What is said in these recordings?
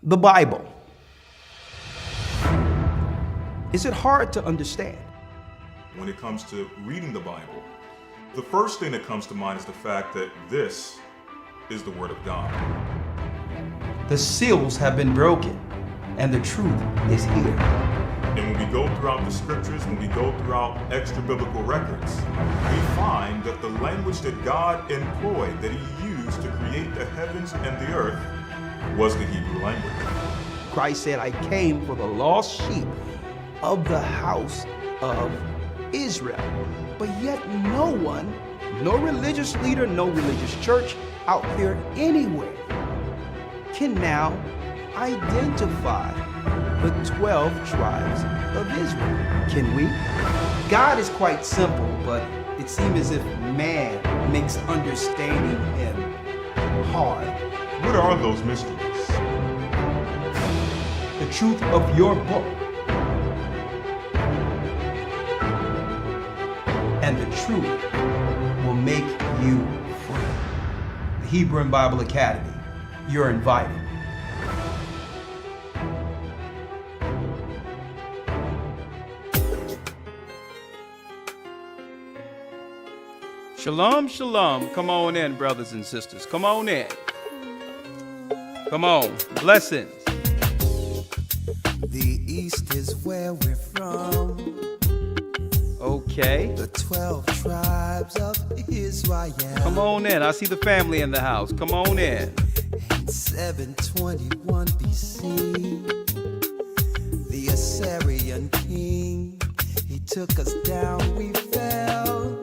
The Bible. Is it hard to understand? When it comes to reading the Bible, the first thing that comes to mind is the fact that this is the Word of God. The seals have been broken, and the truth is here. And when we go throughout the scriptures, when we go throughout extra biblical records, we find that the language that God employed, that He used to create the heavens and the earth, was the Hebrew language. Christ said, I came for the lost sheep of the house of Israel. But yet no one, no religious leader, no religious church out there anywhere can now identify the 12 tribes of Israel. Can we? God is quite simple, but it seems as if man makes understanding Him hard. What are those mysteries? The truth of your book and the truth will make you free. The Hebrew and Bible Academy, you're invited. Shalom, shalom. Come on in, brothers and sisters. Come on in. Come on. Blessings. The East is where we're from. Okay. The 12 tribes of Israel. Come on in. I see the family in the house. Come on in. In 721 BC, the Assyrian king, he took us down, we fell.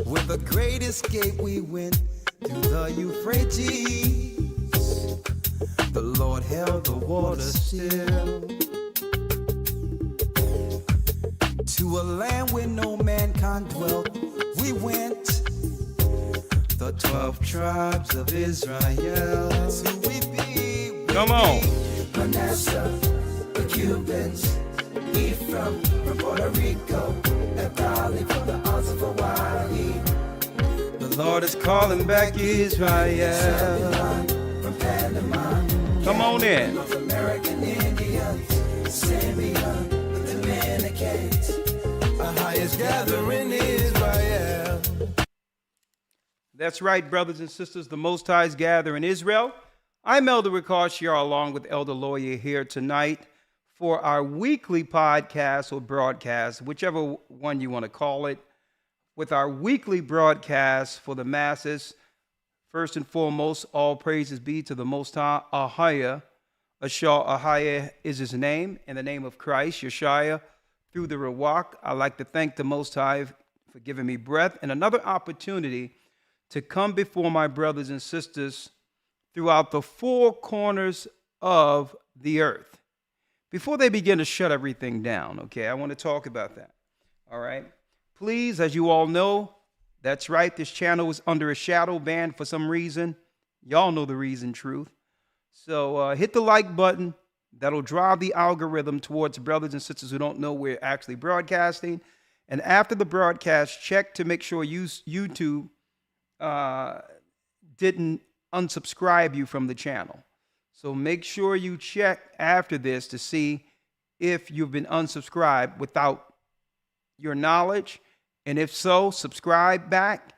With a great escape, we went through the Euphrates. The Lord held the water still. To a land where no mankind dwelt, we went. The 12 tribes of Israel. That's who we be. Come on. Manasseh, the Cubans, Ephraim from Puerto Rico, and Valley from the Isles of Hawaii. The Lord is calling back Israel. From Panama. Come on in. North American Indians, Simeon, the Dominicans, our highest gathering Israel. That's right, brothers and sisters. The Most High's gather in Israel. I'm Elder Ricard along with Elder Lawyer here tonight for our weekly podcast or broadcast, whichever one you want to call it, with our weekly broadcast for the masses. First and foremost, all praises be to the Most High, Ahaya. Ahaya is his name, in the name of Christ, Yeshua, through the Ruach. I'd like to thank the Most High for giving me breath and another opportunity to come before my brothers and sisters throughout the four corners of the earth. Before they begin to shut everything down, okay, I want to talk about that, all right? Please, as you all know, that's right, this channel is under a shadow ban for some reason. Y'all know the reason, truth. So hit the like button. That'll drive the algorithm towards brothers and sisters who don't know we're actually broadcasting. And after the broadcast, check to make sure YouTube didn't unsubscribe you from the channel. So make sure you check after this to see if you've been unsubscribed without your knowledge. And if so, subscribe back.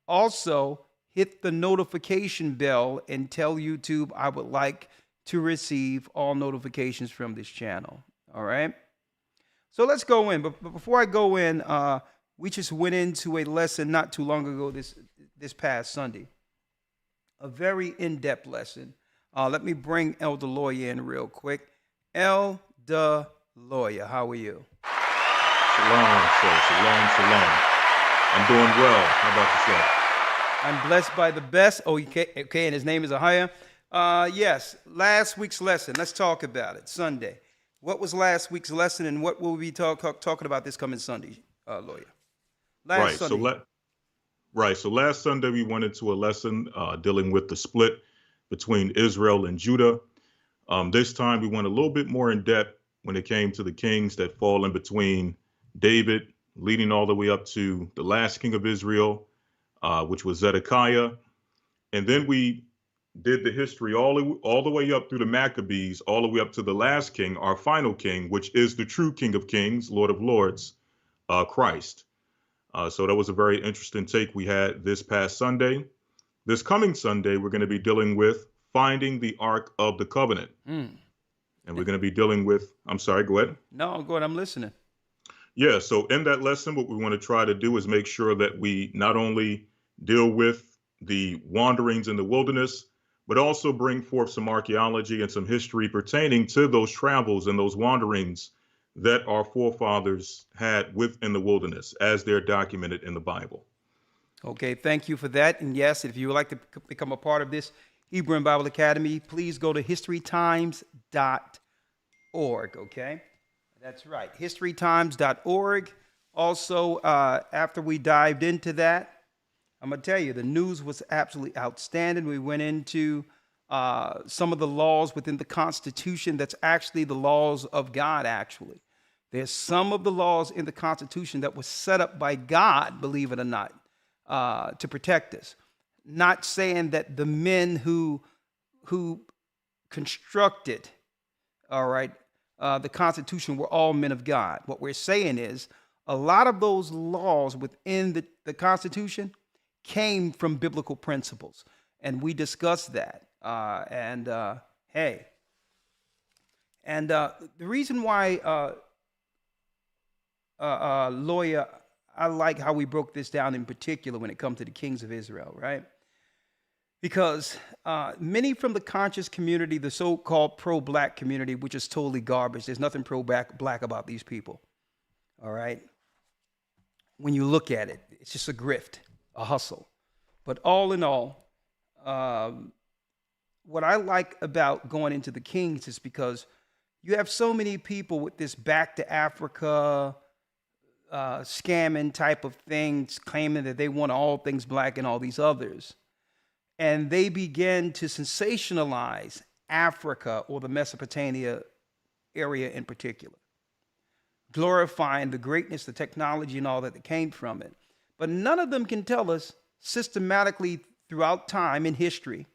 Also, hit the notification bell and tell YouTube I would like to receive all notifications from this channel. All right? So let's go in. But before I go in, we just went into a lesson not too long ago this past Sunday. A very in-depth lesson. Let me bring Elder Lawyer in real quick. Elder Lawyer, how are you? Shalom, sir. Shalom, shalom. I'm doing well. How about yourself? I'm blessed by the best. Oh, okay, and his name is Ahaya. Yes, last week's lesson. Let's talk about it. Sunday. What was last week's lesson, and what will we be talking about this coming Sunday, Lawyer? Last Sunday. So last Sunday we went into a lesson dealing with the split between Israel and Judah. This time we went a little bit more in depth when it came to the kings that fall in between David, leading all the way up to the last king of Israel, which was Zedekiah. And then we did the history all the way up through the Maccabees, all the way up to the last king, our final king, which is the true King of Kings, Lord of Lords, Christ. So that was a very interesting take we had this past Sunday. This coming Sunday, we're going to be dealing with finding the Ark of the Covenant. And we're going to be dealing with, I'm sorry, go ahead. No, go ahead. I'm listening. Yeah, so in that lesson, what we want to try to do is make sure that we not only deal with the wanderings in the wilderness, but also bring forth some archaeology and some history pertaining to those travels and those wanderings that our forefathers had within the wilderness as they're documented in the Bible. Okay, thank you for that. And yes, if you would like to become a part of this Hebrew and Bible Academy, please go to historytimes.org, okay? That's right, historytimes.org. Also, after we dived into that, I'm going to tell you, the news was absolutely outstanding. We went into some of the laws within the Constitution that's actually the laws of God, actually. There's some of the laws in the Constitution that was set up by God, believe it or not, to protect us. Not saying that the men who constructed, all right, the Constitution were all men of God. What we're saying is a lot of those laws within the Constitution came from biblical principles, and we discussed that. The reason why, lawyer, I like how we broke this down in particular when it comes to the kings of Israel, right? Because many from the conscious community, the so-called pro-black community, which is totally garbage. There's nothing pro-black about these people, all right? When you look at it, it's just a grift, a hustle. But all in all, what I like about going into the Kings is because you have so many people with this back to Africa scamming type of things, claiming that they want all things black and all these others. And they begin to sensationalize Africa or the Mesopotamia area in particular, glorifying the greatness, the technology, and all that came from it. But none of them can tell us systematically throughout time in history,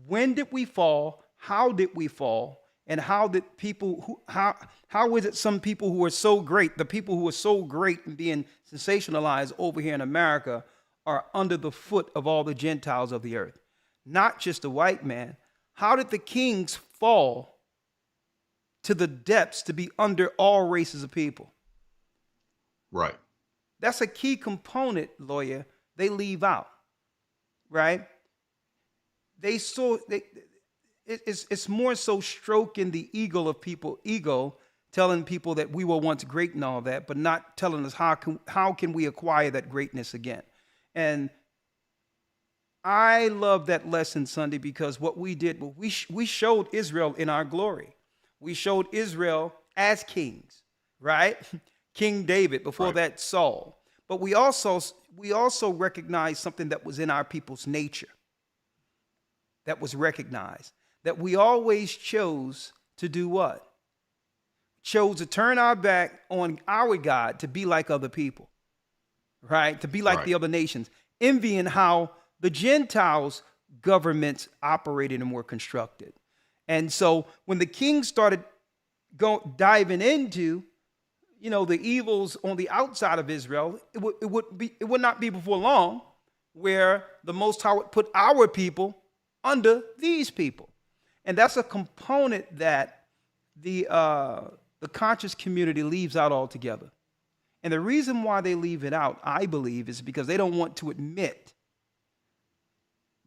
when did we fall, how did we fall, and how did people, how is it some people who are so great, the people who are so great and being sensationalized over here in America are under the foot of all the Gentiles of the earth, not just the white man. How did the kings fall to the depths to be under all races of people? Right. That's a key component, lawyer, they leave out, right? It's more so stroking the ego of people, telling people that we were once great and all that, but not telling us how can we acquire that greatness again. And I love that lesson Sunday because what we did, we showed Israel in our glory. We showed Israel as kings, right? King David, before that Saul. But we also recognized something that was in our people's nature. That was recognized. That we always chose to do what? Chose to turn our back on our God to be like other people. Right? To be like the other nations. Envying how the Gentiles' governments operated and were constructed. And so when the kings started diving into, the evils on the outside of Israel, it would not be before long where the Most High would put our people under these people. And that's a component that the conscious community leaves out altogether. And the reason why they leave it out, I believe, is because they don't want to admit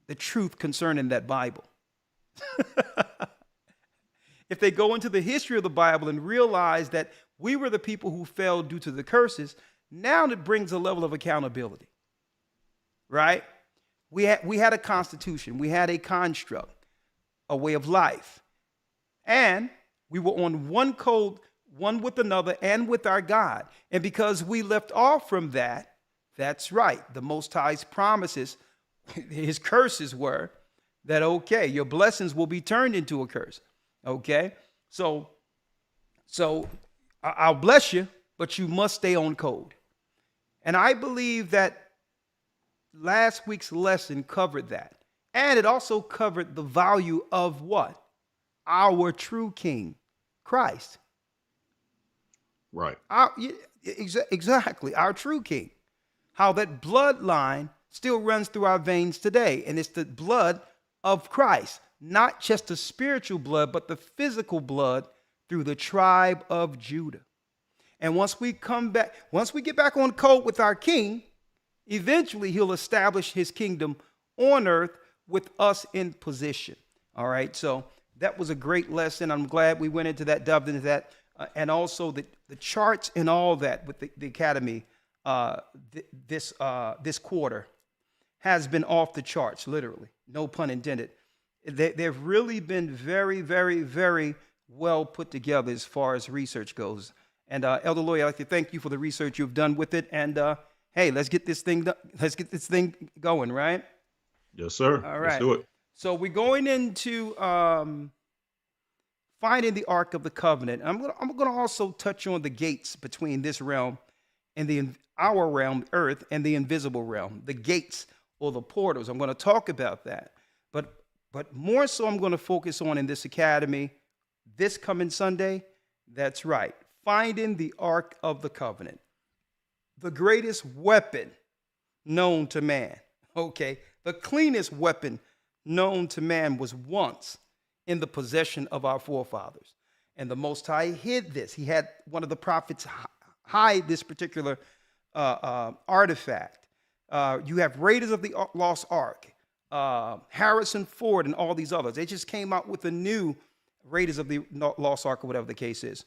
the truth concerning that Bible. If they go into the history of the Bible and realize that we were the people who fell due to the curses, now it brings a level of accountability, right? We had a constitution, we had a construct, a way of life, and we were on one code, one with another and with our God. And because we left off from that, that's right, the Most High's promises, his curses were that, okay, your blessings will be turned into a curse. Okay, so I'll bless you, but you must stay on code. And I believe that last week's lesson covered that. And it also covered the value of what? Our true king, Christ. Right. Exactly, our true king. How that bloodline still runs through our veins today. And it's the blood of Christ, not just the spiritual blood, but the physical blood through the tribe of Judah. And once we get back on code with our king, eventually he'll establish his kingdom on earth with us in position. All right. So that was a great lesson. I'm glad we went into that, delved into that. And also the charts and all that with the academy this quarter has been off the charts, literally. No pun intended. They've really been very, very, very well put together as far as research goes. And Elder Lawyer, I'd like to thank you for the research you've done with it. And hey, let's get this thing going, right? Yes, sir. All right. Let's do it. So we're going into finding the Ark of the Covenant. I'm going to also touch on the gates between this realm and our realm, Earth, and the invisible realm, the gates or the portals. I'm going to talk about that. But more so, I'm going to focus on in this academy this coming Sunday. That's right. Finding the Ark of the Covenant, the greatest weapon known to man. Okay. The cleanest weapon known to man was once in the possession of our forefathers. And the Most High hid this. He had one of the prophets hide this particular artifact. You have Raiders of the Lost Ark, Harrison Ford, and all these others. They just came out with a new Raiders of the Lost Ark, or whatever the case is.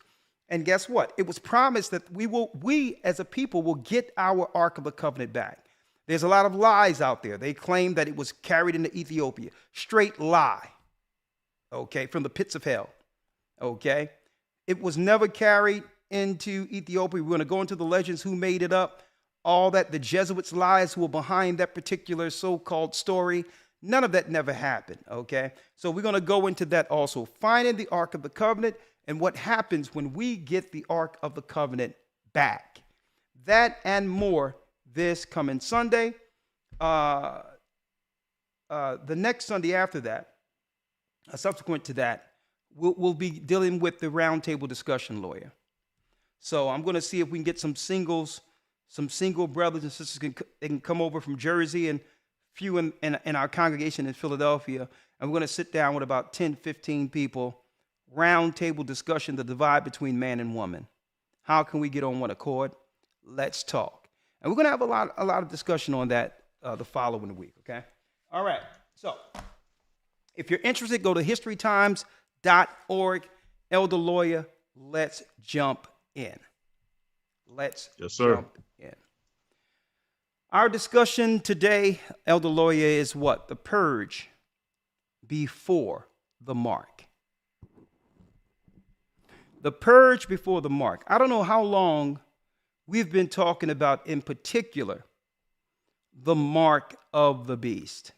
And guess what? It was promised that we as a people will get our Ark of the Covenant back. There's a lot of lies out there. They claim that it was carried into Ethiopia. Straight lie. Okay, from the pits of hell. Okay, it was never carried into Ethiopia. We're going to go into the legends, who made it up, all that, the Jesuits' lies who were behind that particular so-called story. None of that never happened. Okay, so we're going to go into that also. Finding the Ark of the Covenant and what happens when we get the Ark of the Covenant back. That and more this coming Sunday. The next Sunday after that, subsequent to that, we'll be dealing with the roundtable discussion, Lawyer. So I'm going to see if we can get some single brothers and sisters they can come over from Jersey, and few in our congregation in Philadelphia. And we're going to sit down with about 10, 15 people, roundtable discussion, the divide between man and woman. How can we get on one accord? Let's talk. And we're going to have a lot of discussion on that the following week, okay? All right. So if you're interested, go to historytimes.org. Elder Lawyer, let's jump in. Let's jump in. Our discussion today, Elder Lawyer, is what? The purge before the mark. The purge before the mark. I don't know how long we've been talking about, in particular, the mark of the beast.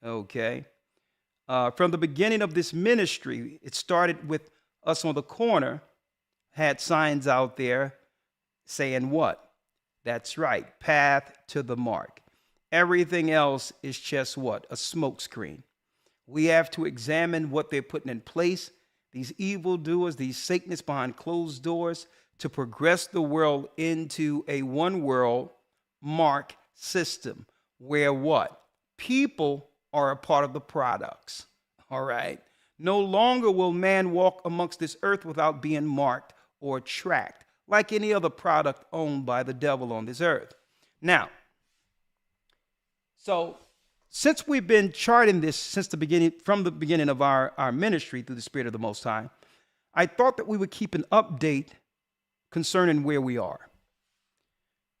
Okay. From the beginning of this ministry, it started with us on the corner, had signs out there saying what? That's right, path to the mark. Everything else is just what? A smokescreen. We have to examine what they're putting in place, these evildoers, these Satanists behind closed doors, to progress the world into a one world mark system where what? People are a part of the products. All right. No longer will man walk amongst this earth without being marked or tracked like any other product owned by the devil on this earth. Now, so since we've been charting this from the beginning of our ministry through the Spirit of the Most High, I thought that we would keep an update concerning where we are.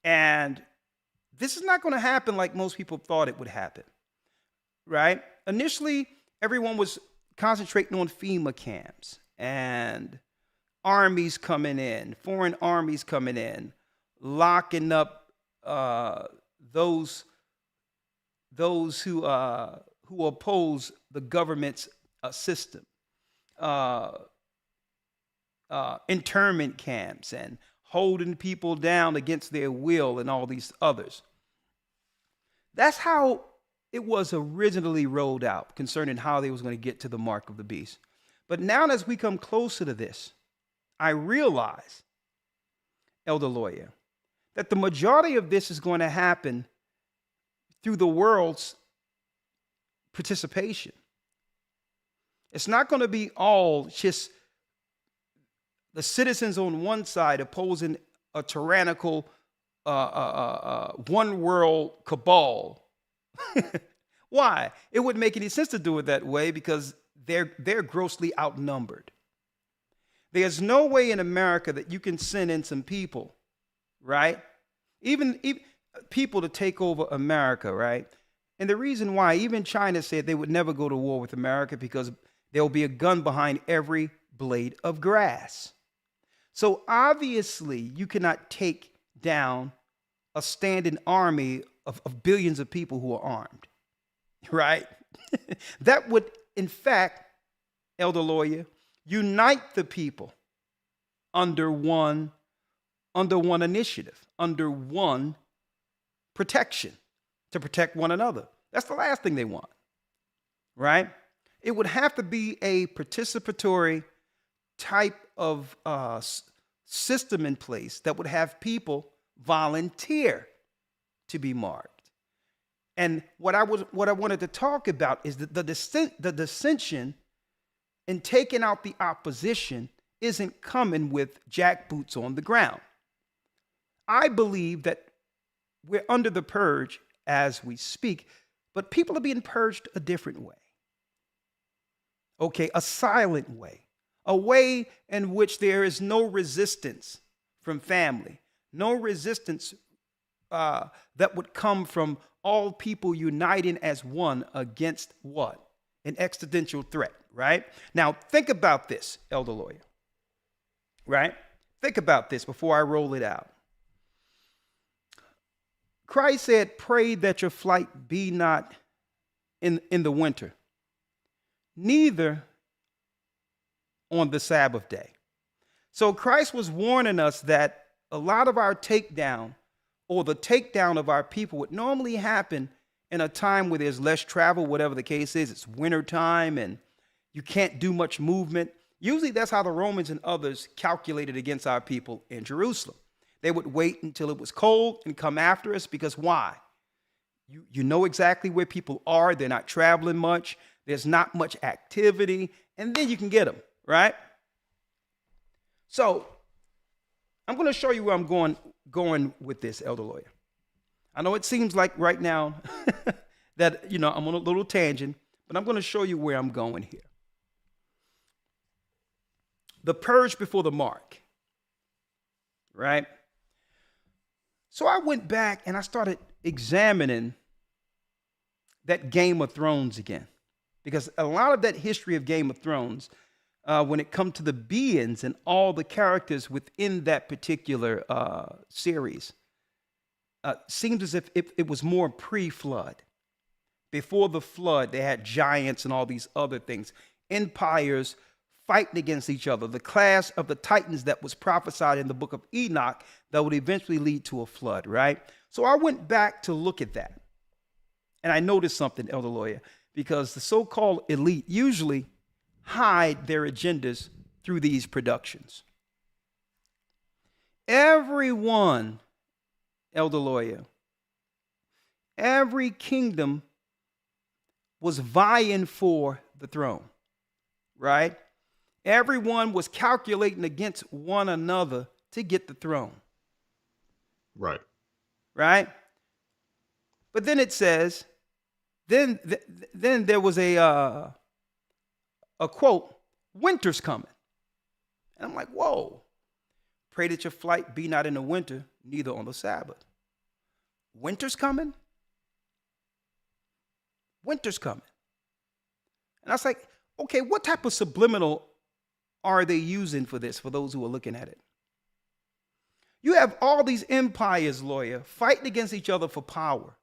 And this is not going to happen like most people thought it would happen, right? Initially, everyone was concentrating on FEMA camps and armies coming in, foreign armies coming in, locking up those who oppose the government's system. Internment camps and holding people down against their will and all these others. That's how it was originally rolled out concerning how they was going to get to the mark of the beast. But now as we come closer to this, I realize, Elder Lawyer, that the majority of this is going to happen through the world's participation. It's not going to be all just the citizens on one side opposing a tyrannical one world cabal. Why? It wouldn't make any sense to do it that way because they're grossly outnumbered. There's no way in America that you can send in some people, right? Even people to take over America, right? And the reason why, even China said they would never go to war with America because there will be a gun behind every blade of grass. So obviously, you cannot take down a standing army of billions of people who are armed, right? That would, in fact, Elder Lawyer, unite the people under one initiative, under one protection, to protect one another. That's the last thing they want, right? It would have to be a participatory type of system in place that would have people volunteer to be marked. And what I wanted to talk about is the dissension in taking out the opposition isn't coming with jackboots on the ground. I believe that we're under the purge as we speak, but people are being purged a different way. Okay, a silent way, a way in which there is no resistance from family, no resistance that would come from all people uniting as one against what? An existential threat, right? Now, think about this, Elder Lawyer, right? Think about this before I roll it out. Christ said, pray that your flight be not in the winter, neither on the Sabbath day. So Christ was warning us that a lot of our takedown or the takedown of our people would normally happen in a time where there's less travel, whatever the case is. It's winter time and you can't do much movement. Usually that's how the Romans and others calculated against our people in Jerusalem. They would wait until it was cold and come after us because why? You know exactly where people are. They're not traveling much. There's not much activity. And then you can get them, right? So I'm going to show you where I'm going with this, Elder Lawyer. I know it seems like right now that, I'm on a little tangent, but I'm going to show you where I'm going here. The purge before the mark, right? So I went back and I started examining that Game of Thrones again, because a lot of that history of Game of Thrones, when it comes to the beings and all the characters within that particular series, seems as if it was more pre-flood. Before the flood, they had giants and all these other things, empires fighting against each other, the class of the Titans that was prophesied in the book of Enoch that would eventually lead to a flood, right? So I went back to look at that. And I noticed something, Elder Lawyer, because the so-called elite usually hide their agendas through these productions. Everyone, Elder Lawyer, every kingdom was vying for the throne, right? Everyone was calculating against one another to get the throne. Right. Right? But then it says, then there was a quote, winter's coming. And I'm like, whoa. Pray that your flight be not in the winter, neither on the Sabbath. Winter's coming? Winter's coming. And I was like, okay, what type of subliminal are they using for this, for those who are looking at it? You have all these empires, Lawyer, fighting against each other for power.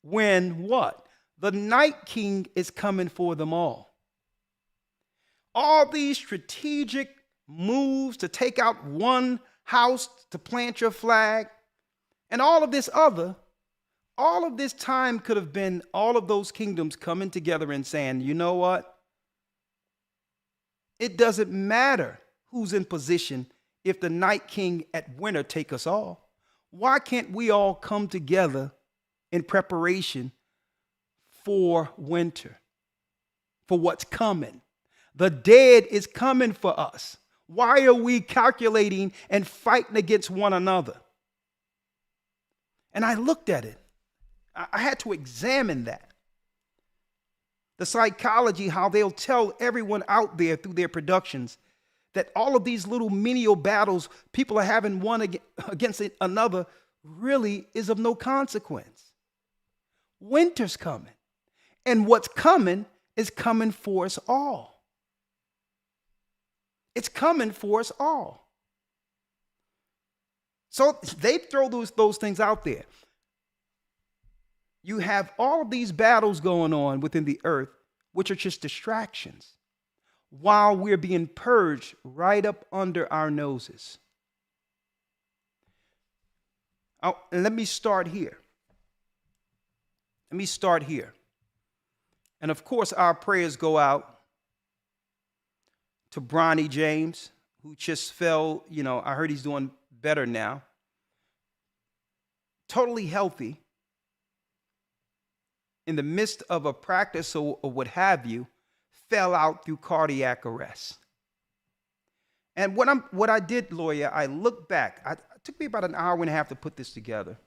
When what? The Night King is coming for them all. All these strategic moves to take out one house to plant your flag, and all of this other all of this time could have been all of those kingdoms coming together and saying, you know what? It doesn't matter who's in position if the Night King at winter take us all. Why can't we all come together in preparation for winter, for what's coming? The dead is coming for us. Why are we calculating and fighting against one another? And I looked at it. I had to examine that. The psychology, how they'll tell everyone out there through their productions that all of these little menial battles people are having one against another really is of no consequence. Winter's coming. And what's coming is coming for us all. It's coming for us all. So they throw those things out there. You have all of these battles going on within the earth, which are just distractions, while we're being purged right up under our noses. Let me start here. And of course, our prayers go out to Bronny James, who just fell. I heard he's doing better now. Totally healthy. In the midst of a practice or what have you, fell out through cardiac arrest. And what I did, lawyer, I looked back. It took me about an hour and a half to put this together.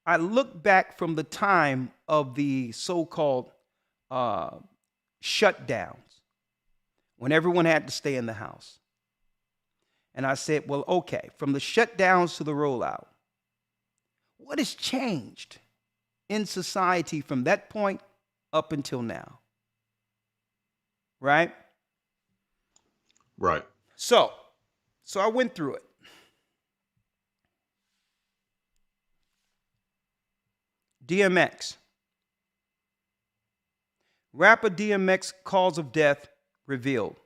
I looked back from the time of the so-called shutdowns, when everyone had to stay in the house. And I said, well, okay, from the shutdowns to the rollout, what has changed in society from that point up until now? Right? Right. So I went through it. DMX. Rapper DMX cause of death revealed.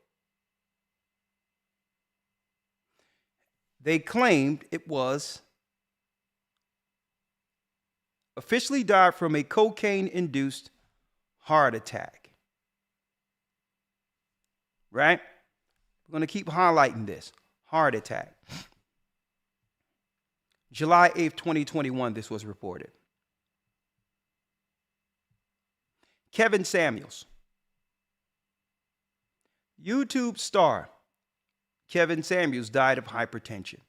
They claimed it was officially died from a cocaine-induced heart attack. Right? We're going to keep highlighting this. Heart attack. July 8th, 2021, this was reported. Kevin Samuels. YouTube star Kevin Samuels died of hypertension.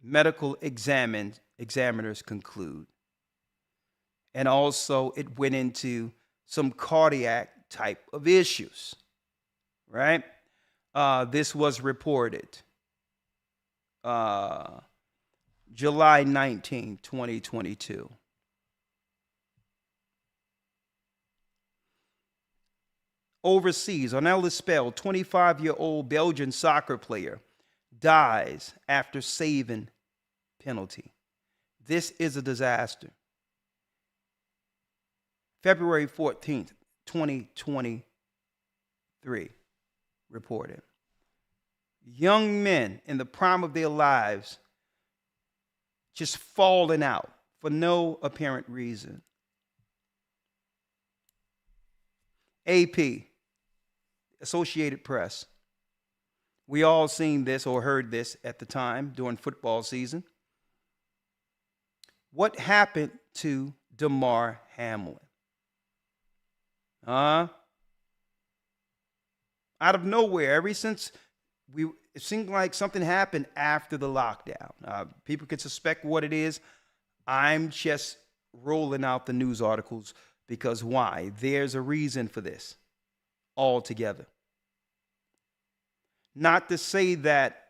Medical examiners conclude. And also it went into some cardiac type of issues, right? This was reported July 19, 2022. Overseas, Arnel Lispel, 25-year-old Belgian soccer player, dies after saving penalty. This is a disaster. February 14th, 2023, reported. Young men in the prime of their lives just falling out for no apparent reason. AP, Associated Press. We all seen this or heard this at the time during football season. What happened to Damar Hamlin? Out of nowhere, ever since it seemed like something happened after the lockdown. People can suspect what it is. I'm just rolling out the news articles because why? There's a reason for this altogether. Not to say that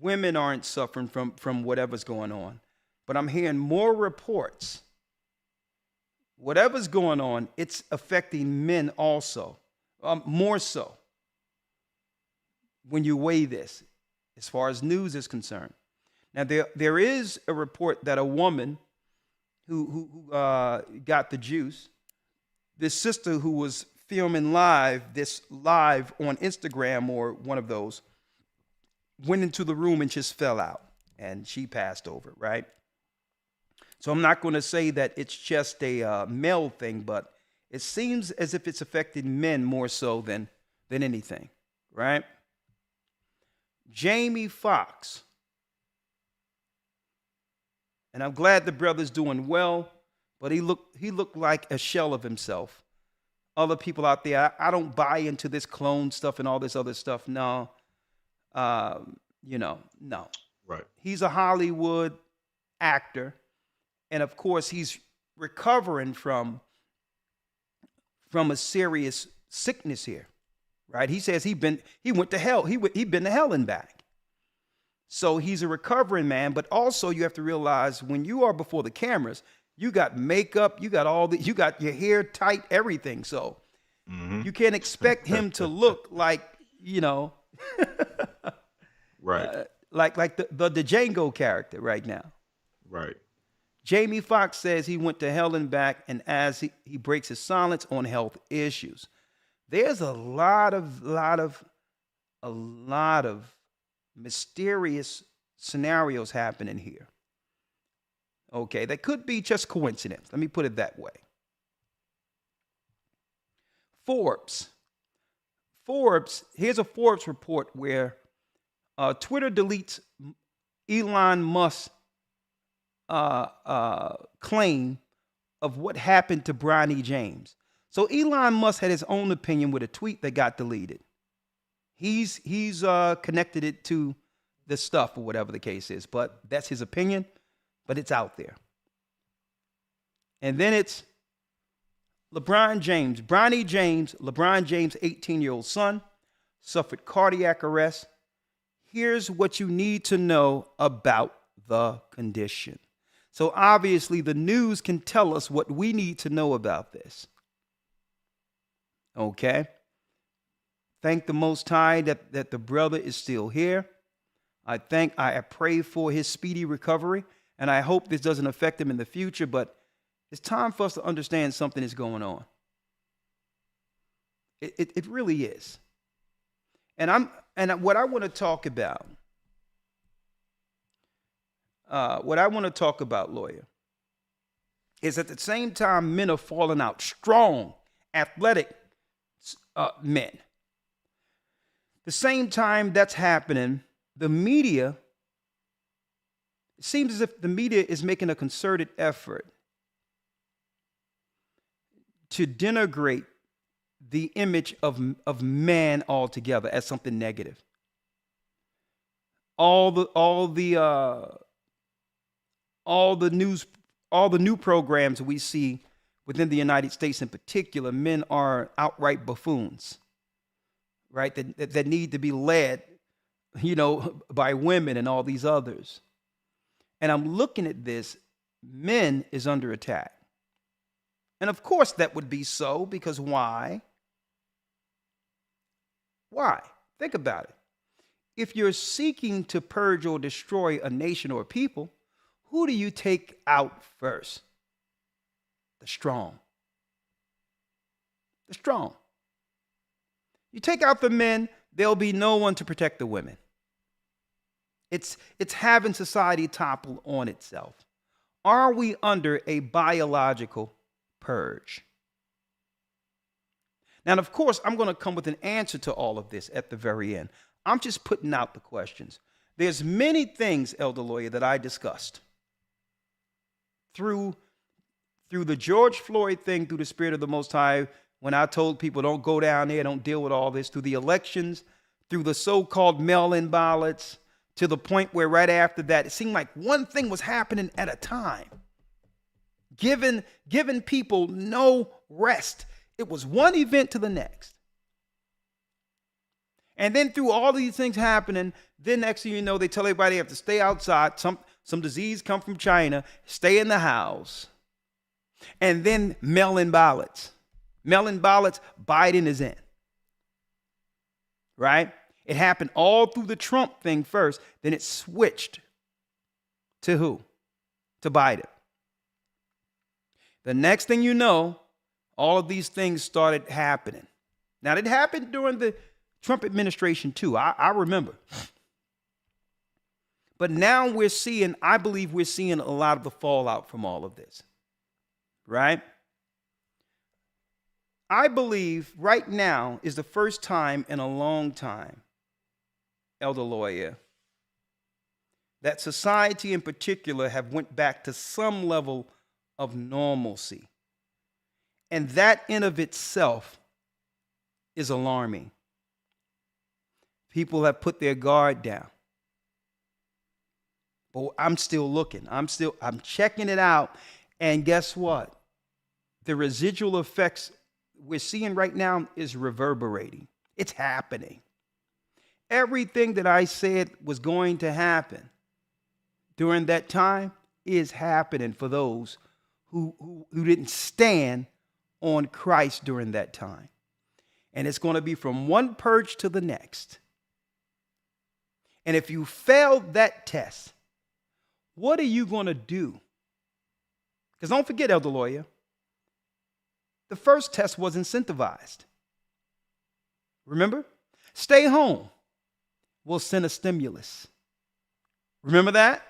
women aren't suffering from whatever's going on, but I'm hearing more reports. Whatever's going on, it's affecting men also, more so when you weigh this as far as news is concerned. Now, there is a report that a woman who got the juice, this sister who was filming live on Instagram or one of those, went into the room and just fell out and she passed over, right? So I'm not going to say that it's just a male thing, but it seems as if it's affecting men more so than anything, right? Jamie Foxx. And I'm glad the brother's doing well, but he looked like a shell of himself. Other people out there, I don't buy into this clone stuff and all this other stuff. No, no. Right. He's a Hollywood actor, and of course, he's recovering from a serious sickness here, right? He says he went to hell. He'd been to hell and back. So he's a recovering man, but also you have to realize when you are before the cameras, you got makeup, you got your hair tight, everything. So you can't expect him to look like, right. Like the Django character right now. Right. Jamie Foxx says he went to hell and back, and as he breaks his silence on health issues. There's a lot of mysterious scenarios happening here. Okay, that could be just coincidence. Let me put it that way. Forbes, here's a Forbes report where Twitter deletes Elon Musk's claim of what happened to Bronny James. So Elon Musk had his own opinion with a tweet that got deleted. He's connected it to the stuff or whatever the case is, but that's his opinion, but it's out there. And then it's LeBron James, 18-year-old son, suffered cardiac arrest. Here's what you need to know about the condition. So obviously the news can tell us what we need to know about this. Okay? Thank the Most High that the brother is still here. I pray for his speedy recovery, and I hope this doesn't affect him in the future, but it's time for us to understand something is going on. It really is. And what I want to talk about, lawyer, is at the same time men are falling out, strong, athletic men. The same time that's happening, the media, it seems as if the media is making a concerted effort to denigrate the image of man altogether as something negative. All the new programs we see within the United States in particular, men are outright buffoons, right? That need to be led, by women and all these others. And I'm looking at this, men is under attack. And of course that would be so, because why? Why? Think about it. If you're seeking to purge or destroy a nation or a people, who do you take out first? The strong. The strong. You take out the men, there'll be no one to protect the women. It's having society topple on itself. Are we under a biological purge? Now, of course, I'm going to come with an answer to all of this at the very end. I'm just putting out the questions. There's many things, Elder Lawyer, that I discussed through the George Floyd thing, through the Spirit of the Most High, when I told people don't go down there, don't deal with all this, through the elections, through the so-called mail-in ballots, to the point where right after that, it seemed like one thing was happening at a time, giving people no rest. It was one event to the next. And then through all these things happening, then next thing you know, they tell everybody they have to stay outside. Some disease come from China, stay in the house. And then mail-in ballots. Mail-in ballots, Biden is in. Right? It happened all through the Trump thing first. Then it switched to who? To Biden. The next thing you know, all of these things started happening. Now, it happened during the Trump administration too. I remember. But now I believe we're seeing a lot of the fallout from all of this, right? I believe right now is the first time in a long time, Elder Lawyer, that society in particular have went back to some level of normalcy. And that in of itself is alarming. People have put their guard down. But I'm still looking. I'm checking it out. And guess what? The residual effects we're seeing right now is reverberating. It's happening. Everything that I said was going to happen during that time is happening for those who didn't stand on Christ during that time. And it's going to be from one purge to the next. And if you failed that test, what are you going to do? Because don't forget, Elder Lawyer, the first test was incentivized. Remember? Stay home. We'll send a stimulus. Remember that?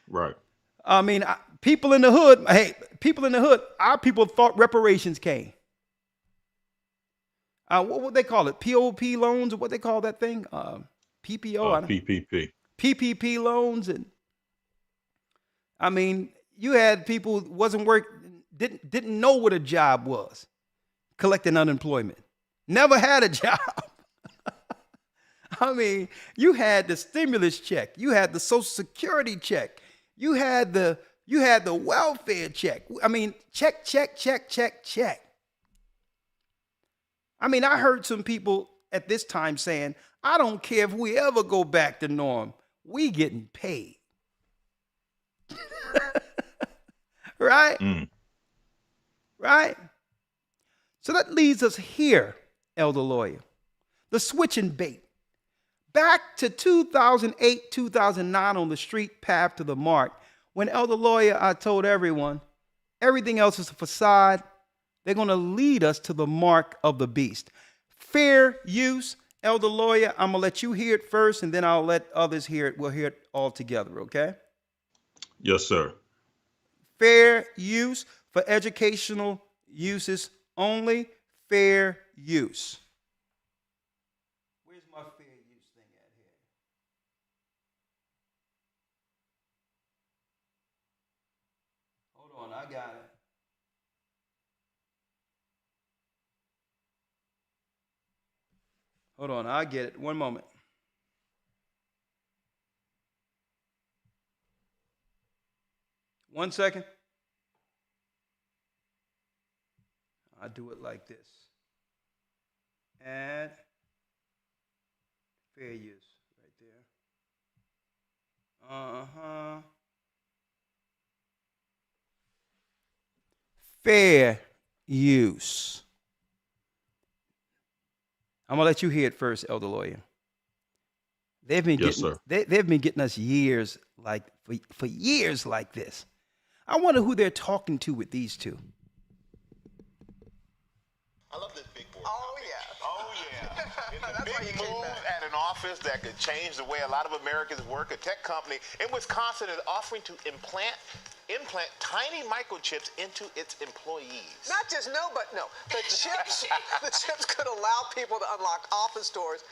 Right. I mean, people in the hood, our people thought reparations came. What would they call it? POP loans, or what they call that thing? PPO? PPP. PPP loans. And I mean, you had people who didn't know what a job was, collecting unemployment. Never had a job. I mean, you had the stimulus check, you had the Social Security check, you had the welfare check. I mean, check. I mean, I heard some people at this time saying, I don't care if we ever go back to norm, we getting paid. Right? Right? So that leads us here, Elder Lawyer. The switching bait. Back to 2008, 2009 on the street path to the mark, when Elder Lawyer, I told everyone, everything else is a facade. They're going to lead us to the mark of the beast. Fair use, Elder Lawyer, I'm going to let you hear it first, and then I'll let others hear it. We'll hear it all together, okay? Yes, sir. Fair use for educational uses only. Fair use. Where's my fair use thing at here? Hold on, I got it. Hold on, I get it. One moment. One second. I do it like this. Add fair use right there. Fair use. I'm gonna let you hear it first, Elder Lawyer. They've been getting us years for years like this. I wonder who they're talking to with these two. I love this big board. Oh, yeah. Oh, yeah. It's a big move at an office that could change the way a lot of Americans work. A tech company in Wisconsin is offering to implant tiny microchips into its employees. Not just no. The chips could allow people to unlock office doors,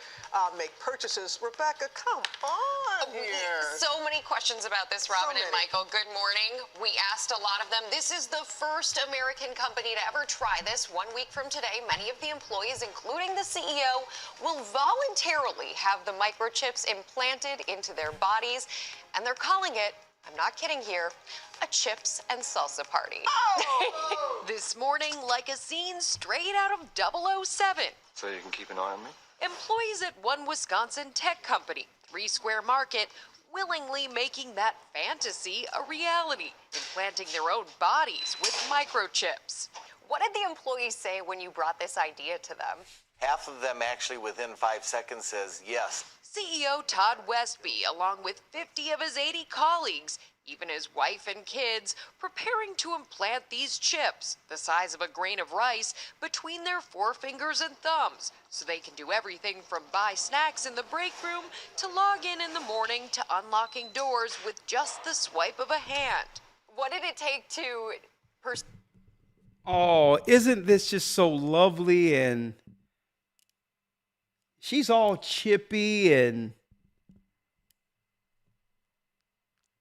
make purchases. Rebecca, come on here. So many questions about this, Robin and Michael. Good morning. We asked a lot of them. This is the first American company to ever try this. 1 week from today, many of the employees, including the CEO, will voluntarily have the microchips implanted into their bodies, and they're calling it, I'm not kidding here, a chips and salsa party. Oh. This morning, like a scene straight out of 007. So you can keep an eye on me? Employees at one Wisconsin tech company, 3 Square Market, willingly making that fantasy a reality, implanting their own bodies with microchips. What did the employees say when you brought this idea to them? Half of them actually within 5 seconds says yes. CEO Todd Westby, along with 50 of his 80 colleagues, even his wife and kids preparing to implant these chips, the size of a grain of rice, between their forefingers and thumbs, so they can do everything from buy snacks in the break room to log in the morning to unlocking doors with just the swipe of a hand. What did it take to Oh, isn't this just so lovely? And she's all chippy and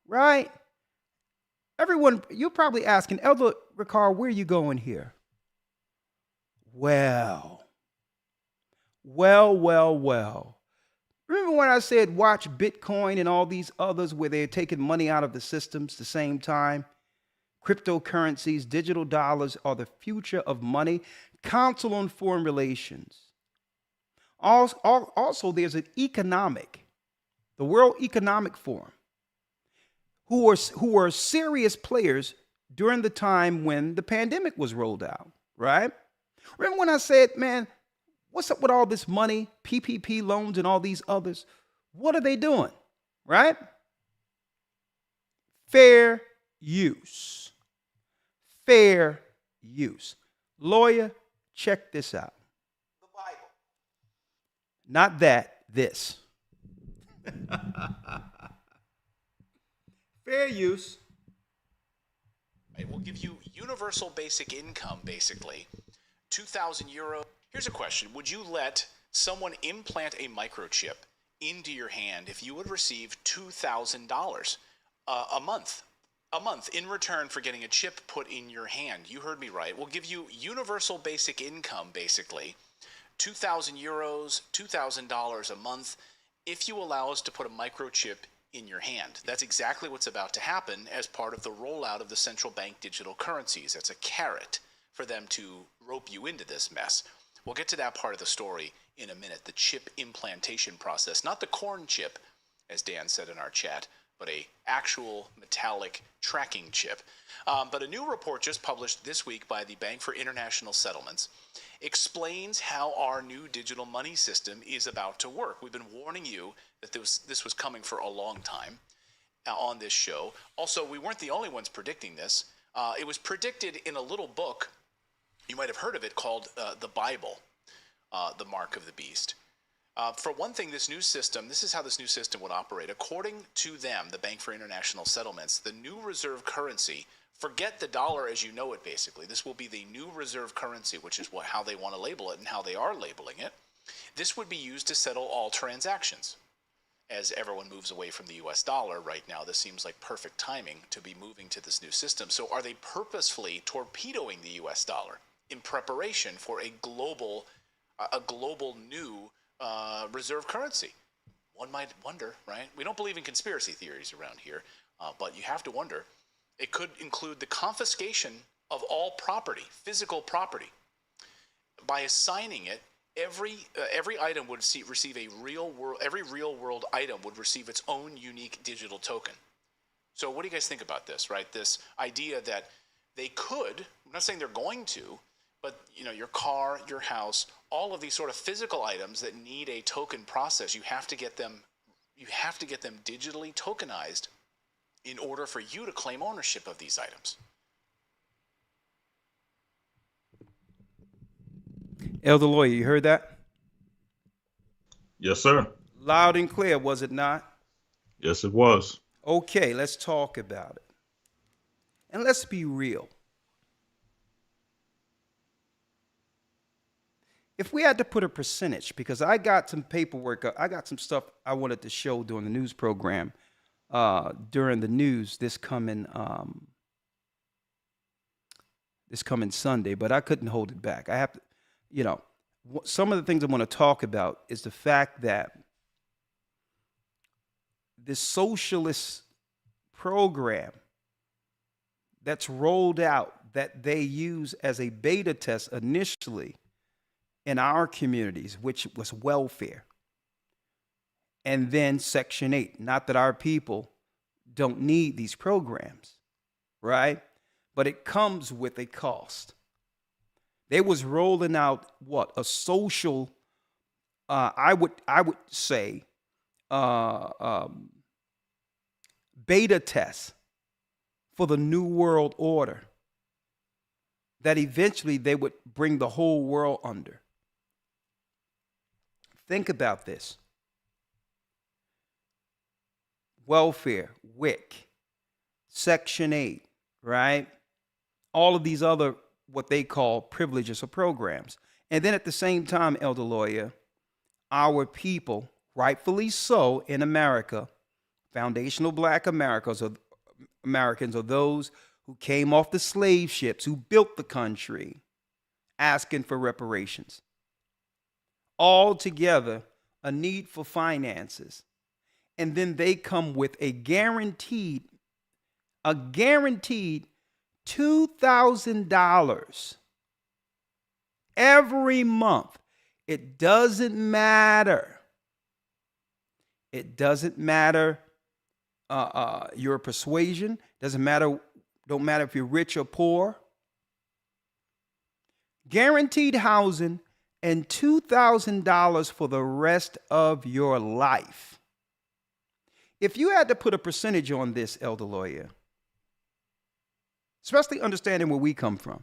right? Everyone, you're probably asking, Elder Ricard, where are you going here? Well, well. Remember when I said watch Bitcoin and all these others where they're taking money out of the systems at the same time? Cryptocurrencies, digital dollars are the future of money. Council on Foreign Relations. Also, there's an the World Economic Forum, who were serious players during the time when the pandemic was rolled out, right? Remember when I said, man, what's up with all this money, PPP loans and all these others? What are they doing, right? Fair use. Fair use. Lawyer, check this out. The Bible. Not that, this. Fair use. It will give you universal basic income, basically. 2,000 euro. Here's a question. Would you let someone implant a microchip into your hand if you would receive $2,000 a month? A month in return for getting a chip put in your hand. You heard me right. We'll give you universal basic income, basically. 2,000 euros, $2,000 a month, if you allow us to put a microchip in your hand. That's exactly what's about to happen as part of the rollout of the central bank digital currencies. That's a carrot for them to rope you into this mess. We'll get to that part of the story in a minute, the chip implantation process. Not the corn chip, as Dan said in our chat, but a actual metallic tracking chip. But a new report just published this week by the Bank for International Settlements explains how our new digital money system is about to work. We've been warning you that this was coming for a long time on this show. Also, we weren't the only ones predicting this. It was predicted in a little book, you might have heard of it, called The Bible, The Mark of the Beast. For one thing, this is how this new system would operate. According to them, the Bank for International Settlements, the new reserve currency, forget the dollar as you know it, basically. This will be the new reserve currency, which is how they want to label it and how they are labeling it. This would be used to settle all transactions. As everyone moves away from the US dollar right now, this seems like perfect timing to be moving to this new system. So are they purposefully torpedoing the US dollar in preparation for a global new reserve currency? One might wonder, right? We don't believe in conspiracy theories around here, but you have to wonder. It could include the confiscation of all property, physical property. By assigning it, every item would receive a real world. Every real world item would receive its own unique digital token. So, what do you guys think about this? Right, this idea that they could. I'm not saying they're going to, but your car, your house, all of these sort of physical items that need a token process, you have to get them digitally tokenized in order for you to claim ownership of these items. Elder Lawyer, you heard that? Yes, sir. Loud and clear, was it not? Yes, it was. Okay, let's talk about it. And let's be real. If we had to put a percentage, because I got some paperwork, I got some stuff I wanted to show during the news program, during the news this coming Sunday, but I couldn't hold it back. I have to, some of the things I want to talk about is the fact that this socialist program that's rolled out, that they use as a beta test initially in our communities, which was welfare. And then Section 8, not that our people don't need these programs, right? But it comes with a cost. They was rolling out a social, I would say, beta test for the New World Order, that eventually they would bring the whole world under. Think about this. Welfare, WIC, Section 8, right? All of these other, what they call privileges or programs. And then at the same time, Elder Lawyer, our people, rightfully so in America, foundational black Americans are those who came off the slave ships, who built the country, asking for reparations. All together, a need for finances. And then they come with a guaranteed $2,000 every month. It doesn't matter. It doesn't matter your persuasion. Don't matter if you're rich or poor. Guaranteed housing and $2,000 for the rest of your life. If you had to put a percentage on this, Elder Lawyer, especially understanding where we come from,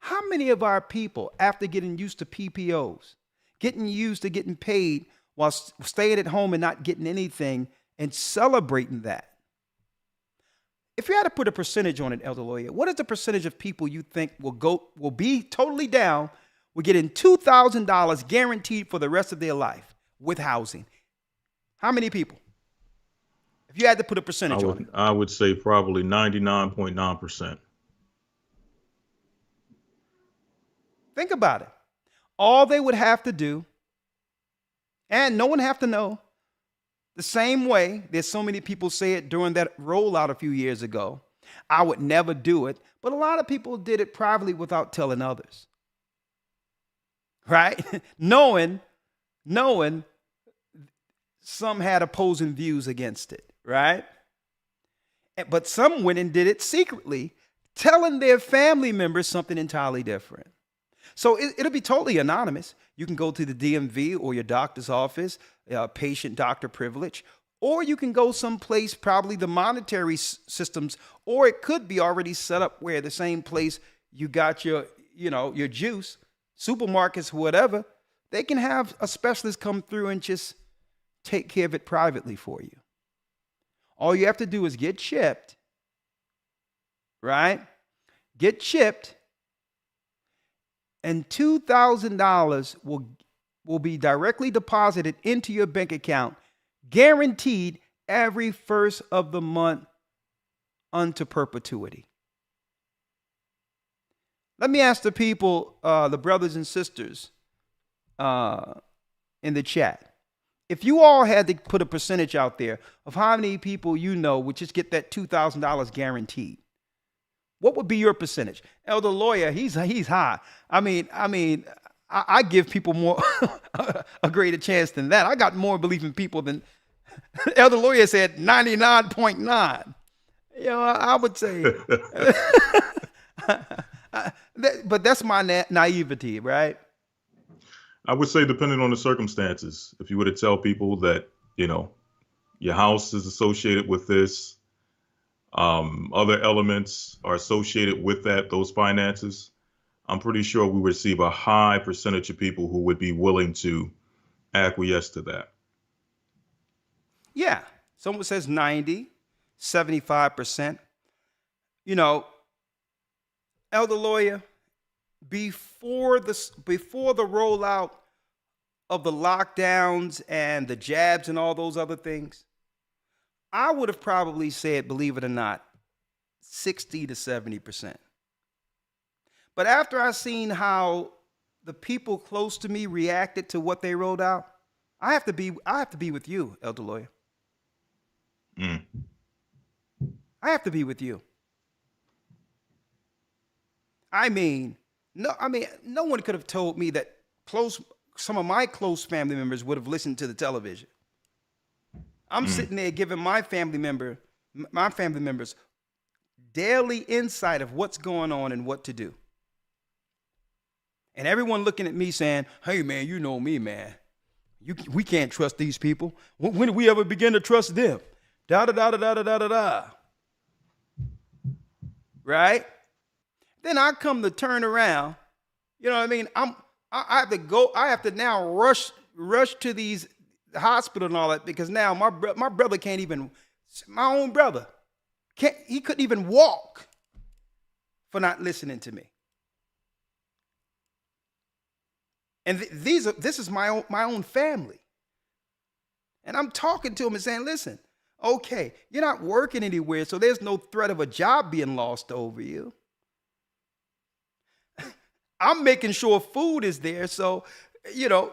how many of our people, after getting used to PPOs, getting used to getting paid while staying at home and not getting anything and celebrating that? If you had to put a percentage on it, Elder Lawyer, what is the percentage of people you think will be totally down with getting $2,000 guaranteed for the rest of their life with housing? How many people? If you had to put a percentage on it. I would say probably 99.9%. Think about it. All they would have to do, and no one have to know, the same way there's so many people say it during that rollout a few years ago, I would never do it, but a lot of people did it privately without telling others. Right? knowing some had opposing views against it, right? But some went and did it secretly, telling their family members something entirely different. So it'll be totally anonymous. You can go to the DMV or your doctor's office, patient-doctor privilege, or you can go someplace, probably the monetary systems, or it could be already set up where the same place you got your juice, supermarkets, whatever, they can have a specialist come through and just take care of it privately for you. All you have to do is get chipped, right? Get chipped, and $2,000 will be directly deposited into your bank account, guaranteed every first of the month unto perpetuity. Let me ask the people, the brothers and sisters in the chat. If you all had to put a percentage out there of how many people you know would just get that $2,000 guaranteed, what would be your percentage? Elder Lawyer, he's high. I mean, I give people more a greater chance than that. I got more belief in people than Elder Lawyer said 99.9. You know, I would say, but that's my naivety, right? I would say depending on the circumstances. If you were to tell people that, your house is associated with this, other elements are associated with those finances, I'm pretty sure we receive a high percentage of people who would be willing to acquiesce to that. Yeah. Someone says 90, 75%. Elder Lawyer, before the rollout of the lockdowns and the jabs and all those other things, I would have probably said, believe it or not, 60 to 70%. But after I seen how the people close to me reacted to what they rolled out, I have to be with you, Elder Lawyer. I have to be with you. No one could have told me that some of my close family members would have listened to the television. I'm sitting there giving my family members daily insight of what's going on and what to do. And everyone looking at me saying, hey, man, you know me, man. We can't trust these people. When did we ever begin to trust them? Da-da-da-da-da-da-da-da. right? Then I come to turn around, you know what I mean? I have to go, I have to now rush to these hospital and all that because now my brother can't even, my own brother, he couldn't even walk for not listening to me. And this is my own family. And I'm talking to him and saying, listen, okay, you're not working anywhere, so there's no threat of a job being lost over you. I'm making sure food is there, so, you're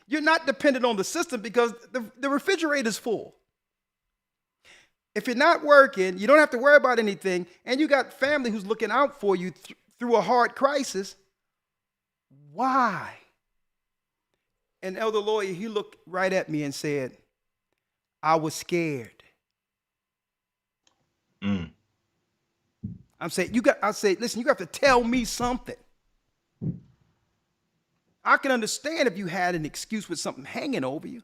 not dependent on the system because the refrigerator's full. If you're not working, you don't have to worry about anything, and you got family who's looking out for you through a hard crisis. Why? And Elder Lawyer, he looked right at me and said, I was scared. I'm saying, listen, you have to tell me something. I can understand if you had an excuse with something hanging over you.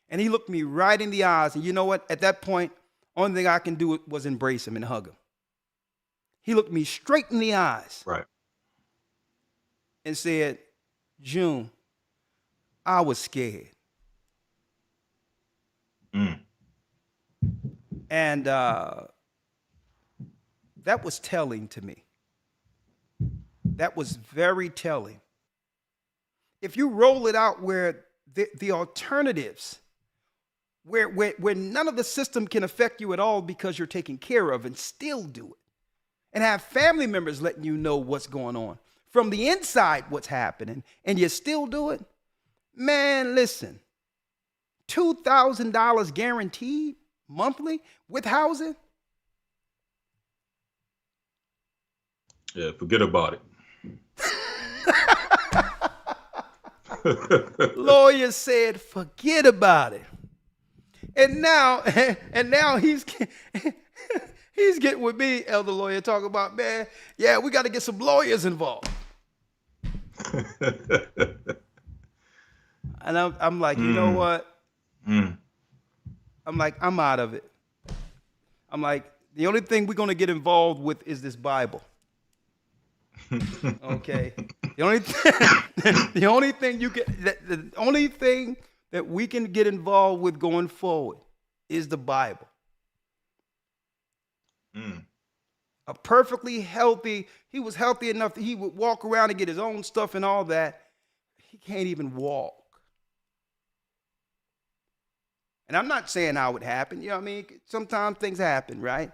And he looked me right in the eyes. And you know what? At that point, only thing I can do was embrace him and hug him. He looked me straight in the eyes. Right. And said, June, I was scared. And that was telling to me. That was very telling. If you roll it out where the alternatives, where none of the system can affect you at all because you're taken care of and still do it, and have family members letting you know what's going on from the inside, what's happening, and you still do it, man, listen, $2,000 guaranteed monthly with housing? Yeah, forget about it. Lawyer said, forget about it. And now he's getting with me, Elder Lawyer, talking about, man, yeah, we got to get some lawyers involved. And I'm like, you know what? I'm like, I'm out of it. I'm like, the only thing we're going to get involved with is this Bible. Okay. The only thing that we can get involved with going forward is the Bible. A perfectly healthy, he was healthy enough that he would walk around and get his own stuff and all that. He can't even walk. And I'm not saying how it happened. You know what I mean? Sometimes things happen, right?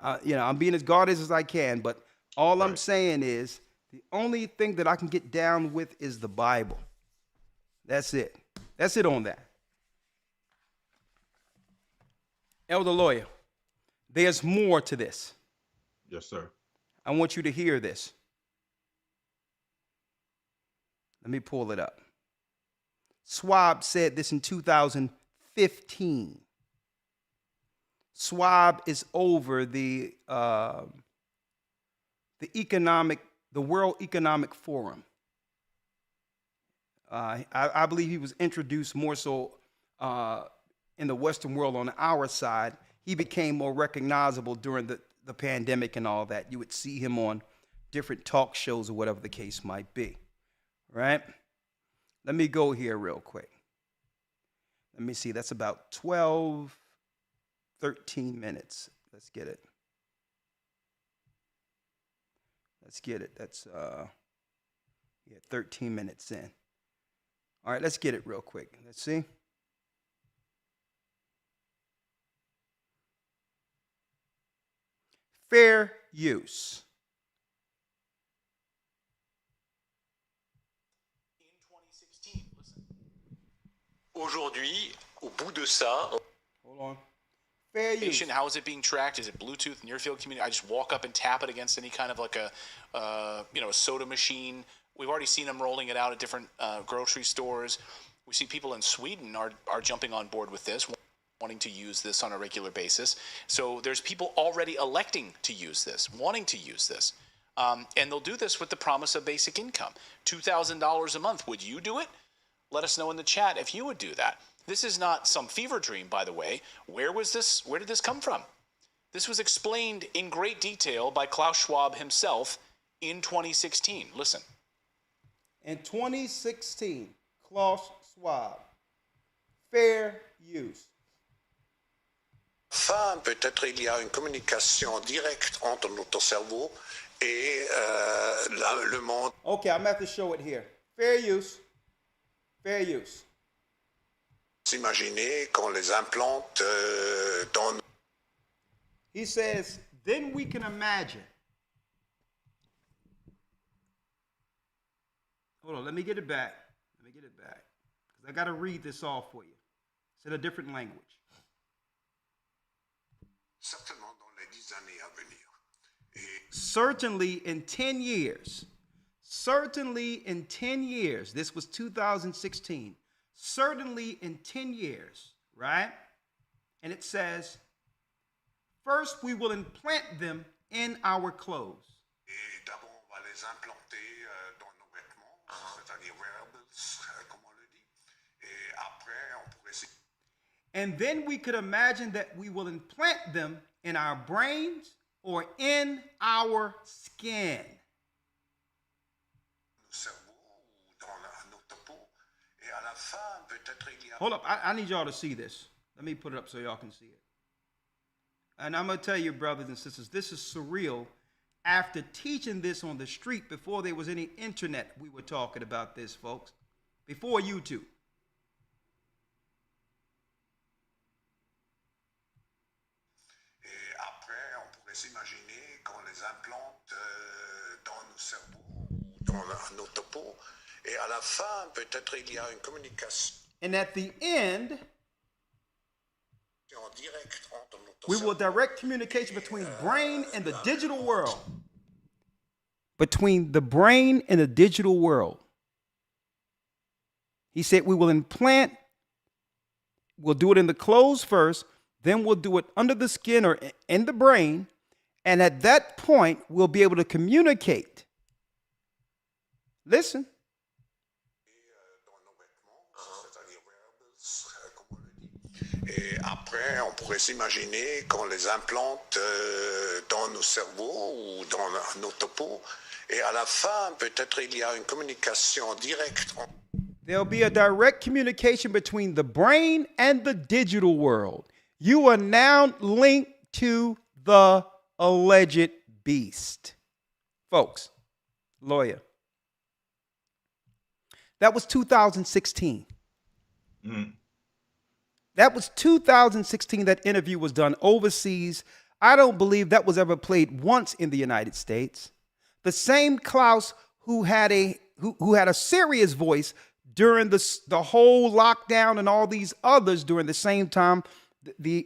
I'm being as guarded as I can, but all I'm saying is the only thing that I can get down with is the Bible. That's it. That's it on that. Elder Lawyer, there's more to this. Yes, sir. I want you to hear this. Let me pull it up. Schwab said this in 2015. Schwab is over the World Economic Forum. I believe he was introduced more so in the Western world on our side. He became more recognizable during the pandemic and all that. You would see him on different talk shows or whatever the case might be, right? Let me go here real quick. Let me see. That's about 12, 13 minutes. Let's get it. That's 13 minutes in. All right, let's get it real quick. Let's see. Fair use. In 2016, listen. Aujourd'hui, au bout de ça, Hold on. Fair use. How is it being tracked? Is it Bluetooth, near field community? I just walk up and tap it against any kind of like a soda machine. We've already seen them rolling it out at different grocery stores. We see people in Sweden are jumping on board with this, wanting to use this on a regular basis. So there's people already electing to use this, wanting to use this. And they'll do this with the promise of basic income. $2,000 a month. Would you do it? Let us know in the chat if you would do that. This is not some fever dream, by the way. Where did this come from? This was explained in great detail by Klaus Schwab himself in 2016. Listen. In 2016, Klaus Schwab, fair use. Enfin, peut-être il y a une communication directe entre notre cerveau et le monde. Okay, I'm going to have to show it here. Fair use. Fair use. S'imaginer qu'on les implante dans. He says, then we can imagine. Hold on, let me get it back. Because I got to read this off for you. It's in a different language. Certainement dans les 10 années à venir. Certainly in 10 years. Certainly in 10 years. This was 2016. Certainly in 10 years, right? And it says, first we will implant them in our clothes. Et d'abord, on va les implanter dans nos vêtements, c'est-à-dire wearables, comme on le dit. Et après, on pourrait. And then we could imagine that we will implant them in our brains or in our skin. Hold up, I need y'all to see this. Let me put it up so y'all can see it. And I'm going to tell you, brothers and sisters, this is surreal. After teaching this on the street before there was any internet, we were talking about this, folks. Before YouTube. Et après, on pourrait s'imaginer qu'on les implante dans nos cerveaux, dans notre peau. Et à la fin, peut-être il y a une communication. And at the end, Direct entre notre we will direct communication between brain and the digital world. Between the brain and the digital world. He said we will implant, we'll do it in the clothes first, then we'll do it under the skin or in the brain, and at that point, we'll be able to communicate. Listen. Et après, on pourrait s'imaginer qu'on les implante dans nos cerveaux ou dans notre peau. Et à la fin, peut-être il y a une communication directe. There'll be a direct communication between the brain and the digital world. You are now linked to the alleged beast. Folks, lawyer. That was 2016. That was 2016. That interview was done overseas. I don't believe that was ever played once in the United States. The same Klaus who had a serious voice during the whole lockdown and all these others during the same time, the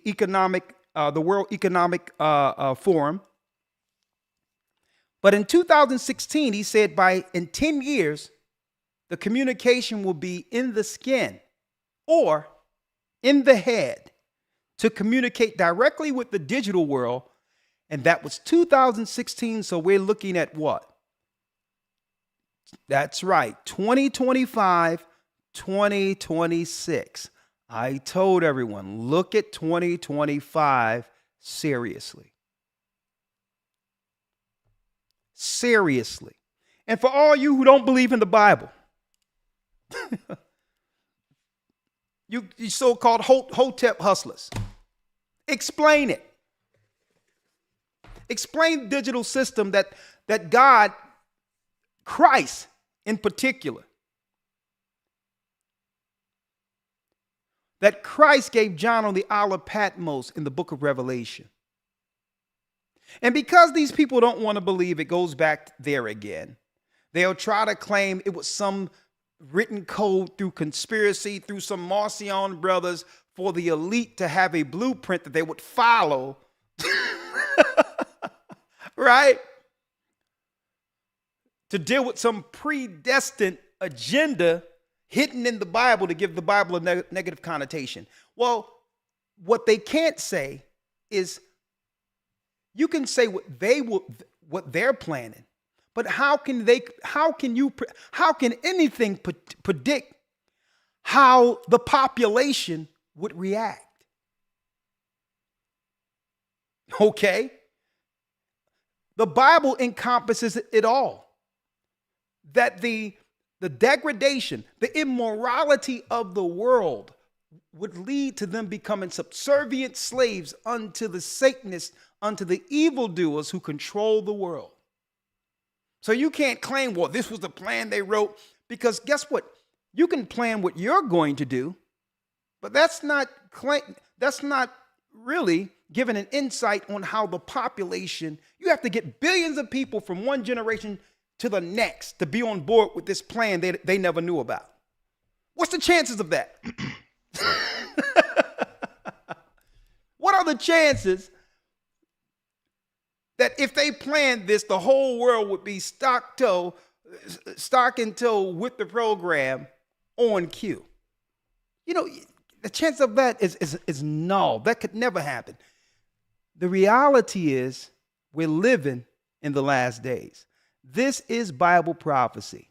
World Economic Forum. But in 2016, he said in 10 years, the communication will be in the skin or in the head to communicate directly with the digital world. And that was 2016. So we're looking at what? That's right. 2025, 2026. I told everyone, look at 2025 seriously. Seriously. And for all you who don't believe in the Bible, you so-called Hotep hustlers, explain it. Explain the digital system that God, Christ in particular, that Christ gave John on the Isle of Patmos in the book of Revelation. And because these people don't want to believe, it goes back there again. They'll try to claim it was some written code through conspiracy, through some Marcion brothers for the elite to have a blueprint that they would follow. Right? To deal with some predestined agenda hidden in the Bible to give the Bible a negative connotation. Well, what they can't say is, you can say what they're planning, but how can anything predict how the population would react? Okay? The Bible encompasses it all. That the degradation, the immorality of the world would lead to them becoming subservient slaves unto the Satanists, unto the evildoers who control the world. So you can't claim, well, this was the plan they wrote, because guess what? You can plan what you're going to do, but that's not really giving an insight on how the population, you have to get billions of people from one generation to the next to be on board with this plan they never knew about. What's the chances of that? What are the chances that if they planned this, the whole world would be stock and toe with the program on cue? You know, the chance of that is null. That could never happen. The reality is we're living in the last days. This is Bible prophecy.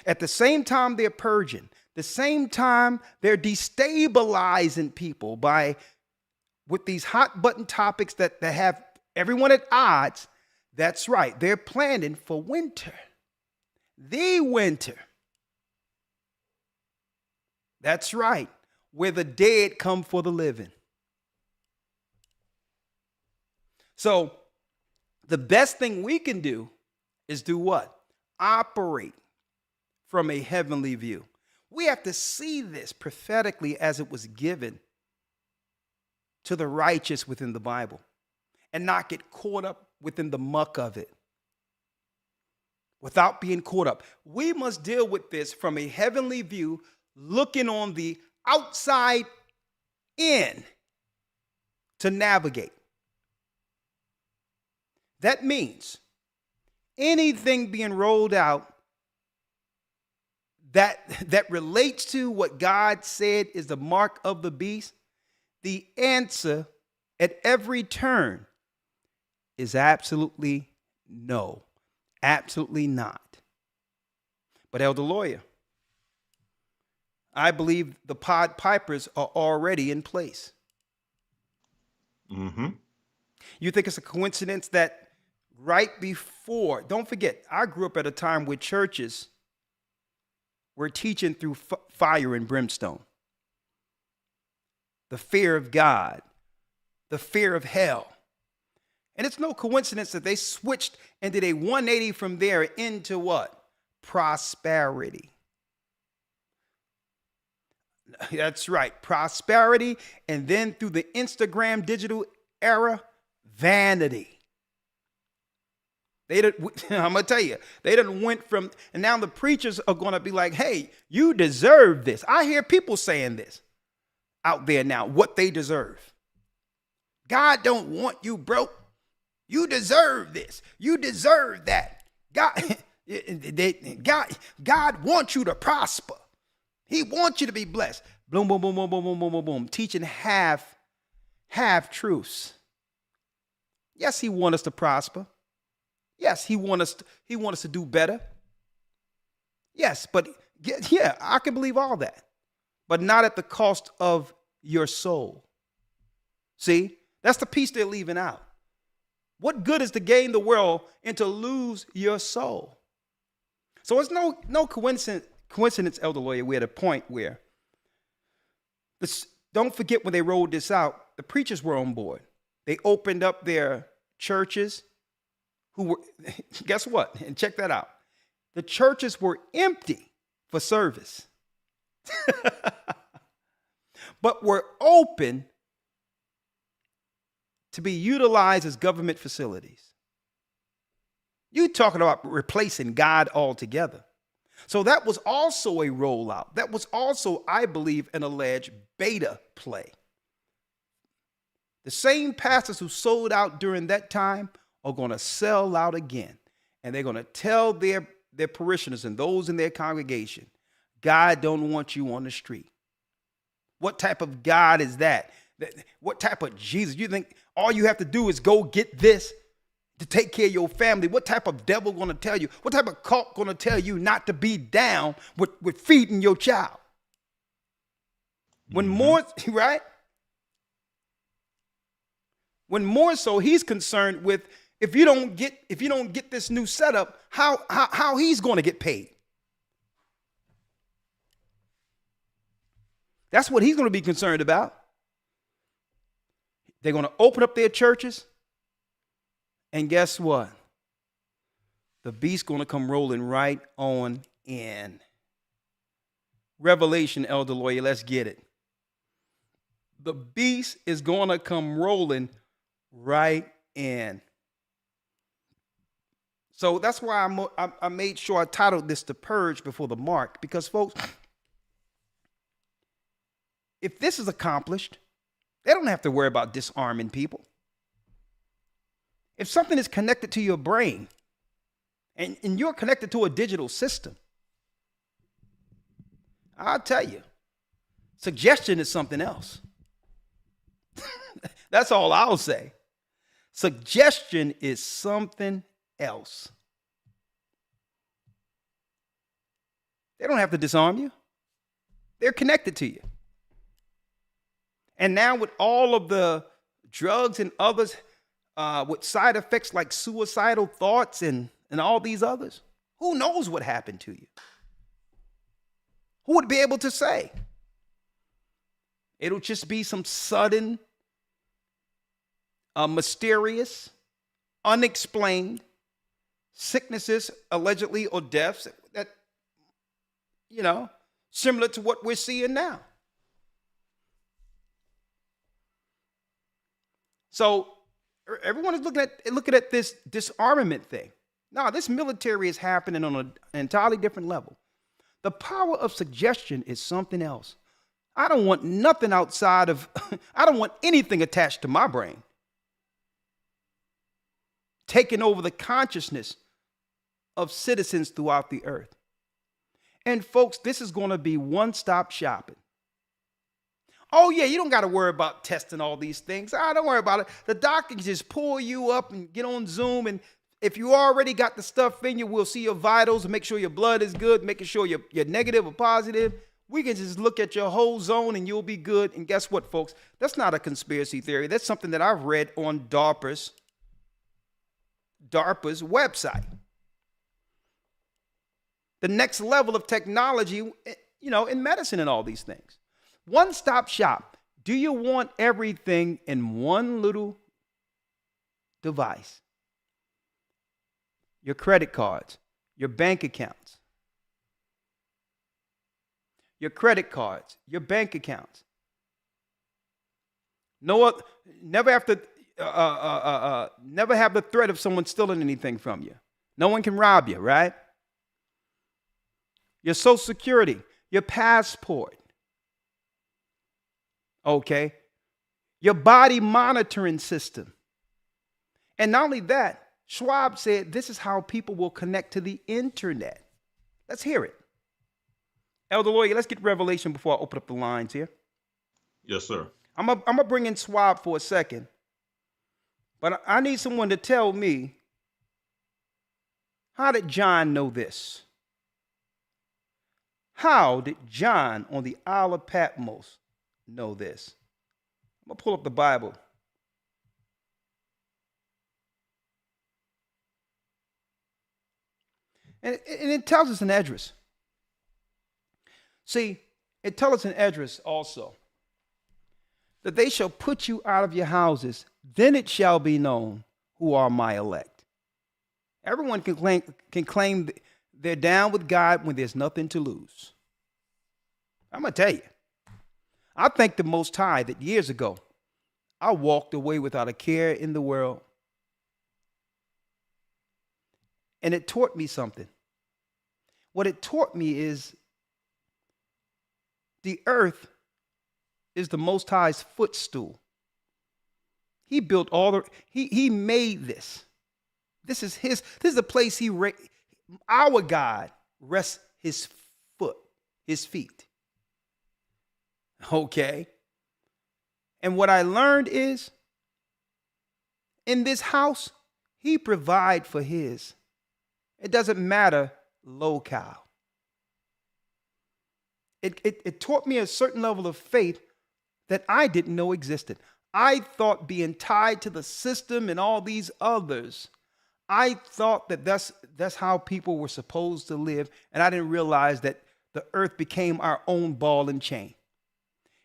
At the same time they're purging, the same time they're destabilizing people with these hot button topics that have everyone at odds. That's right. They're planning for winter. The winter. That's right. Where the dead come for the living. So the best thing we can do is do what? Operate from a heavenly view. We have to see this prophetically as it was given to the righteous within the Bible and not get caught up within the muck of it. Without being caught up. We must deal with this from a heavenly view, looking on the outside in to navigate. That means anything being rolled out that relates to what God said is the mark of the beast, the answer at every turn is absolutely no. Absolutely not. But Elder Lawyer, I believe the Pied Pipers are already in place. Mm-hmm. You think it's a coincidence that right before, don't forget, I grew up at a time where churches were teaching through fire and brimstone. The fear of God, the fear of hell. And it's no coincidence that they switched and did a 180 from there into what? Prosperity. That's right, prosperity. And then through the Instagram digital era, vanity. I'm going to tell you, they done went from, and now the preachers are going to be like, hey, you deserve this. I hear people saying this out there now, what they deserve. God don't want you broke. You deserve this. You deserve that. God wants you to prosper. He wants you to be blessed. Boom, boom, boom, boom, boom, boom, boom, boom, boom. Teaching half truths. Yes, he wants us to prosper. Yes, he wants us to do better. Yes, but yeah, I can believe all that. But not at the cost of your soul. See, that's the piece they're leaving out. What good is to gain the world and to lose your soul? So it's no coincidence, Elder Lawyer, we're at a point where don't forget when they rolled this out, the preachers were on board. They opened up their churches who were, guess what? And check that out. The churches were empty for service, but were open to be utilized as government facilities. You talking about replacing God altogether. So that was also a rollout. That was also, I believe, an alleged beta play. The same pastors who sold out during that time are going to sell out again. And they're going to tell their parishioners and those in their congregation, God don't want you on the street. What type of God is that? What type of Jesus? You think all you have to do is go get this to take care of your family? What type of devil going to tell you? What type of cult going to tell you not to be down with feeding your child? When more, right? When more so he's concerned with if you don't get this new setup, how he's going to get paid. That's what he's going to be concerned about. They're going to open up their churches, and guess what? The beast's going to come rolling right on in. Revelation, Elder Lawyer, let's get it. The beast is going to come rolling right in. So that's why I made sure I titled this The Purge Before the Mark, because, folks, if this is accomplished, they don't have to worry about disarming people. If something is connected to your brain and you're connected to a digital system, I'll tell you, suggestion is something else. That's all I'll say. Suggestion is something else. They don't have to disarm you. They're connected to you. And now with all of the drugs and others with side effects like suicidal thoughts and all these others, who knows what happened to you? Who would be able to say? It'll just be some sudden, mysterious, unexplained sicknesses, allegedly, or deaths that, similar to what we're seeing now. So everyone is looking at this disarmament thing. No, this military is happening on an entirely different level. The power of suggestion is something else. I don't want nothing outside of, I don't want anything attached to my brain, taking over the consciousness of citizens throughout the earth. And folks, this is going to be one-stop shopping. Oh, yeah, you don't got to worry about testing all these things. Don't worry about it. The doctor can just pull you up and get on Zoom. And if you already got the stuff in you, we'll see your vitals and make sure your blood is good, making sure you're negative or positive. We can just look at your whole zone and you'll be good. And guess what, folks? That's not a conspiracy theory. That's something that I've read on DARPA's website. The next level of technology, in medicine and all these things. One-stop shop. Do you want everything in one little device? Your credit cards, your bank accounts. Your credit cards, your bank accounts. Never have the threat of someone stealing anything from you. No one can rob you, right? Your Social Security, your passport. Okay. Your body monitoring system. And not only that, Schwab said this is how people will connect to the internet. Let's hear it. Elder Lawyer, let's get Revelation before I open up the lines here. Yes, sir. I'm gonna bring in Schwab for a second. But I need someone to tell me, how did John know this? How did John on the Isle of Patmos know this? I'm going to pull up the Bible. And it tells us in Esdras. See, it tells us in Esdras also that they shall put you out of your houses, then it shall be known who are my elect. Everyone can claim they're down with God when there's nothing to lose. I'm going to tell you. I thank the Most High that years ago, I walked away without a care in the world. And it taught me something. What it taught me is the earth is the Most High's footstool. He built he made this. This is the place our God rests his feet. Okay. And what I learned is, in this house, he provide for his. It doesn't matter locale. It taught me a certain level of faith that I didn't know existed. I thought being tied to the system and all these others, I thought that that's how people were supposed to live. And I didn't realize that the earth became our own ball and chain.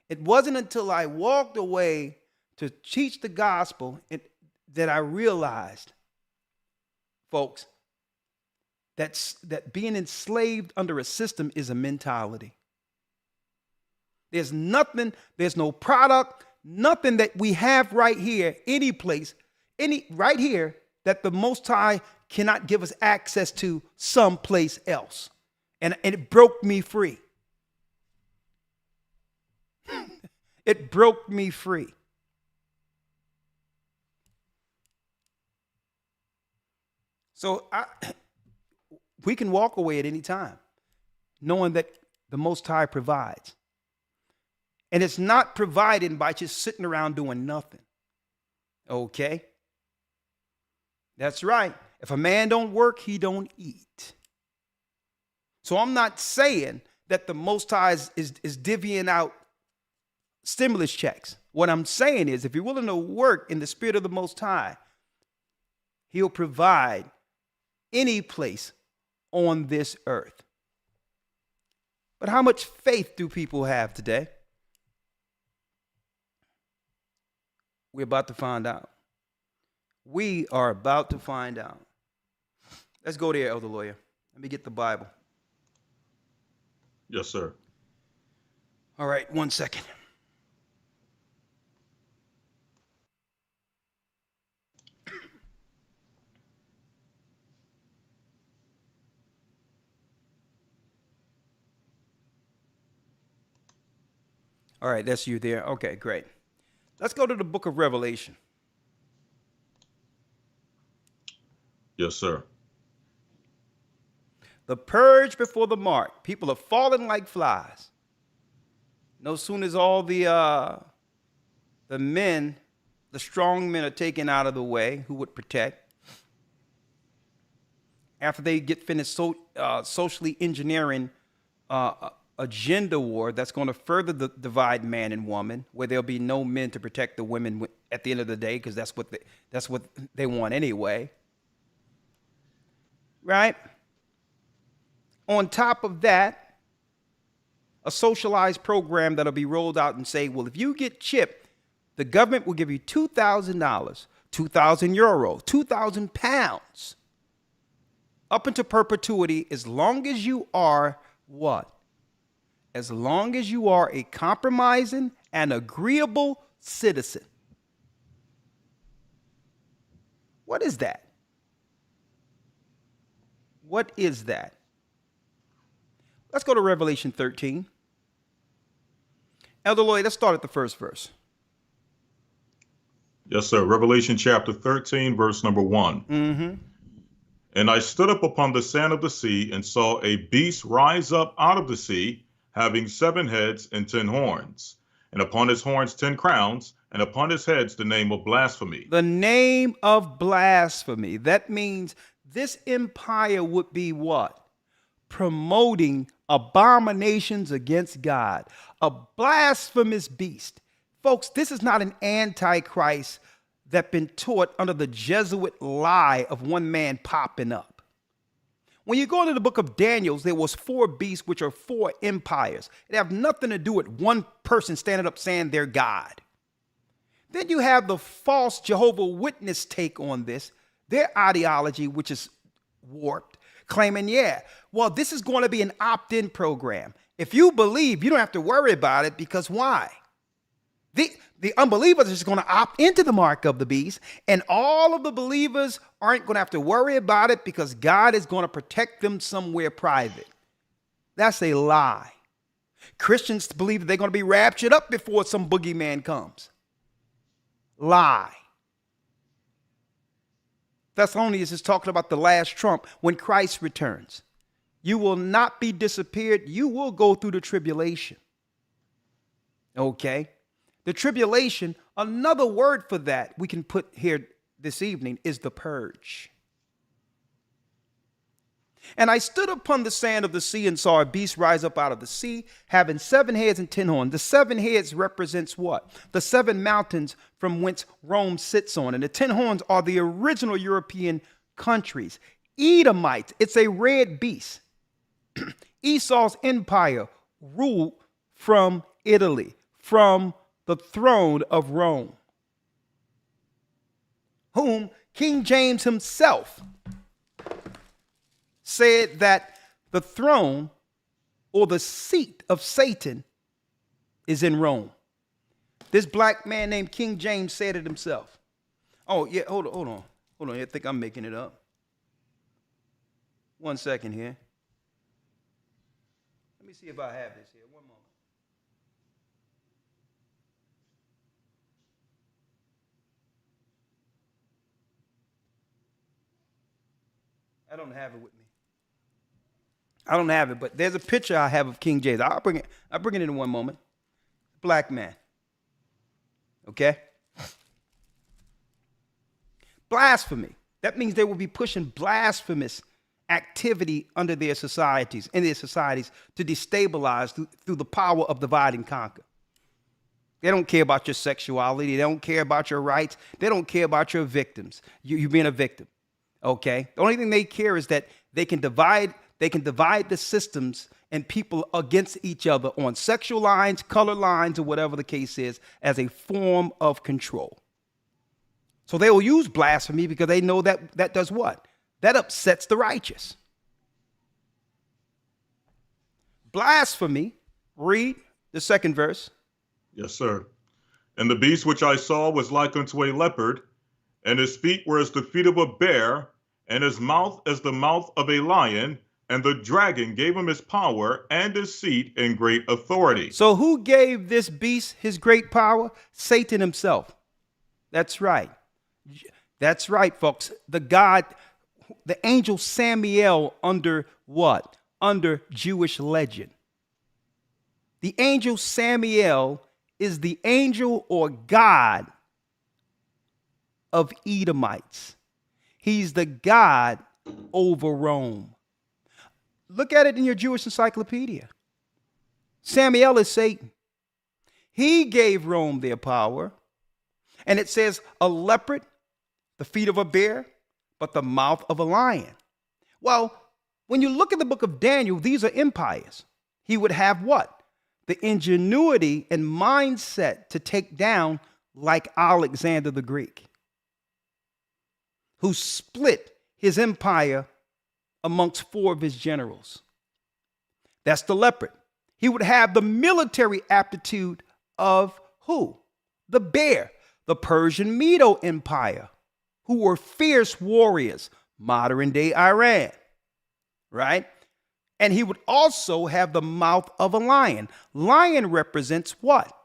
It wasn't until I walked away to teach the gospel that I realized, folks, that being enslaved under a system is a mentality. There's nothing, there's no product, nothing that we have right here, any place, right here, that the Most High cannot give us access to someplace else. And it broke me free. It broke me free. So we can walk away at any time, knowing that the Most High provides. And it's not provided by just sitting around doing nothing. Okay? That's right. If a man don't work, he don't eat. So I'm not saying that the Most High is divvying out stimulus checks. What I'm saying is, if you're willing to work in the spirit of the Most High, he'll provide any place on this earth. But how much faith do people have today? We're about to find out. We are about to find out. Let's go there, Elder Lawyer. Let me get the Bible. Yes, sir. All right, 1 second. All right, that's you there. Okay, great. Let's go to the book of Revelation. Yes, sir. The purge before the mark. People are falling like flies. No sooner as all the men, the strong men, are taken out of the way who would protect. After they get finished socially engineering a gender war that's going to further divide man and woman, where there'll be no men to protect the women at the end of the day, because that's what they want anyway. Right? On top of that, a socialized program that'll be rolled out and say, well, if you get chipped, the government will give you $2,000, 2,000 euro, 2,000 pounds, up into perpetuity, as long as you are what? As long as you are a compromising and agreeable citizen. What is that? What is that? Let's go to Revelation 13. Elder Lloyd, let's start at the first verse. Yes, sir. Revelation chapter 13, verse number 1. Mm-hmm. And I stood up upon the sand of the sea and saw a beast rise up out of the sea, having 7 heads and 10 horns, and upon his horns 10 crowns, and upon his heads the name of blasphemy. The name of blasphemy. That means this empire would be what? Promoting abominations against God. A blasphemous beast. Folks, this is not an antichrist that's been taught under the Jesuit lie of one man popping up. When you go into the book of Daniel, there was 4 beasts, which are 4 empires. It have nothing to do with one person standing up saying they're God. Then you have the false Jehovah Witness take on this, their ideology, which is warped, claiming, well, this is going to be an opt-in program. If you believe, you don't have to worry about it, because why? The unbelievers are just going to opt into the mark of the beast, and all of the believers aren't going to have to worry about it because God is going to protect them somewhere private. That's a lie. Christians believe that they're going to be raptured up before some boogeyman comes. Lie. Thessalonians is talking about the last trump when Christ returns. You will not be disappeared. You will go through the tribulation. Okay? The tribulation, another word for that we can put here this evening is the purge. And I stood upon the sand of the sea and saw a beast rise up out of the sea, having 7 heads and 10 horns. The 7 heads represents what? The 7 mountains from whence Rome sits on. And the 10 horns are the original European countries. Edomites, it's a red beast. Esau's empire ruled from Italy, from the throne of Rome, whom King James himself said that the throne or the seat of Satan is in Rome. This black man named King James said it himself. Oh, yeah, hold on. I think I'm making it up. 1 second here. Let me see if I have this here. One moment. I don't have it with me. I don't have it, but there's a picture I have of King James. I'll bring it in one moment. Black man. Okay? Blasphemy. That means they will be pushing blasphemous activity under their societies, to destabilize through the power of divide and conquer. They don't care about your sexuality. They don't care about your rights. They don't care about your victims. You being a victim. Okay? The only thing they care is that they can divide the systems and people against each other on sexual lines, color lines, or whatever the case is, as a form of control. So they will use blasphemy because they know that does what? That upsets the righteous. Blasphemy, read the second verse. Yes, sir. And the beast which I saw was like unto a leopard, and his feet were as the feet of a bear, and his mouth as the mouth of a lion, and the dragon gave him his power and his seat and great authority. So who gave this beast his great power? Satan himself. That's right. That's right, folks. The angel Samael under what? Under Jewish legend. The angel Samael is the angel or God of Edomites. He's the God over Rome. Look at it in your Jewish encyclopedia. Samael is Satan. He gave Rome their power. And it says a leopard, the feet of a bear, but the mouth of a lion. Well, when you look at the book of Daniel, these are empires. He would have what? The ingenuity and mindset to take down like Alexander the Greek, who split his empire amongst 4 of his generals. That's the leopard. He would have the military aptitude of who? The bear, the Persian Medo Empire, who were fierce warriors, modern day Iran, right? And he would also have the mouth of a lion. Lion represents what?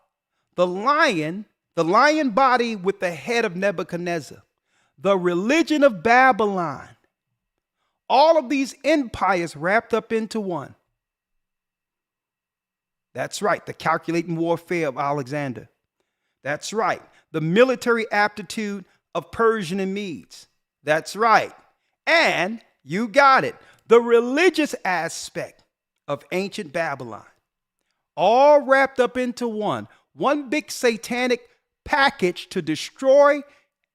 The lion body with the head of Nebuchadnezzar, the religion of Babylon. All of these empires wrapped up into one. That's right, the calculating warfare of Alexander. That's right, the military aptitude of Persian and Medes. That's right. And you got it, the religious aspect of ancient Babylon. All wrapped up into one big satanic package to destroy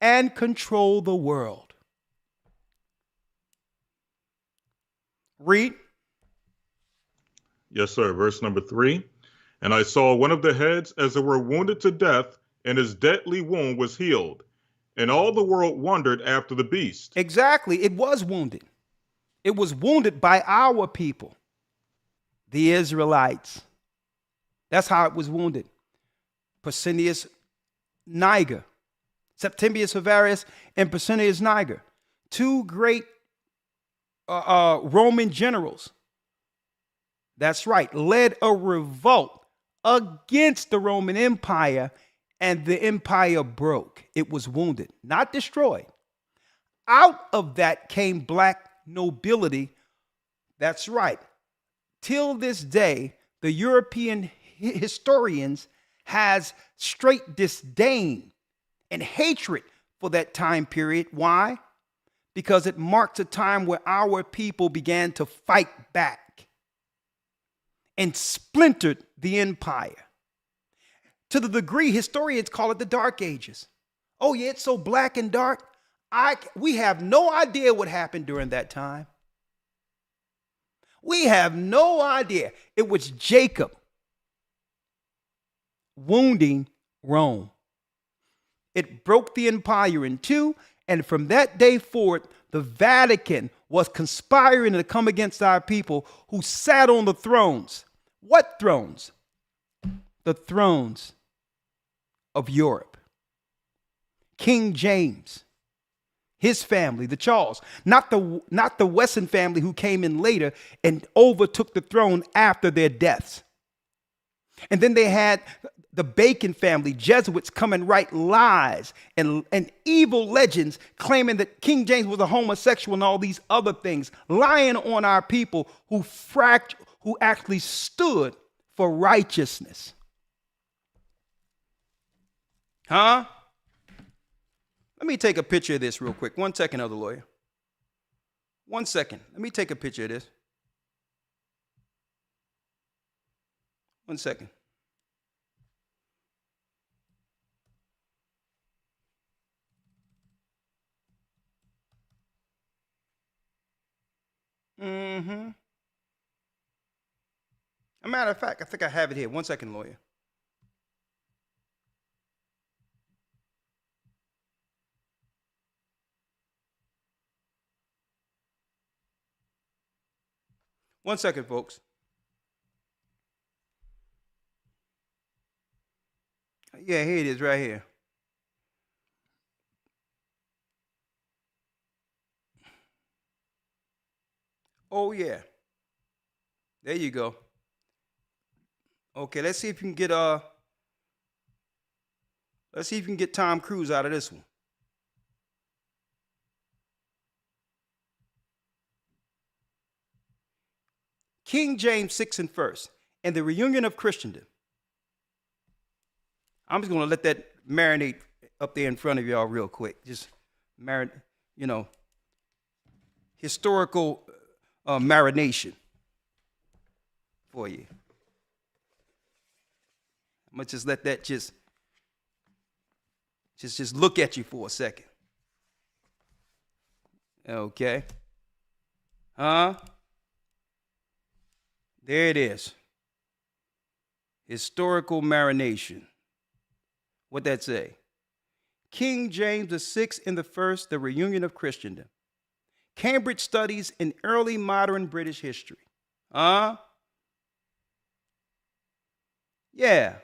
and control the world. Read. Yes, sir. Verse number 3. And I saw one of the heads as it were wounded to death, and his deadly wound was healed. And all the world wondered after the beast. Exactly. It was wounded. It was wounded by our people, the Israelites. That's how it was wounded. Pescennius Niger, Septimius Severus, and Pescennius Niger, 2 great Roman generals. That's right, led a revolt against the Roman Empire, and the empire broke. It was wounded, not destroyed. Out of that came black nobility. That's right. Till this day, the European historians has straight disdain and hatred for that time period. Why? because it marks a time where our people began to fight back and splintered the empire. To the degree historians call it the Dark Ages. Oh yeah, it's so black and dark. We have no idea what happened during that time. We have no idea. It was Jacob wounding Rome. It broke the empire in two, and from that day forward, the Vatican was conspiring to come against our people who sat on the thrones. What thrones? The thrones of Europe. King James, his family, the Charles, not the Wesson family who came in later and overtook the throne after their deaths. And then they had the Bacon family, Jesuits, come and write lies and evil legends claiming that King James was a homosexual and all these other things, lying on our people who actually stood for righteousness. Huh? Let me take a picture of this real quick. 1 second, other lawyer. 1 second. Let me take a picture of this. 1 second. Mm-hmm. As a matter of fact, I think I have it here. 1 second, lawyer. One second, folks. Yeah, here it is right here. Oh, yeah. There you go. Okay, let's see if you can get Tom Cruise out of this one. King James 6 and 1st, and the reunion of Christendom. I'm just going to let that marinate up there in front of y'all real quick. Just marinate, historical marination for you. I'm going to just let that just look at you for a second. Okay. Huh? There it is. Historical marination. What'd that say? King James VI and the First, the reunion of Christendom. Cambridge Studies in Early Modern British History. Yeah,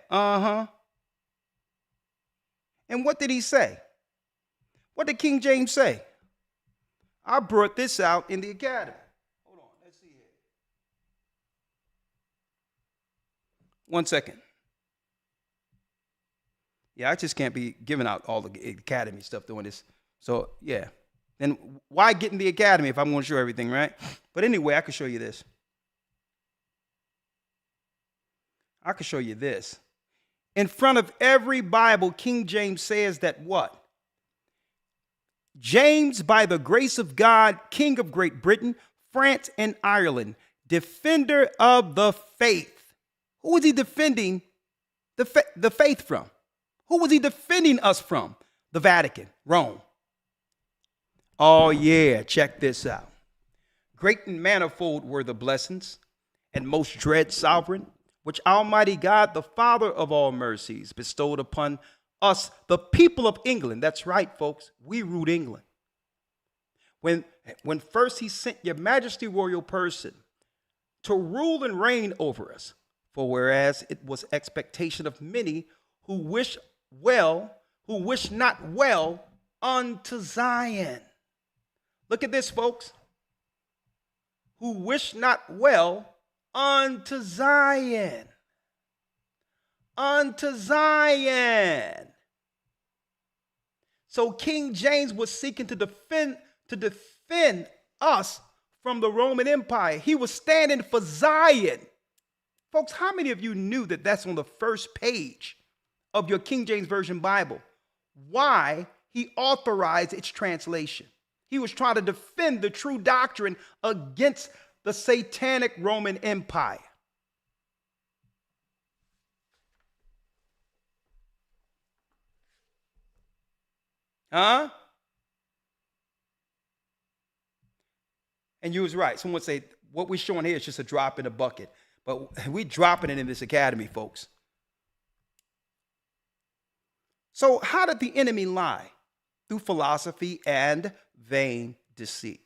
And what did he say? What did King James say? I brought this out in the academy. Hold on, let's see here. 1 second. Yeah, I just can't be giving out all the academy stuff doing this. So, yeah. Then why get in the academy if I'm going to show everything, right? But anyway, I can show you this. I can show you this. In front of every Bible, King James says that what? James, by the grace of God, King of Great Britain, France, and Ireland, defender of the faith. Who was he defending the faith from? Who was he defending us from? The Vatican, Rome. Oh yeah, check this out. Great and manifold were the blessings, and most dread sovereign, which Almighty God, the Father of all mercies, bestowed upon us, the people of England. That's right, folks. We ruled England. When first he sent your majesty royal person to rule and reign over us, for whereas it was expectation of many who wish not well unto Zion. Look at this, folks. Who wish not well unto Zion. Unto Zion. So King James was seeking to defend us from the Roman Empire. He was standing for Zion. Folks, how many of you knew that that's on the first page of your King James Version Bible? Why he authorized its translation. He was trying to defend the true doctrine against the satanic Roman Empire. Huh? And you was right. Someone say, what we're showing here is just a drop in the bucket. But we're dropping it in this academy, folks. So how did the enemy lie? Through philosophy and vain deceit.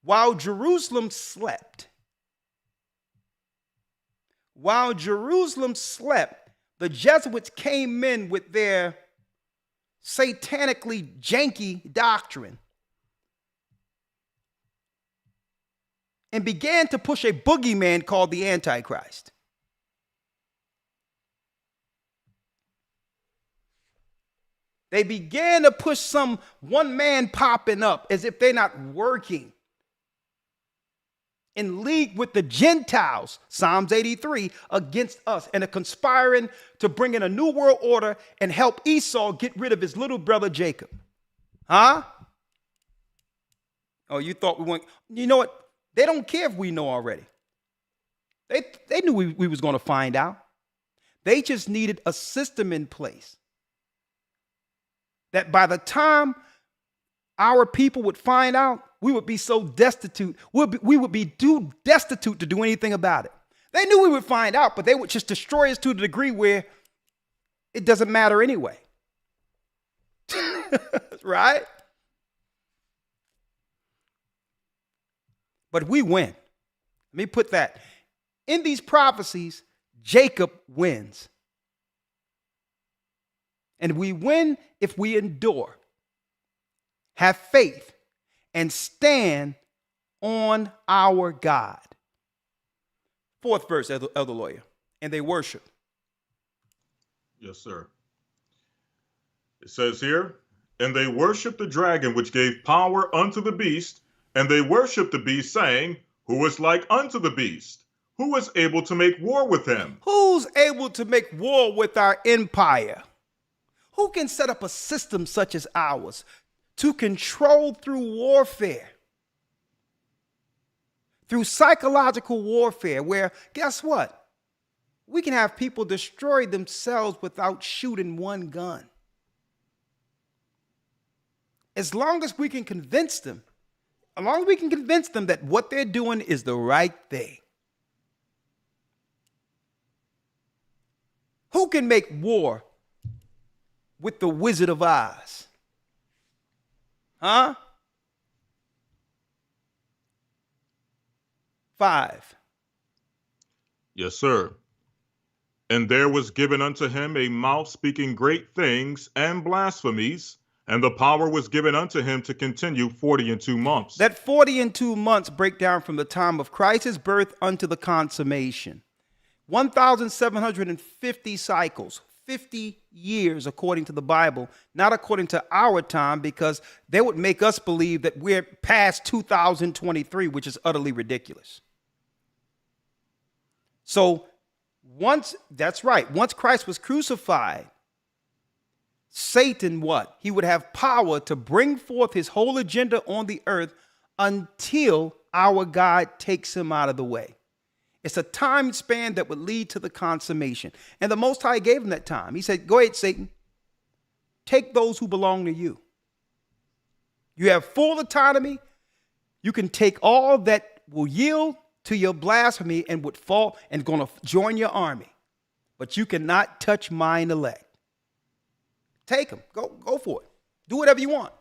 While Jerusalem slept, the Jesuits came in with their satanically janky doctrine and began to push a boogeyman called the Antichrist. They began to push some one man popping up as if they're not working in league with the Gentiles, Psalms 83, against us, and are conspiring to bring in a new world order and help Esau get rid of his little brother Jacob. Huh? Oh, you thought we weren't? You know what? They don't care if we know already. They knew we was going to find out. They just needed a system in place that by the time our people would find out, we would be so destitute. We would be too destitute to do anything about it. They knew we would find out, but they would just destroy us to the degree where it doesn't matter anyway. Right? But we win. Let me put that. In these prophecies, Jacob wins. And we win if we endure, have faith, and stand on our God. Fourth verse, elder lawyer. And they worship. Yes, sir. It says here, and they worshiped the dragon, which gave power unto the beast, and they worshiped the beast, saying, who is like unto the beast? Who is able to make war with him? Who's able to make war with our empire? Who can set up a system such as ours to control through warfare, through psychological warfare, where, guess what? We can have people destroy themselves without shooting one gun. As long as we can convince them, that what they're doing is the right thing. Who can make war with the Wizard of Oz? Huh? 5. Yes, sir. And there was given unto him a mouth speaking great things and blasphemies, and the power was given unto him to continue 42 months. That 42 months break down from the time of Christ's birth unto the consummation. 1,750 cycles, 50 years according to the Bible, not according to our time, because they would make us believe that we're past 2023, which is utterly ridiculous. So once Christ was crucified, Satan, what? He would have power to bring forth his whole agenda on the earth until our God takes him out of the way. It's a time span that would lead to the consummation. And the Most High gave him that time. He said, go ahead, Satan. Take those who belong to you. You have full autonomy. You can take all that will yield to your blasphemy and would fall and going to join your army. But you cannot touch mine elect. Take them. Go for it. Do whatever you want.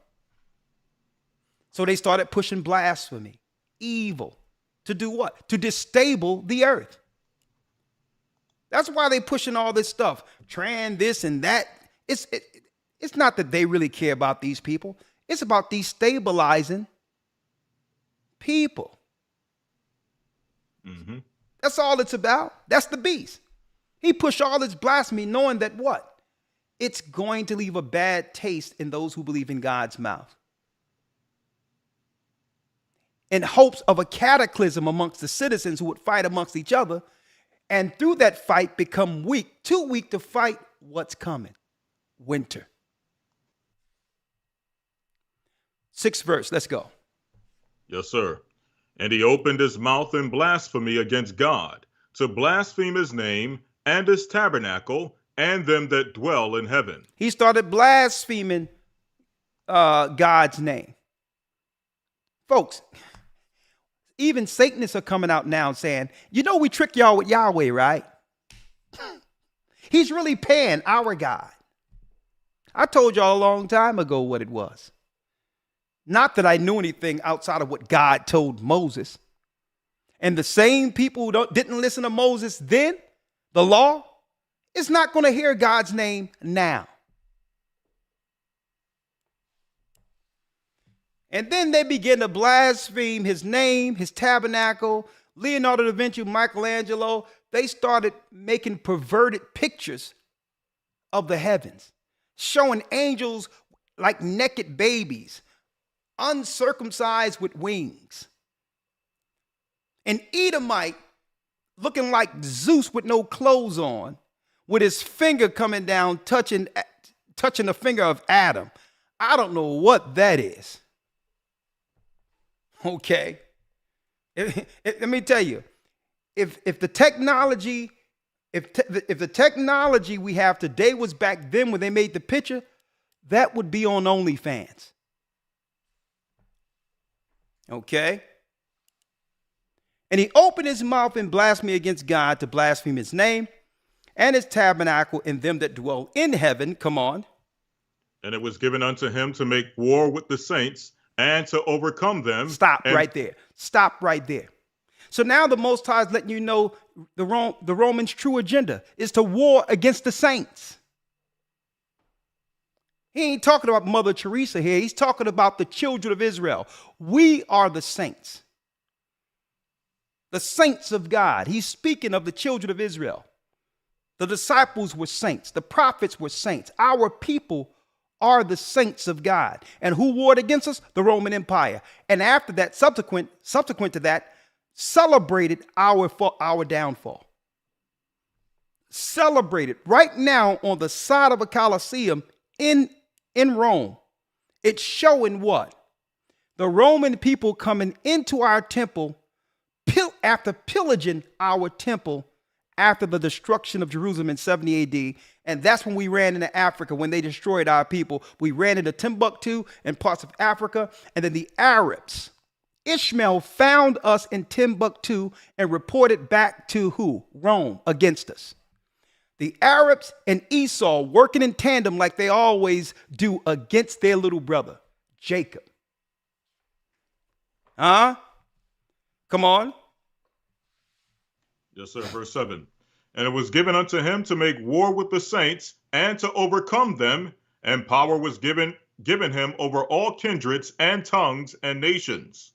So they started pushing blasphemy, evil. To do what? To destabilize the earth. That's why they're pushing all this stuff. Trans, this and that. It's not that they really care about these people. It's about destabilizing people. Mm-hmm. That's all it's about. That's the beast. He pushed all this blasphemy knowing that what? It's going to leave a bad taste in those who believe in God's mouth. In hopes of a cataclysm amongst the citizens who would fight amongst each other, and through that fight become weak, too weak to fight what's coming, winter. 6th verse. Let's go. Yes, sir. And he opened his mouth in blasphemy against God, to blaspheme his name and his tabernacle and them that dwell in heaven. He started blaspheming God's name. Folks, even Satanists are coming out now saying, you know, we trick y'all with Yahweh, right? He's really paying our God. I told y'all a long time ago what it was. Not that I knew anything outside of what God told Moses. And the same people who didn't listen to Moses then, the law, is not going to hear God's name now. And then they begin to blaspheme his name, his tabernacle, Leonardo da Vinci, Michelangelo. They started making perverted pictures of the heavens, showing angels like naked babies, uncircumcised with wings. An Edomite looking like Zeus with no clothes on, with his finger coming down, touching the finger of Adam. I don't know what that is. Okay. Let me tell you, if the technology we have today was back then when they made the picture, that would be on OnlyFans. Okay. And he opened his mouth in blasphemy against God, to blaspheme his name and his tabernacle and them that dwell in heaven. Come on. And it was given unto him to make war with the saints and to overcome them. Stop right there. Stop right there. So now the Most High is letting you know the Romans' true agenda is to war against the saints. He ain't talking about Mother Teresa here. He's talking about the children of Israel. We are the saints. The saints of God. He's speaking of the children of Israel. The disciples were saints. The prophets were saints. Our people are the saints of God. And who warred against us? The Roman Empire. And after that, subsequent to that, celebrated our downfall. Celebrated right now on the side of a Colosseum in Rome. It's showing what? The Roman people coming into our temple after pillaging our temple after the destruction of Jerusalem in 70 AD. And that's when we ran into Africa, when they destroyed our people. We ran into Timbuktu and parts of Africa. And then the Arabs, Ishmael, found us in Timbuktu and reported back to who? Rome, against us. The Arabs and Esau working in tandem like they always do against their little brother, Jacob. Come on. Yes, sir. Verse 7. And it was given unto him to make war with the saints and to overcome them, and power was given him over all kindreds and tongues and nations.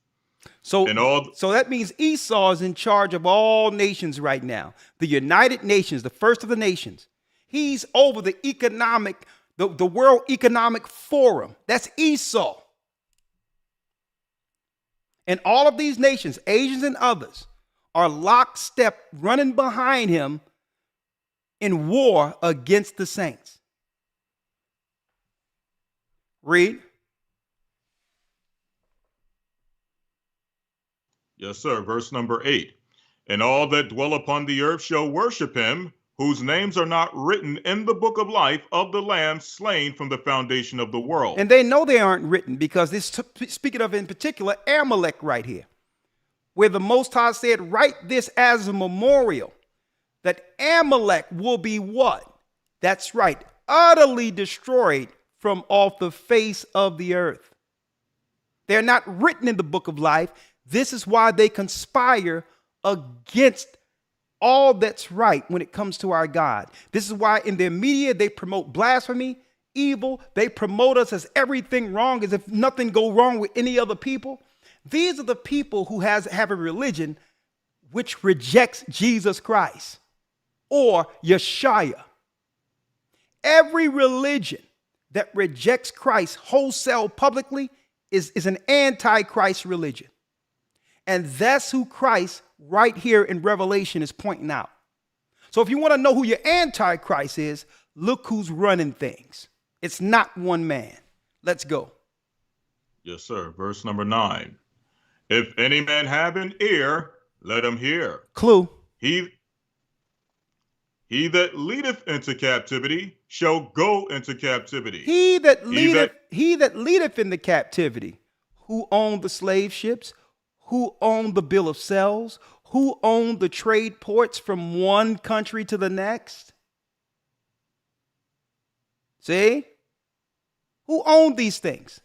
So that means Esau is in charge of all nations right now. The United Nations, the first of the nations. He's over the World Economic Forum. That's Esau. And all of these nations, Asians and others, are lockstep running behind him in war against the saints. Read. Yes, sir. Verse number 8. And all that dwell upon the earth shall worship him, whose names are not written in the book of life of the Lamb slain from the foundation of the world. And they know they aren't written because this speaking of, in particular, Amalek right here, where the Most High said, write this as a memorial, that Amalek will be what? That's right, utterly destroyed from off the face of the earth. They're not written in the book of life. This is why they conspire against all that's right when it comes to our God. This is why in their media they promote blasphemy, evil. They promote us as everything wrong, as if nothing go wrong with any other people. These are the people who have a religion which rejects Jesus Christ or Yeshua. Every religion that rejects Christ wholesale publicly is an anti-Christ religion. And that's who Christ right here in Revelation is pointing out. So if you want to know who your antichrist is, look who's running things. It's not one man. Let's go. Yes, sir. Verse number 9. If any man have an ear, let him hear. Clue. He that leadeth into captivity shall go into captivity. He that leadeth in the captivity. Who owned the slave ships? Who owned the bill of sales? Who owned the trade ports from one country to the next? See? Who owned these things?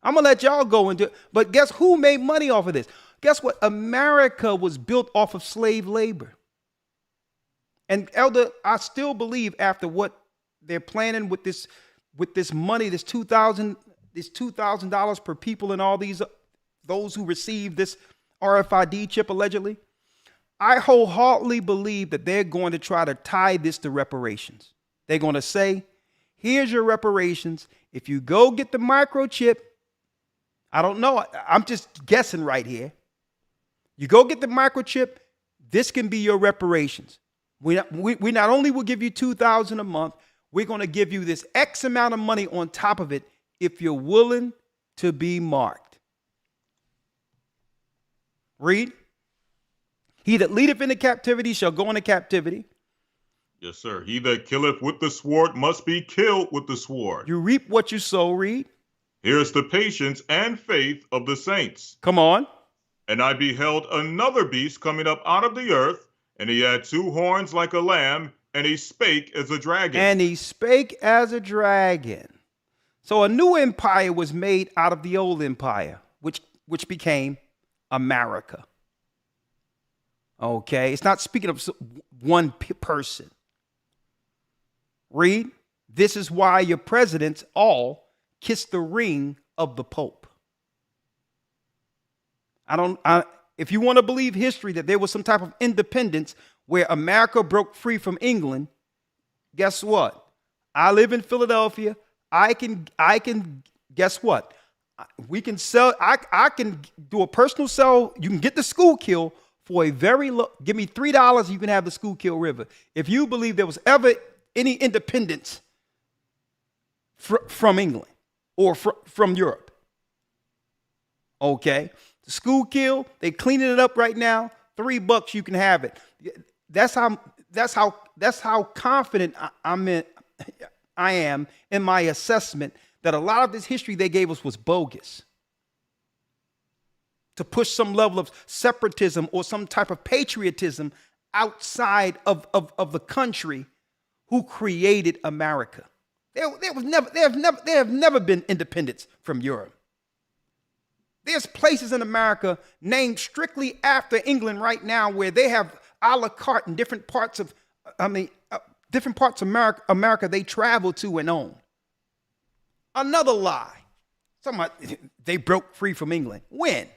I'm going to let y'all go into it. But guess who made money off of this? Guess what? America was built off of slave labor. And Elder, I still believe after what they're planning with this money, this $2,000 per people and all those who receive this RFID chip allegedly, I wholeheartedly believe that they're going to try to tie this to reparations. They're going to say, here's your reparations. If you go get the microchip, I don't know, I'm just guessing right here. You go get the microchip, this can be your reparations. We not only will give you $2,000 a month, we're going to give you this X amount of money on top of it if you're willing to be marked. Read. He that leadeth into captivity shall go into captivity. Yes, sir. He that killeth with the sword must be killed with the sword. You reap what you sow. Read. Here's the patience and faith of the saints. Come on. And I beheld another beast coming up out of the earth, and he had 2 horns like a lamb, and he spake as a dragon. And he spake as a dragon. So a new empire was made out of the old empire, which became America. Okay, it's not speaking of one person. Read. This is why your presidents all kiss the ring of the Pope. If you want to believe history that there was some type of independence where America broke free from England, guess what? I live in Philadelphia. I can guess what? We can sell. I can do a personal sell. You can get the Schuylkill for a very low. Give me $3. You can have the Schuylkill River. If you believe there was ever any independence from England or from Europe, okay. The Schuylkill, they cleaning it up right now. $3, you can have it. That's how confident I am in my assessment that a lot of this history they gave us was bogus. To push some level of separatism or some type of patriotism outside of the country who created America. There have never been independence from Europe. There's places in America named strictly after England right now where they have a la carte in different parts of America they travel to and own. Another lie. They broke free from England. When?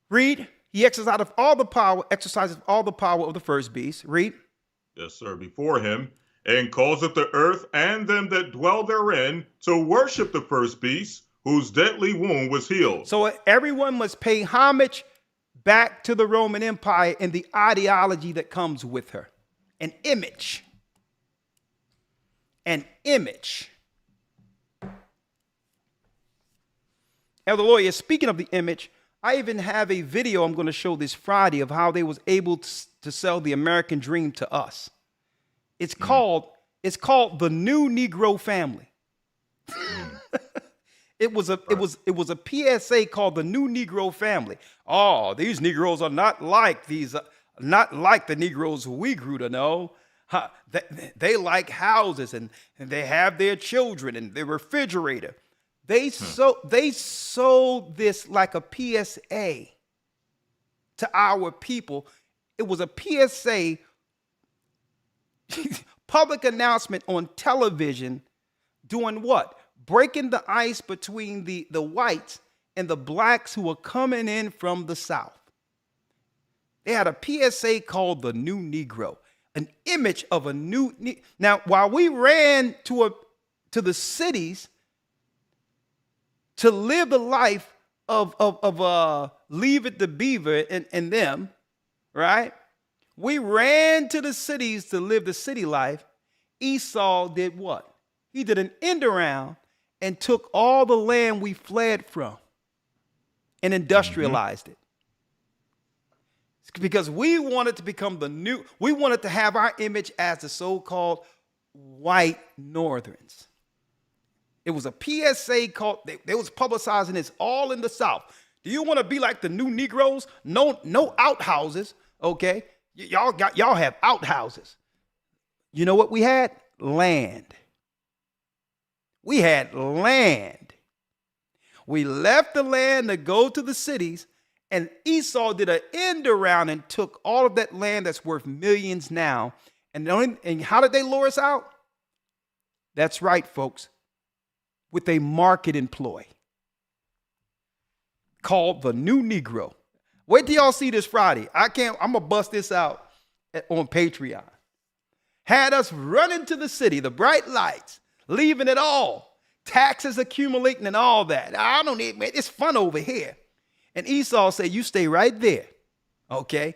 Read. He exercises all the power of the first beast. Read. Yes, sir. Before him, and causeth the earth and them that dwell therein to worship the first beast, whose deadly wound was healed. So everyone must pay homage back to the Roman Empire and the ideology that comes with her. An image. An image. Elder Lawyer, speaking of the image, I even have a video I'm going to show this Friday of how they was able to sell the American dream to us. It's called the New Negro Family. It was a PSA called the New Negro Family. Oh, these Negroes are not like the Negroes who we grew to know. They like houses and they have their children and their refrigerator. They sold this like a PSA to our people. It was a PSA public announcement on television doing what? Breaking the ice between the whites and the blacks who were coming in from the South. They had a PSA called the New Negro, an image of a new. Now, while we ran to the cities to live the life of Leave It to Beaver and them, right? We ran to the cities to live the city life. Esau did what? He did an end around and took all the land we fled from and industrialized it. It's because we wanted to become we wanted to have our image as the so-called white Northerns. It was a PSA called, they was publicizing this all in the South. Do you want to be like the new Negroes? No outhouses, okay? Y'all have outhouses. You know what we had? Land. We had land. We left the land to go to the cities, and Esau did an end around and took all of that land that's worth millions now. And how did they lure us out? That's right, folks. With a marketing ploy called the new Negro. Wait till y'all see this Friday. I'm going to bust this out on Patreon. Had us running to the city, the bright lights, leaving it all, taxes accumulating and all that. I don't need, man, it's fun over here. And Esau said, you stay right there, okay?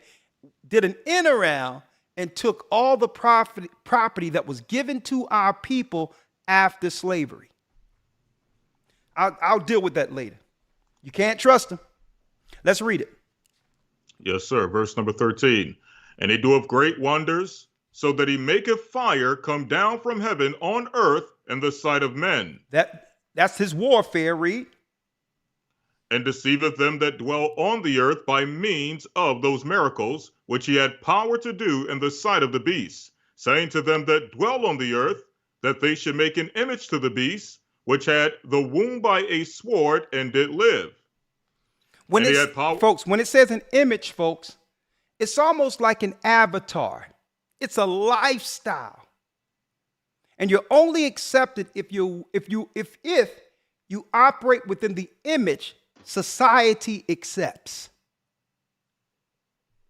Did an end around and took all the property that was given to our people after slavery. I'll deal with that later. You can't trust him. Let's read it. Yes, sir. Verse number 13. And he doeth great wonders, so that he maketh fire come down from heaven on earth in the sight of men. That's his warfare, read. And deceiveth them that dwell on the earth by means of those miracles, which he had power to do in the sight of the beast, saying to them that dwell on the earth, that they should make an image to the beast, which had the wound by a sword and did live. When it says an image, folks, it's almost like an avatar. It's a lifestyle. And you're only accepted if you operate within the image society accepts.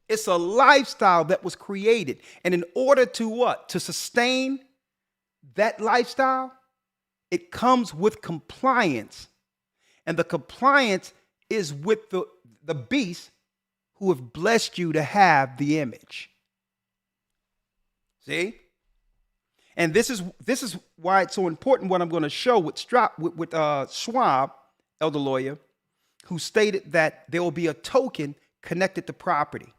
It's a lifestyle that was created. And in order to what? To sustain that lifestyle, it comes with compliance. And the compliance is with the beast who have blessed you to have the image. See? And this is why it's so important what I'm going to show with Schwab, elder lawyer, who stated that there will be a token connected to property.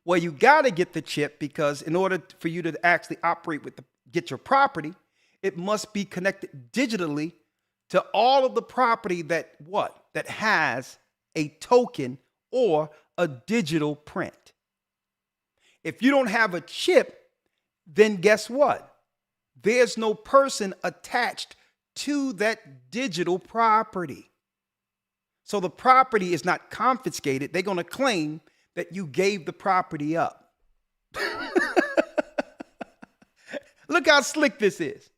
Well, you got to get the chip because in order for you to actually operate get your property, it must be connected digitally to all of the property that has a token or a digital print. If you don't have a chip, then guess what? There's no person attached to that digital property. So the property is not confiscated. They're going to claim that you gave the property up. Look how slick this is.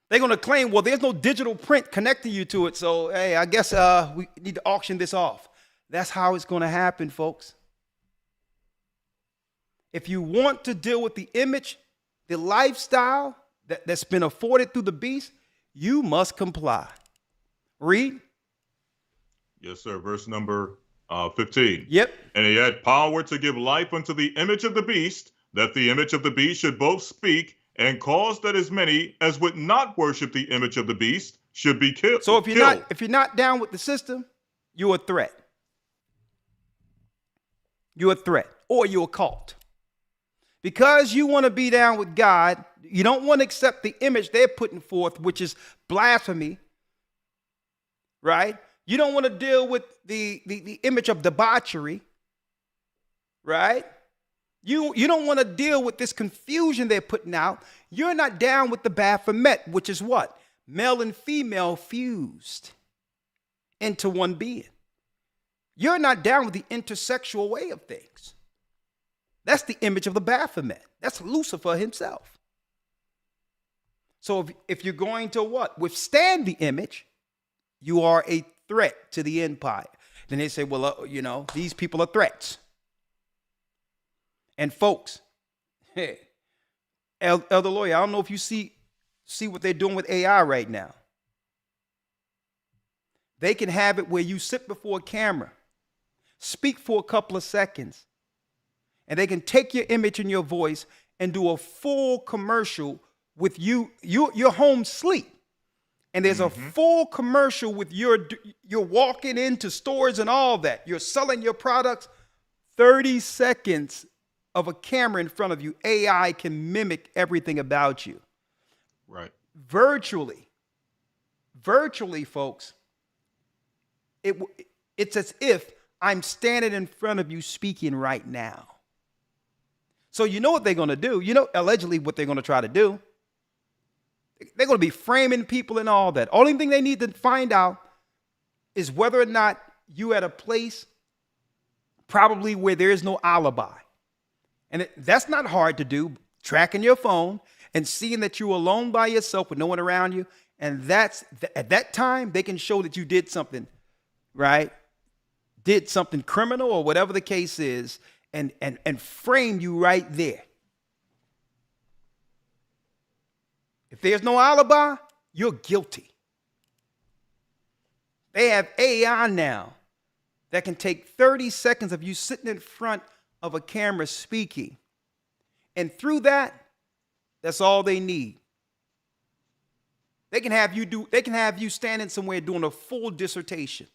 They're going to claim, well, there's no digital print connecting you to it. So, hey, I guess we need to auction this off. That's how it's going to happen, folks. If you want to deal with the image, the lifestyle that's been afforded through the beast, you must comply. Read. Yes, sir. Verse number 15. Yep. And he had power to give life unto the image of the beast, that the image of the beast should both speak and cause that as many as would not worship the image of the beast should be killed. So if you're not down with the system, you're a threat. You're a threat, or you're a cult. Because you want to be down with God, you don't want to accept the image they're putting forth, which is blasphemy, right? You don't want to deal with the image of debauchery, right? You don't want to deal with this confusion they're putting out. You're not down with the Baphomet, which is what? Male and female fused into one being. You're not down with the intersexual way of things. That's the image of the Baphomet. That's Lucifer himself. So if you're going to what? Withstand the image, you are a threat to the empire. Then they say, well, these people are threats. And folks, hey, elder lawyer, I don't know if you see what they're doing with AI right now. They can have it where you sit before a camera, speak for a couple of seconds, and they can take your image and your voice and do a full commercial with you're home sleep. And there's a full commercial with you're walking into stores and all that. You're selling your products. 30 seconds of a camera in front of you. AI can mimic everything about you. Right. Virtually, folks, it's as if I'm standing in front of you speaking right now. So you know what they're going to do? You know, allegedly what they're going to try to do? They're going to be framing people and all that. Only thing they need to find out is whether or not you at a place probably where there is no alibi. And that's not hard to do, tracking your phone and seeing that you're alone by yourself with no one around you. And at that time, they can show that you did something, right? Did something criminal or whatever the case is, and frame you right there. If there's no alibi, you're guilty. They have AI now that can take 30 seconds of you sitting in front of a camera speaking. And through that, that's all they need. They can have you standing somewhere doing a full dissertation.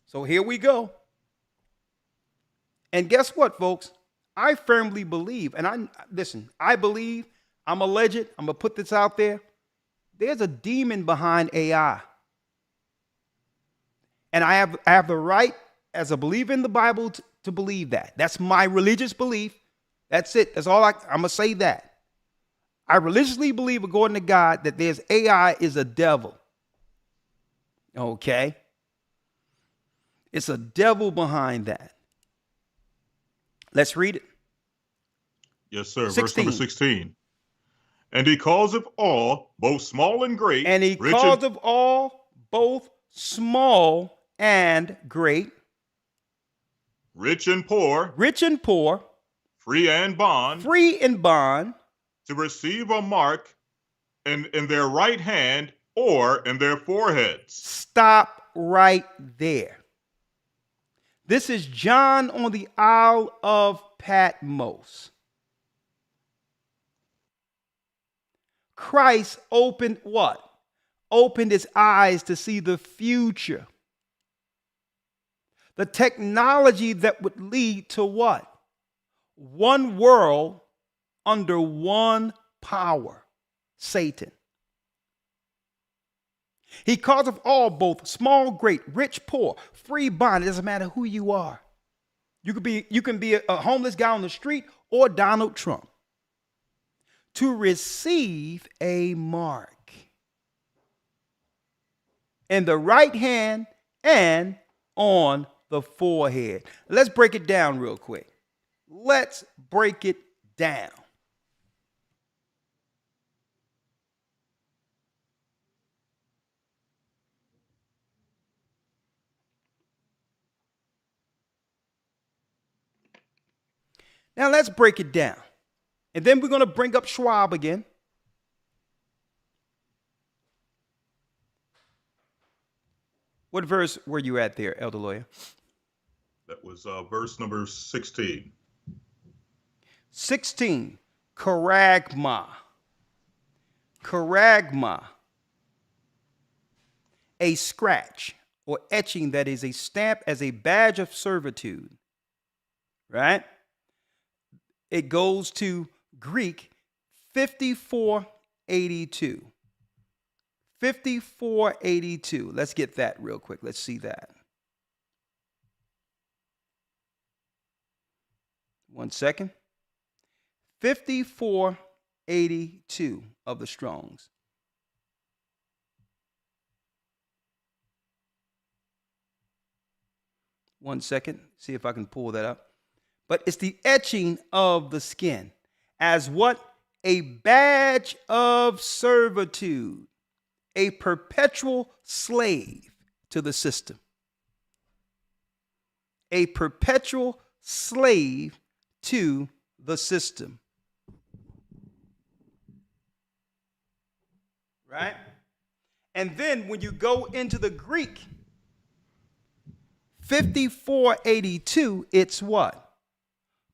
So here we go. And guess what, folks? I firmly believe, and I believe, I'm alleged, I'm going to put this out there. There's a demon behind AI. And I have the right, as a believer in the Bible, to believe that. That's my religious belief. That's it. That's all I'm going to say that. I religiously believe, according to God, that there's AI is a devil. Okay? It's a devil behind that. Let's read it. Yes, sir. 16. Verse number 16. And he calls of all, both small and great. And he calls of all, both small and great. Rich and poor. Rich and poor. Free and bond. Free and bond. To receive a mark in their right hand or in their foreheads. Stop right there. This is John on the Isle of Patmos. Christ opened what? Opened his eyes to see the future. The technology that would lead to what? One world under one power, Satan. He calls of all, both small, great, rich, poor, free, bond. It doesn't matter who you are. You can be a homeless guy on the street or Donald Trump. To receive a mark in the right hand and on the forehead. Let's break it down real quick. Let's break it down. Now let's break it down. And then we're going to bring up Schwab again. What verse were you at there, Elder Lawyer? That was verse number 16. 16, charagma. Charagma. A scratch or etching that is a stamp as a badge of servitude. Right? It goes to Greek 5482. 5482. Let's get that real quick. Let's see that. 1 second. 5482 of the Strongs. One second. See if I can pull that up. But it's the etching of the skin as what? A badge of servitude, a perpetual slave to the system. A perpetual slave to the system. Right? And then when you go into the Greek, 5482, it's what?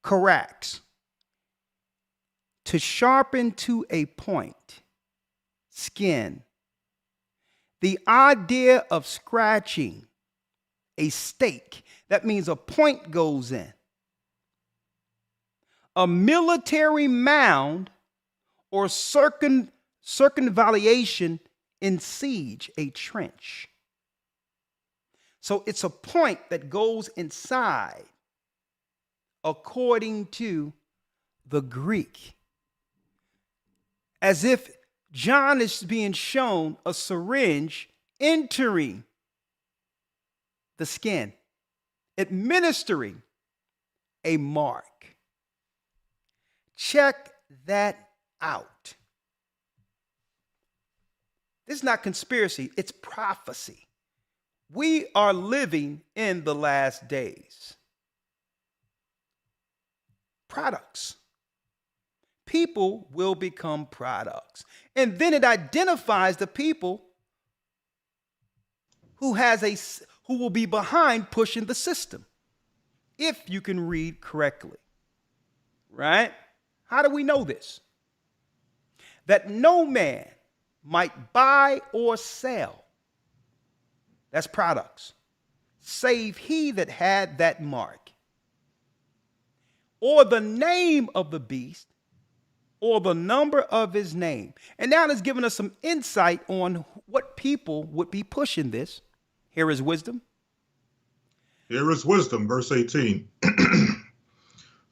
Carax. To sharpen to a point. Skin. The idea of scratching a stake. That means a point goes in. A military mound or circumvallation in siege, a trench. So it's a point that goes inside, according to the Greek. As if John is being shown a syringe entering the skin, administering a mark. Check that out. This is not conspiracy, it's prophecy. We are living in the last days. Products. People will become products. And then it identifies the people who will be behind pushing the system. If you can read correctly. Right? How do we know this? That no man might buy or sell. That's products. Save he that had that mark. Or the name of the beast. Or the number of his name. And now it's giving us some insight on what people would be pushing this. Here is wisdom. Here is wisdom, verse 18.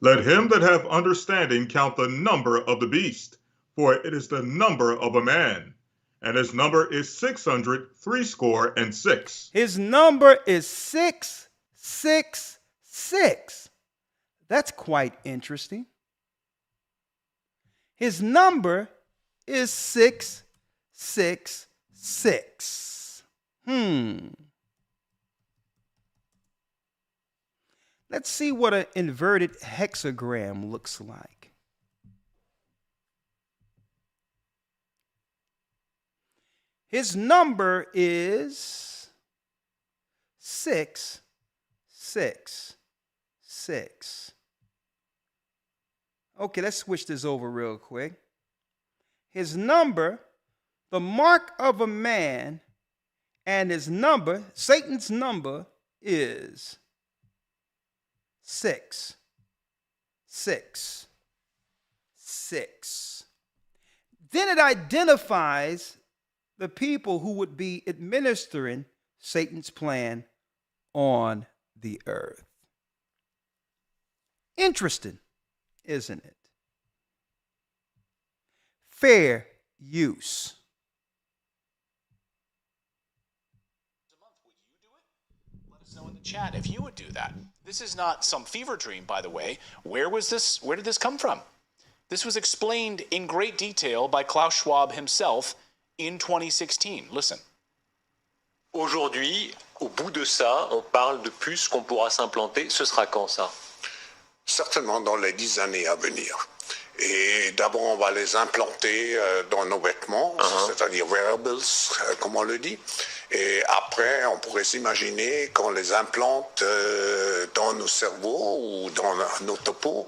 Let him that have understanding count the number of the beast, for it is the number of a man, and his number is 666. His number is 666. That's quite interesting. His number is 666. Let's see what an inverted hexagram looks like. His number is 666. Okay, let's switch this over real quick. His number, the mark of a man, and his number, Satan's number, is 666. Then it identifies the people who would be administering Satan's plan on the earth. Interesting, isn't it? Fair use. Would you do it? Let us know in the chat if you would do that. This is not some fever dream, by the way. Where did this come from? This was explained in great detail by Klaus Schwab himself in 2016. Listen. Aujourd'hui, au bout de ça, on parle de puces qu'on pourra s'implanter. Ce sera quand ça? Certainement dans les 10 années à venir. Et d'abord, on va les implanter dans nos vêtements, c'est-à-dire wearables, comme on le dit. Et après, on pourrait s'imaginer qu'on les implante dans nos cerveaux ou dans nos topos.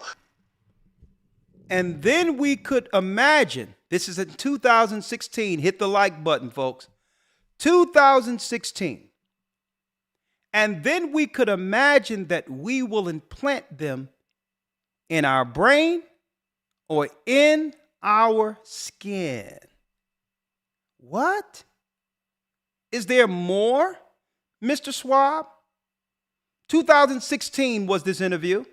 And then we could imagine, this is in 2016, hit the like button, folks. 2016. And then we could imagine that we will implant them in our brain or in our skin. What? Is there more, Mr. Schwab? 2016 was this interview.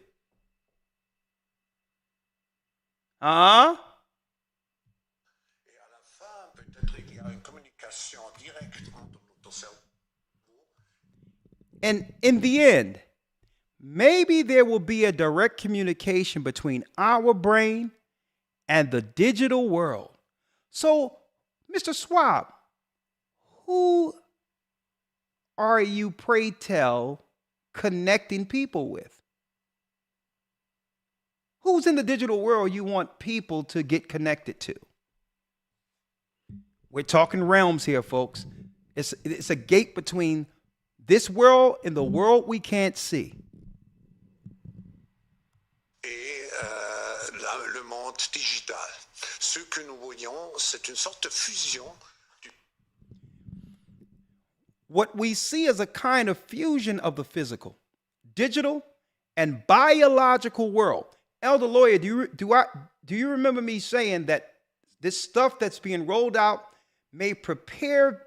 Huh? Et à la fin, peut-être il y a une communication directe entre notre cerveau. And in the end, maybe there will be a direct communication between our brain and the digital world. So, Mr. Schwab, who are you, pray tell, connecting people with? Who's in the digital world you want people to get connected to? We're talking realms here, folks. It's a gate between this world and the world we can't see. et le monde digital. Ce que nous voyons, c'est une sorte de fusion. What we see is a kind of fusion of the physical, digital, and biological world. Elder Lawyer, do you remember me saying that this stuff that's being rolled out may prepare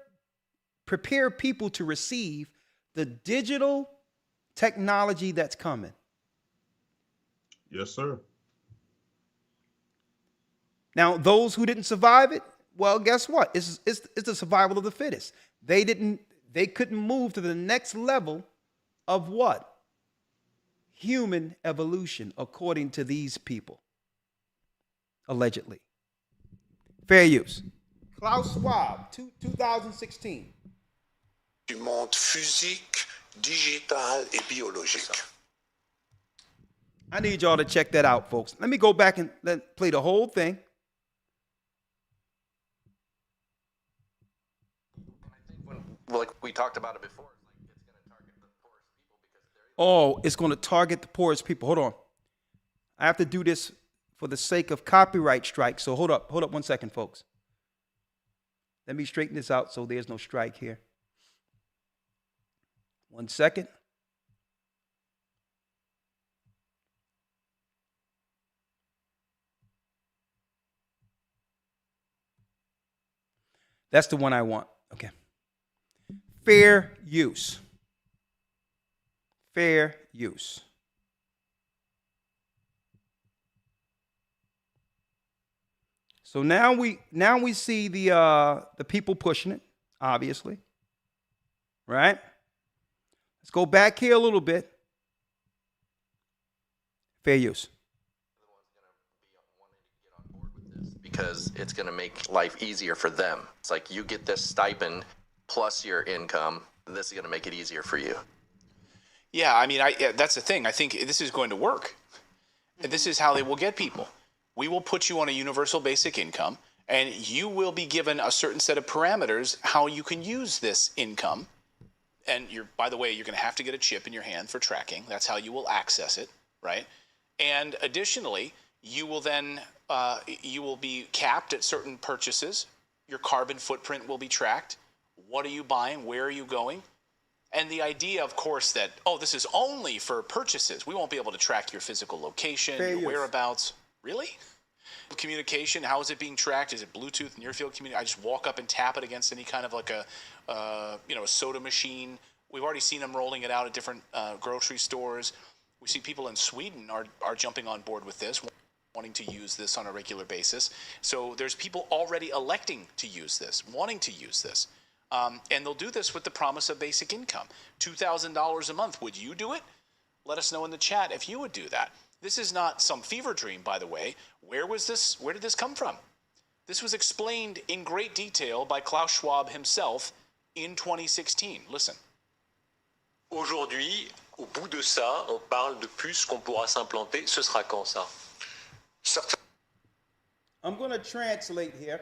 people to receive the digital technology that's coming? Yes, sir. Now, those who didn't survive it, well, guess what? It's the survival of the fittest. They couldn't move to the next level of what? Human evolution, according to these people, allegedly. Fair use. Klaus Schwab, 2016. Du monde physique, digital et biologique. I need y'all to check that out, folks. Let me go back and play the whole thing. Like we talked about it before, It's going to target the poorest people. Hold on. I have to do this for the sake of copyright strike. So hold up 1 second, folks. Let me straighten this out so there's no strike here. 1 second. That's the one I want. Okay. Fair use. Fair use. So now we see the people pushing it, obviously. Right? Let's go back here a little bit. Fair use. because it's going to make life easier for them. It's like you get this stipend plus your income. This is going to make it easier for you. Yeah, I mean, that's the thing. I think this is going to work. This is how they will get people. We will put you on a universal basic income, and you will be given a certain set of parameters how you can use this income. And by the way, you're going to have to get a chip in your hand for tracking. That's how you will access it, right? And additionally, you will then you will be capped at certain purchases. Your carbon footprint will be tracked. What are you buying? Where are you going? And the idea, of course, that, this is only for purchases. We won't be able to track your physical location, your whereabouts. Really? Communication, how is it being tracked? Is it Bluetooth, near field communication? I just walk up and tap it against any kind of like a soda machine. We've already seen them rolling it out at different grocery stores. We see people in Sweden are jumping on board with this, wanting to use this on a regular basis. So there's people already electing to use this, wanting to use this. And they'll do this with the promise of basic income. $2,000 a month. Would you do it? Let us know in the chat if you would do that. This is not some fever dream, by the way. Where did this come from? This was explained in great detail by Klaus Schwab himself in 2016. Listen. Aujourd'hui, au bout de ça, on parle de puces qu'on pourra s'implanter. Ce sera quand ça? I'm going to translate here.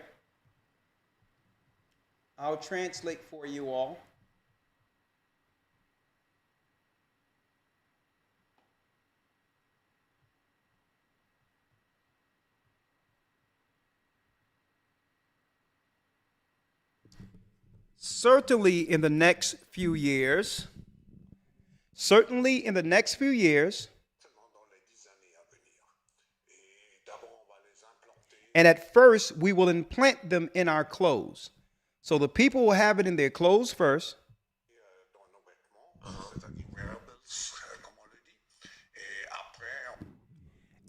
I'll translate for you all. Certainly in the next few years, and at first we will implant them in our clothes. So the people will have it in their clothes first.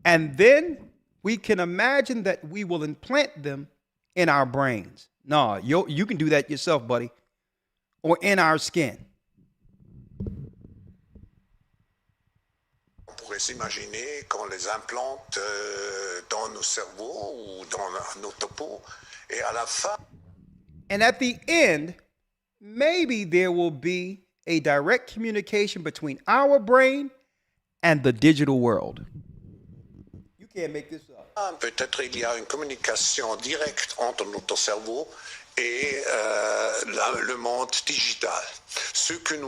And then we can imagine that we will implant them in our brains. No, you can do that yourself, buddy. Or in our skin. On pourrait s'imaginer qu'on les implante dans nos cerveaux ou dans nos topos, et à la fin. And at the end, maybe there will be a direct communication between our brain and the digital world. You can't make this up. Peut-être il y a une communication directe entre notre cerveau et le monde digital. Ce que nous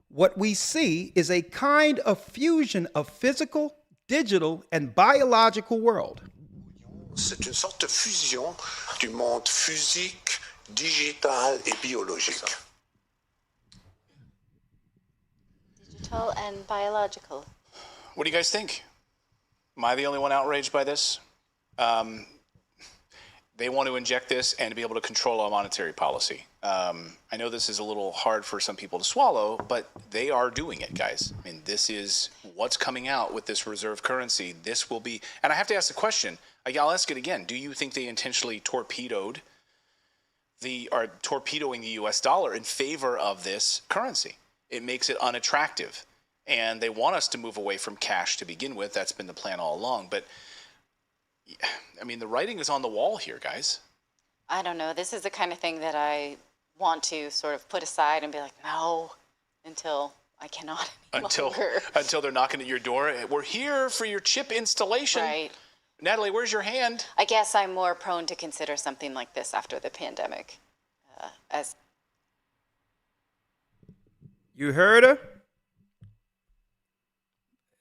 What we see is a kind of fusion of physical, digital and biological world. C'est une sorte de fusion du monde physique, digital et biologique. Digital and biological. What do you guys think? Am I the only one outraged by this? They want to inject this and to be able to control our monetary policy. I know this is a little hard for some people to swallow, but they are doing it, guys. I mean, this is what's coming out with this reserve currency. This will be, and I have to ask the question, I'll ask it again. Do you think they intentionally torpedoing the US dollar in favor of this currency? It makes it unattractive. And they want us to move away from cash to begin with. That's been the plan all along. But I mean, the writing is on the wall here, guys. I don't know. This is the kind of thing that I want to sort of put aside and be like, no, until I cannot any longer. Until they're knocking at your door. We're here for your chip installation. Right. Natalie, where's your hand? I guess I'm more prone to consider something like this after the pandemic. You heard her?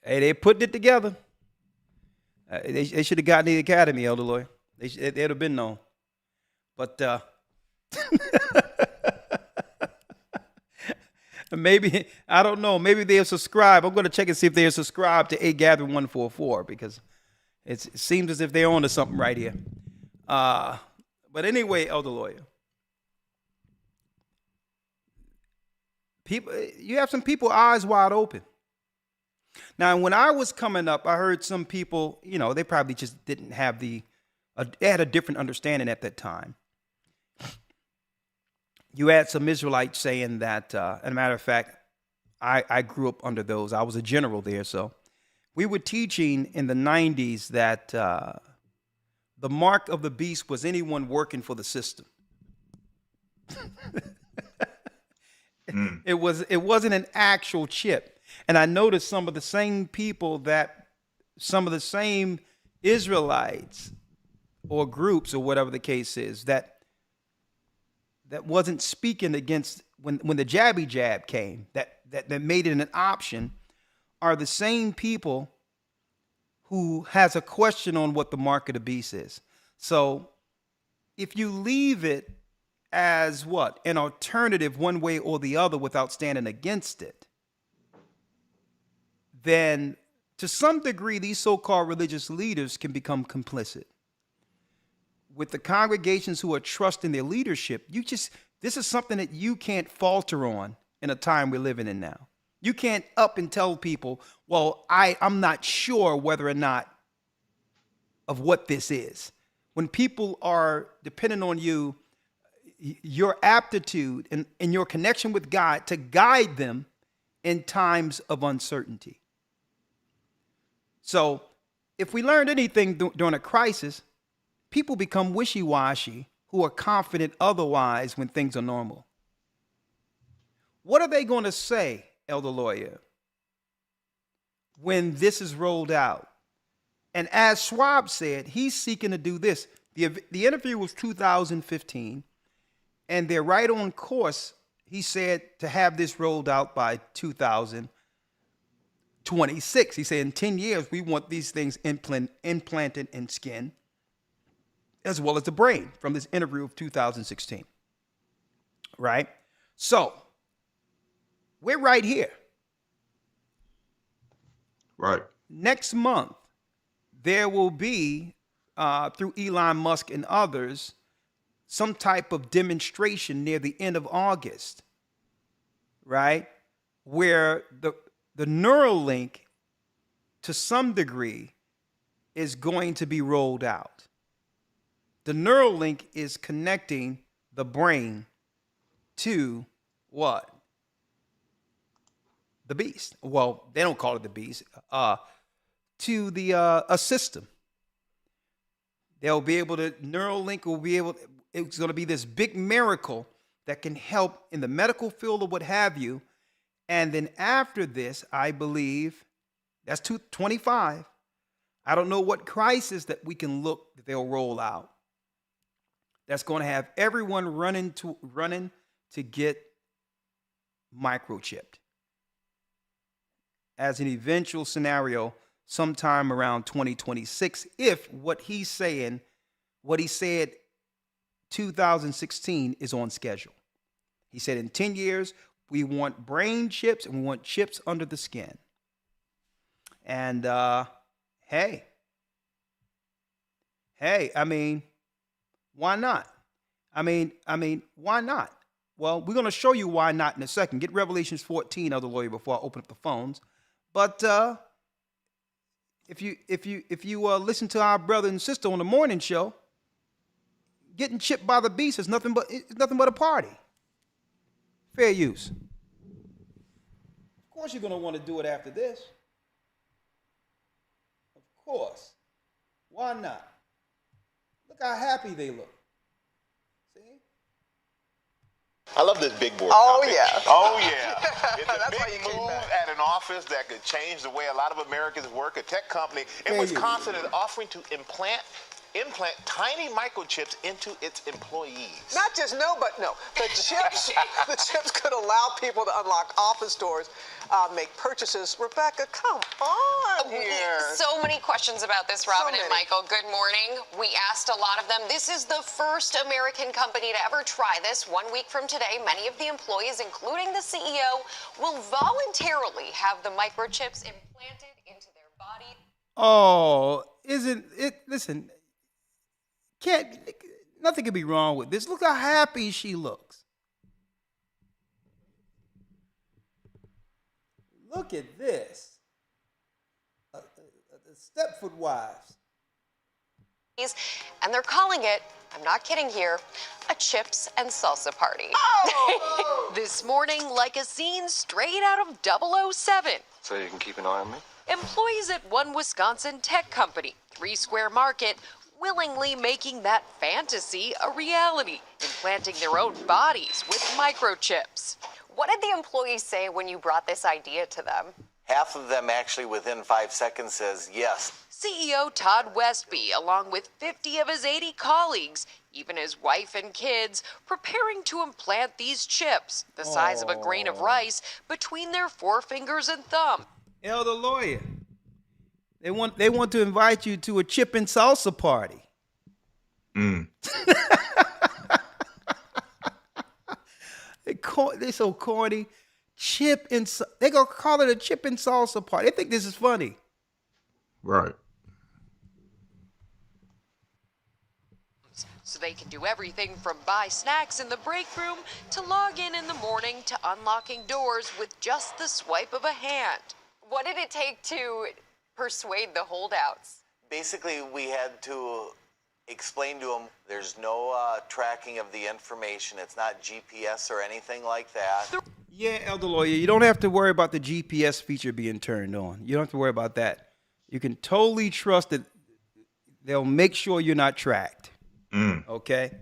Hey, they putting it together. They should have gotten the academy, Elder Lawyer. They'd have been known. But maybe, I don't know, maybe they'll subscribe. I'm going to check and see if they'll subscribe to A Gathering 144 because it seems as if they're on to something right here. But anyway, Elder Lawyer. You have some people eyes wide open. Now, when I was coming up, I heard some people, they probably just didn't have they had a different understanding at that time. You had some Israelites saying that, as a matter of fact, I grew up under those. I was a general there. So we were teaching in the 90s that the mark of the beast was anyone working for the system. It wasn't an actual chip. And I noticed some of the same Israelites or groups or whatever the case is that wasn't speaking against when the jabby jab came, that made it an option, are the same people who has a question on what the mark of the beast is. So if you leave it as an alternative one way or the other without standing against it, then to some degree, these so-called religious leaders can become complicit. With the congregations who are trusting their leadership, this is something that you can't falter on in a time we're living in now. You can't up and tell people, well, I'm not sure whether or not of what this is. When people are depending on you, your aptitude and your connection with God to guide them in times of uncertainty. So if we learned anything during a crisis, people become wishy-washy who are confident otherwise when things are normal. What are they going to say, Elder Lawyer, when this is rolled out? And as Schwab said, he's seeking to do this. The interview was 2015, and they're right on course, he said, to have this rolled out by 2026. He said in 10 years, we want these things implanted in skin as well as the brain, from this interview of 2016. Right? So we're right here. Right. Next month, there will be, through Elon Musk and others, some type of demonstration near the end of August, right? Where the neural link, to some degree, is going to be rolled out. The neural link is connecting the brain to what? The beast. Well, they don't call it the beast. To a system. They'll be able to, Neuralink will be able, it's going to be this big miracle that can help in the medical field or what have you. And then after this, I believe, that's 2025. I don't know what crisis that we can look that they'll roll out. That's going to have everyone running to get microchipped as an eventual scenario sometime around 2026 if what he said 2016 is on schedule. He said in 10 years, we want brain chips and we want chips under the skin. And hey, I mean, why not? I mean, why not? Well, we're going to show you why not in a second. Get Revelations 14, Elder Lawyer, before I open up the phones. But if you listen to our brother and sister on the morning show, getting chipped by the beast is nothing but a party. Fair use. Of course, you're going to want to do it after this. Of course. Why not? Look how happy they look. See? I love this big board. Oh, topic. yeah. Oh, yeah. It's a That's why you big came move back. at an office that could change the way a lot of Americans work. A tech company in Fair Wisconsin is offering to implant tiny microchips into its employees. Not just but no. The chips could allow people to unlock office doors, make purchases. Rebecca, come on here. So many questions about this, Robin So and many. Michael. Good morning. We asked a lot of them. This is the first American company to ever try this. 1 week from today, many of the employees, including the CEO, will voluntarily have the microchips implanted into their body. Oh, isn't it? Listen, nothing can be wrong with this. Look how happy she looks. Look at this. The Stepford wives. And they're calling it, I'm not kidding here, a chips and salsa party. Oh! This morning, like a scene straight out of 007. So you can keep an eye on me? Employees at one Wisconsin tech company, 3 Square Market, willingly making that fantasy a reality, implanting their own bodies with microchips. What did the employees say when you brought this idea to them? Half of them actually within 5 seconds says yes. CEO Todd Westby, along with 50 of his 80 colleagues, even his wife and kids, preparing to implant these chips, the size of a grain of rice, between their forefingers and thumb. Elder Lawyer, they want to invite you to a chip and salsa party. They're so corny. They're gonna call it a chip and salsa party. They think this is funny. Right. So they can do everything from buy snacks in the break room to log in the morning to unlocking doors with just the swipe of a hand. What did it take to persuade the holdouts? Basically, we had to explain to them there's no tracking of the information. It's not GPS or anything like that. Yeah, Elder Lawyer, you don't have to worry about the GPS feature being turned on. You don't have to worry about that. You can totally trust that they'll make sure you're not tracked. Okay?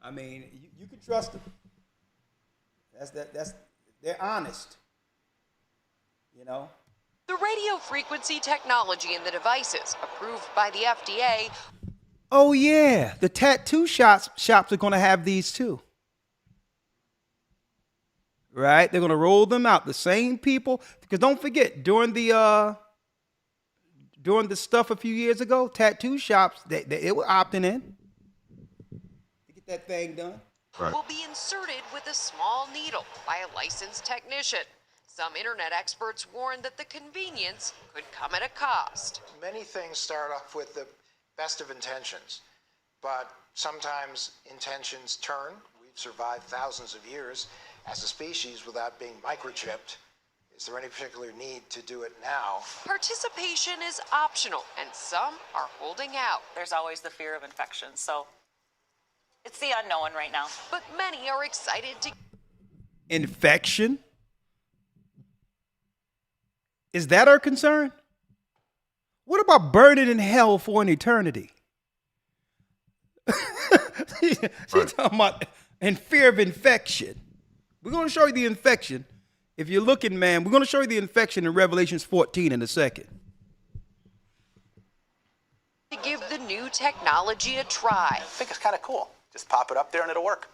I mean, you can trust them. They're honest. You know? The radio frequency technology in the devices, approved by the FDA. Oh, yeah. The tattoo shops are going to have these too. Right? They're going to roll them out. The same people. Because don't forget, during the stuff a few years ago, tattoo shops, they were opting in to get that thing done. Right. Will be inserted with a small needle by a licensed technician. Some internet experts warn that the convenience could come at a cost. Many things start off with the best of intentions, but sometimes intentions turn. We've survived thousands of years as a species without being microchipped. Is there any particular need to do it now? Participation is optional, and some are holding out. There's always the fear of infection, so it's the unknown right now. But many are excited to... Infection? Is that our concern? What about burning in hell for an eternity? She's talking about in fear of infection. We're going to show you the infection. If you're looking, man, we're going to show you the infection in Revelations 14 in a second. To give the new technology a try. I think it's kind of cool. Just pop it up there and it'll work.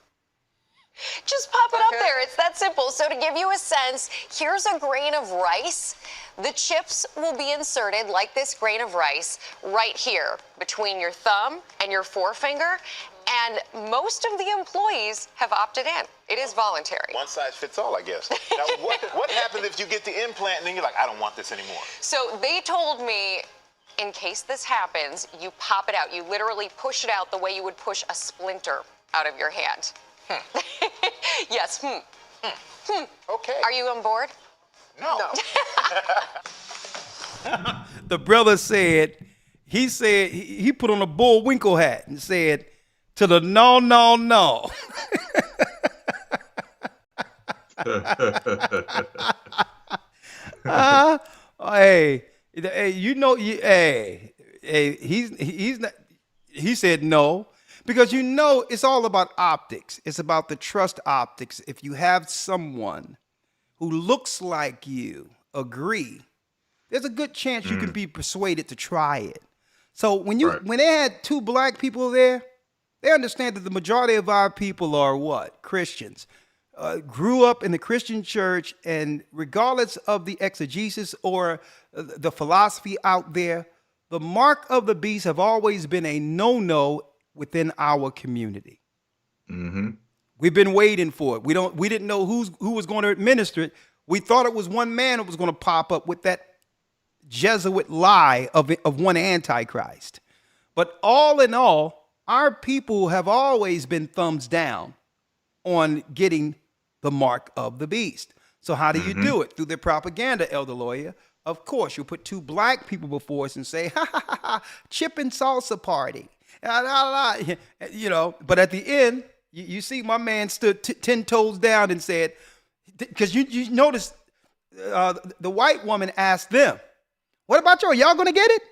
Just pop it up there. It's that simple. So to give you a sense, here's a grain of rice. The chips will be inserted like this grain of rice right here between your thumb and your forefinger. And most of the employees have opted in. It is voluntary. One size fits all, I guess. Now, what happens if you get the implant and then you're like, I don't want this anymore? So they told me, in case this happens, you pop it out. You literally push it out the way you would push a splinter out of your hand. Yes. Okay. Are you on board? No. The brother said, he put on a Bullwinkle hat and said, to the no, no, no. Hey, you know, he's not. He said no because you know it's all about optics. It's about the trust optics. If you have someone who looks like you agree, there's a good chance you can be persuaded to try it. So when they had two black people there, they understand that the majority of our people are what? Christians. Grew up in the Christian church, and regardless of the exegesis or the philosophy out there, the mark of the beast have always been a no-no within our community. Mm-hmm. We've been waiting for it. We didn't know who was going to administer it. We thought it was one man that was going to pop up with that Jesuit lie of one Antichrist. But all in all, our people have always been thumbs down on getting the mark of the beast. So how do you do it? Through their propaganda, Elder Lawyer. Of course, you'll put two black people before us and say, ha, ha, ha, ha, chip and salsa party. You know, but at the end, you see my man stood 10 toes down and said, because you notice the white woman asked them, what about y'all going to get it?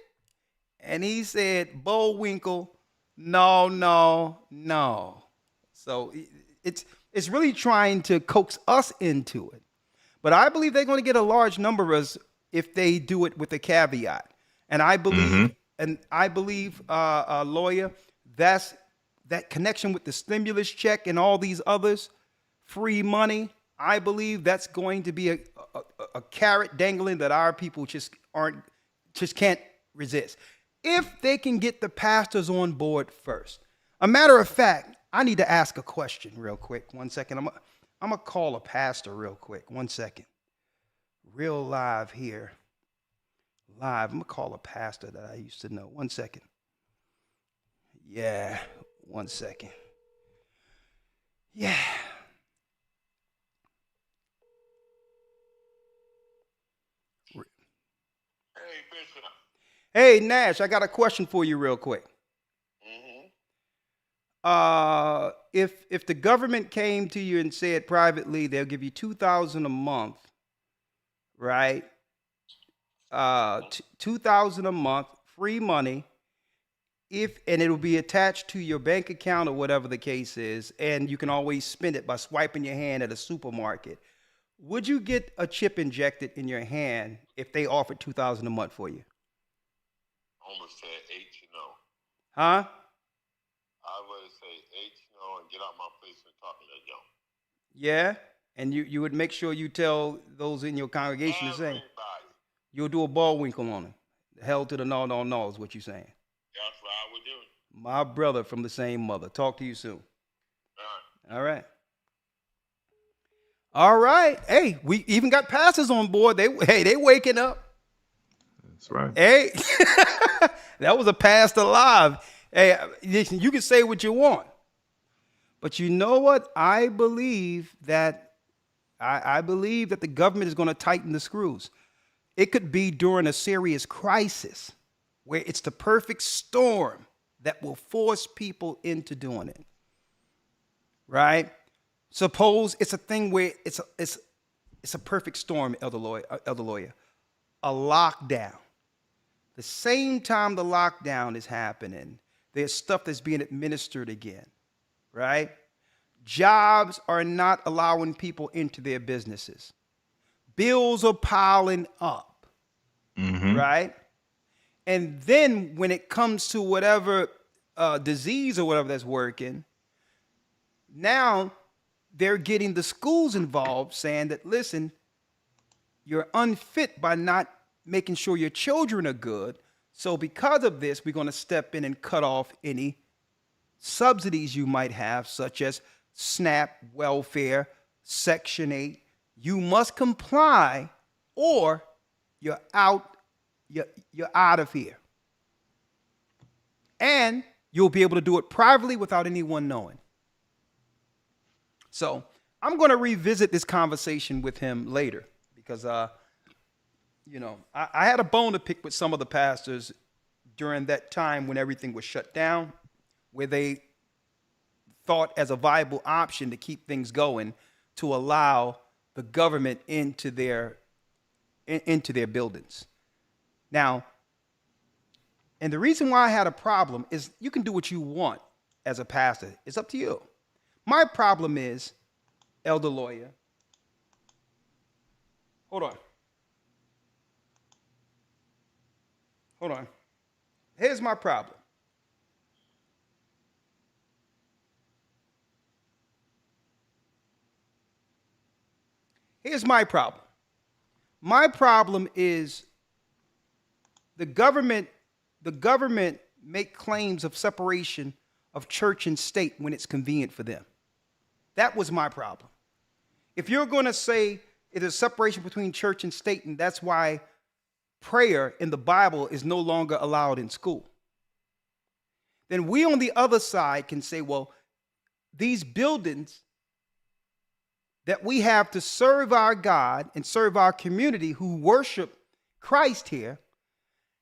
And he said, Bullwinkle, no, no, no. So it's really trying to coax us into it. But I believe they're going to get a large number of us if they do it with a caveat. And I believe, Lawyer, that's that connection with the stimulus check and all these others, free money. I believe that's going to be a carrot dangling that our people just can't resist. If they can get the pastors on board first. A matter of fact, I need to ask a question real quick. 1 second. I'm going to call a pastor real quick. 1 second. Real live here. Live. I'm going to call a pastor that I used to know. 1 second. Yeah. 1 second. Yeah. Hey, Bishop. Hey, Nash, I got a question for you real quick. If the government came to you and said privately they'll give you $2,000 a month, right? $2,000 a month, free money, and it'll be attached to your bank account or whatever the case is, and you can always spend it by swiping your hand at a supermarket. Would you get a chip injected in your hand if they offered $2,000 a month for you? Almost said H, Huh? I would say H, and get out my place and talk to that young. Yeah, and you would make sure you tell those in your congregation the same. You'll do a Bullwinkle on them. Hell to the no, no, no is what you're saying. That's what I would do. My brother from the same mother. Talk to you soon. All right. All right. Hey, we even got pastors on board. They waking up. That's right. Hey, that was a pastor live. Hey, listen, you can say what you want, but you know what? I believe that the government is going to tighten the screws. It could be during a serious crisis where it's the perfect storm that will force people into doing it. Right? Suppose it's a thing where it's a perfect storm, Elder Lawyer. A lockdown. The same time the lockdown is happening, there's stuff that's being administered again, right? Jobs are not allowing people into their businesses. Bills are piling up, right? And then when it comes to whatever disease or whatever that's working, now they're getting the schools involved saying that, listen, you're unfit by not making sure your children are good. So because of this, we're going to step in and cut off any subsidies you might have, such as SNAP, welfare, Section 8. You must comply or you're out of here. And you'll be able to do it privately without anyone knowing. So I'm going to revisit this conversation with him later because, I had a bone to pick with some of the pastors during that time when everything was shut down, where they thought as a viable option to keep things going to allow the government into their buildings. Now, and the reason why I had a problem is you can do what you want as a pastor. It's up to you. My problem is, elder lawyer, hold on. Here's my problem. Here's my problem. My problem is the government make claims of separation of church and state when it's convenient for them. That was my problem. If you're going to say it is separation between church and state, and that's why prayer in the Bible is no longer allowed in school, then we on the other side can say, well, these buildings that we have to serve our God and serve our community who worship Christ here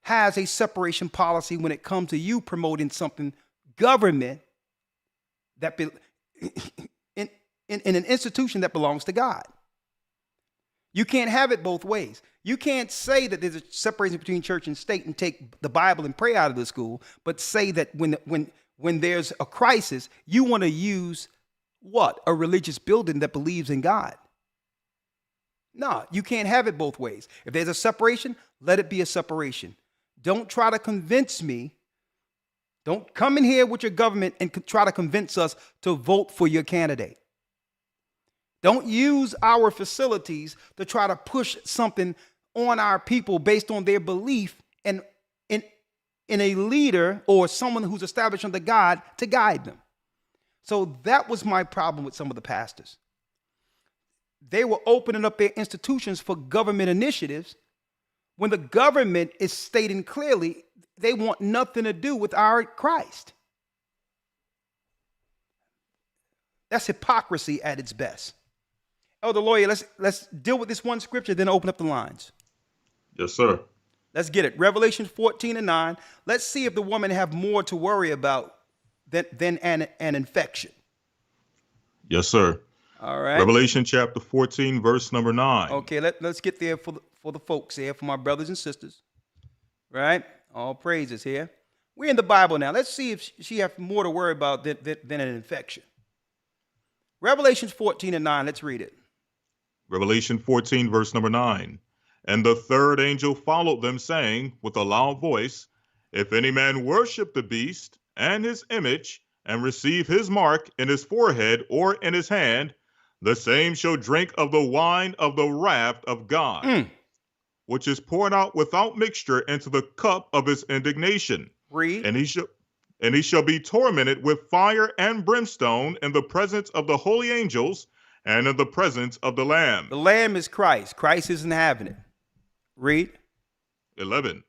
has a separation policy when it comes to you promoting something government that in an institution that belongs to God. You can't have it both ways. You can't say that there's a separation between church and state and take the Bible and pray out of the school, but say that when there's a crisis, you want to use what? A religious building that believes in God. No, you can't have it both ways. If there's a separation, let it be a separation. Don't try to convince me. Don't come in here with your government and try to convince us to vote for your candidate. Don't use our facilities to try to push something on our people based on their belief in a leader or someone who's established under God to guide them. So that was my problem with some of the pastors. They were opening up their institutions for government initiatives when the government is stating clearly they want nothing to do with our Christ. That's hypocrisy at its best. Elder lawyer, let's deal with this one scripture, then open up the lines. Yes, sir. Let's get it. Revelation 14:9. Let's see if the woman have more to worry about than an infection. Yes, sir. All right. Revelation chapter 14, verse number 9. Okay, let's get there for the folks here, for my brothers and sisters. Right? All praises here. We're in the Bible now. Let's see if she have more to worry about than an infection. Revelation 14:9. Let's read it. Revelation 14, verse number 9. And the third angel followed them, saying with a loud voice, if any man worship the beast and his image, and receive his mark in his forehead or in his hand, the same shall drink of the wine of the wrath of God, which is poured out without mixture into the cup of his indignation. Read. And he shall be tormented with fire and brimstone in the presence of the holy angels and in the presence of the Lamb. The Lamb is Christ. Christ isn't having it. Read. 11.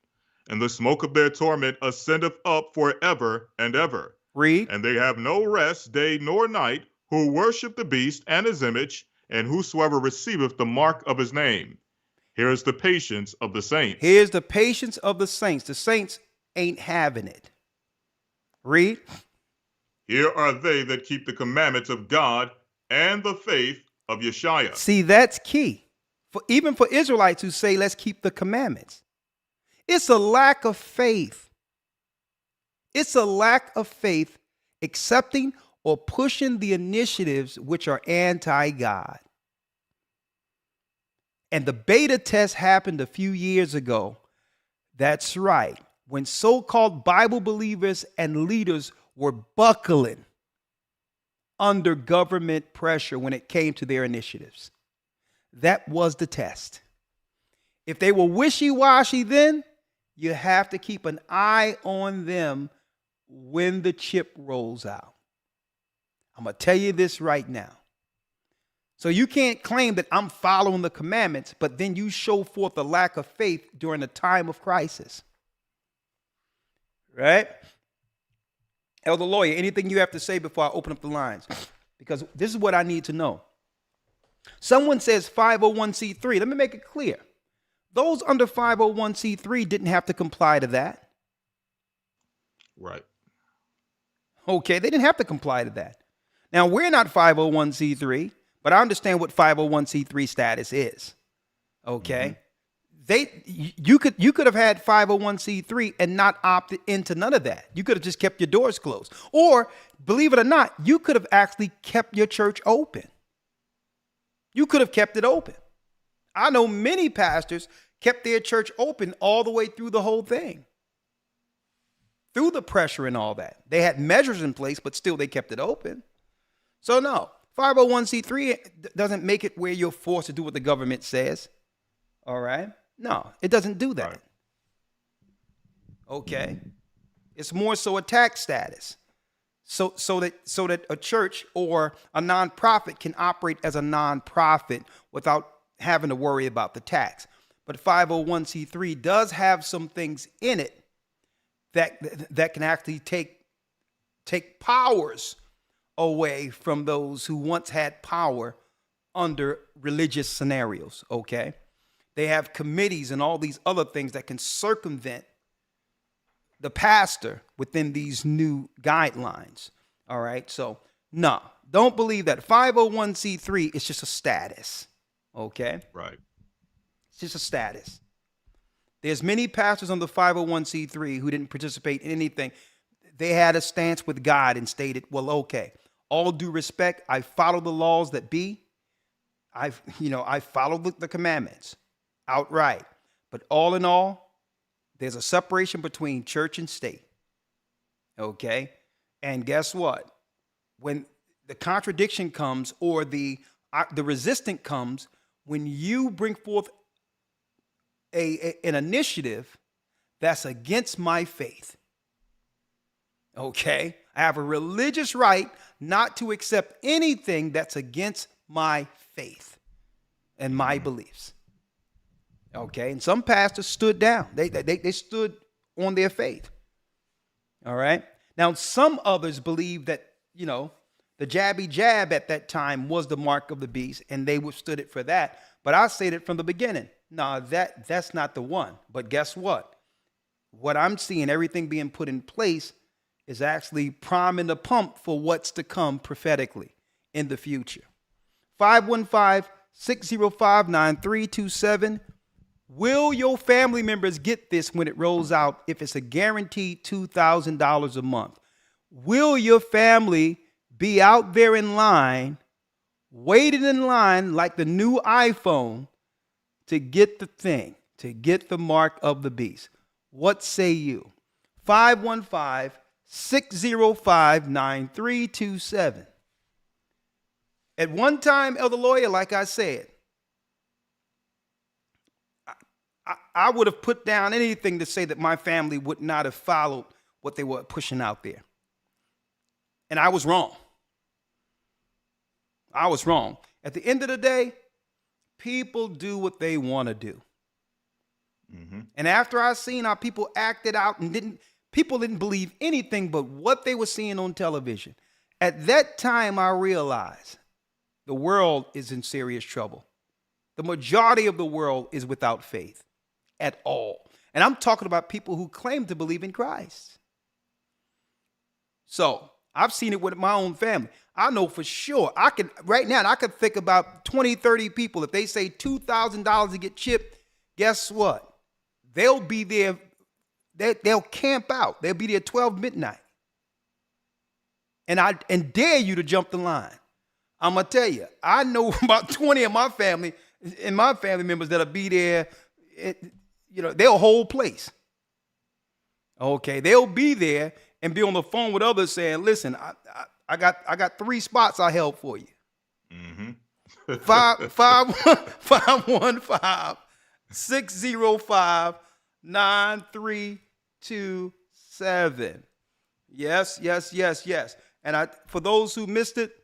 And the smoke of their torment ascendeth up forever and ever. Read. And they have no rest day nor night, who worship the beast and his image, and whosoever receiveth the mark of his name. Here is the patience of the saints. Here's the patience of the saints. The saints ain't having it. Read. Here are they that keep the commandments of God and the faith of Yeshua. See, that's key. Even for Israelites who say, let's keep the commandments. It's a lack of faith. It's a lack of faith accepting or pushing the initiatives which are anti-God. And the beta test happened a few years ago. That's right. When so-called Bible believers and leaders were buckling under government pressure when it came to their initiatives. That was the test. If they were wishy-washy then, you have to keep an eye on them when the chip rolls out. I'm going to tell you this right now. So you can't claim that I'm following the commandments, but then you show forth a lack of faith during a time of crisis. Right? Elder Lawyer, anything you have to say before I open up the lines? Because this is what I need to know. Someone says 501c3. Let me make it clear. Those under 501c3 didn't have to comply to that. Right. Okay, they didn't have to comply to that. Now, we're not 501c3, but I understand what 501c3 status is. Okay? You could have had 501c3 and not opted into none of that. You could have just kept your doors closed. Or, believe it or not, you could have actually kept your church open. You could have kept it open. I know many pastors kept their church open all the way through the whole thing. Through the pressure and all that. They had measures in place, but still they kept it open. So no, 501c3 doesn't make it where you're forced to do what the government says. All right? No, it doesn't do that. Right. Okay? It's more so a tax status. So that a church or a nonprofit can operate as a nonprofit without having to worry about the tax. But 501c3 does have some things in it that can actually take powers away from those who once had power under religious scenarios, okay? They have committees and all these other things that can circumvent the pastor within these new guidelines, all right? So, no, don't believe that. 501c3 is just a status, okay? Right. It's just a status. There's many pastors on the 501c3 who didn't participate in anything. They had a stance with God and stated, well, okay, all due respect, I follow the laws that be. I follow the commandments outright. But all in all, there's a separation between church and state. Okay? And guess what? When the contradiction comes or the resistance comes, when you bring forth an initiative that's against my faith. Okay? I have a religious right not to accept anything that's against my faith and my beliefs. Okay? And some pastors stood down. They stood on their faith. All right? Now, some others believe that, the jabby jab at that time was the mark of the beast, and they withstood it for that. But I said it from the beginning. No, that's not the one. But guess what? What I'm seeing, everything being put in place, is actually priming the pump for what's to come prophetically in the future. 515-605-9327. Will your family members get this when it rolls out if it's a guaranteed $2,000 a month? Will your family be out there in line, waiting in line like the new iPhone to get the thing, to get the mark of the beast? What say you? 515-605-9327. At one time, Elder Lawyer, like I said, I would have put down anything to say that my family would not have followed what they were pushing out there. And I was wrong. I was wrong. At the end of the day, people do what they want to do. Mm-hmm. And after I seen how people acted out and people didn't believe anything but what they were seeing on television. At that time, I realized the world is in serious trouble. The majority of the world is without faith at all. And I'm talking about people who claim to believe in Christ. So I've seen it with my own family. I know for sure. I could think about 20, 30 people. If they say $2,000 to get chipped, guess what? They'll be there. They'll camp out. They'll be there 12 midnight. And I dare you to jump the line. I'm going to tell you, I know about 20 of my family members that'll be there, they'll hold place. Okay, they'll be there and be on the phone with others saying, listen, I got 3 spots I held for you. Mm-hmm. 515 605-9327. Yes, yes, yes, yes. And for those who missed it,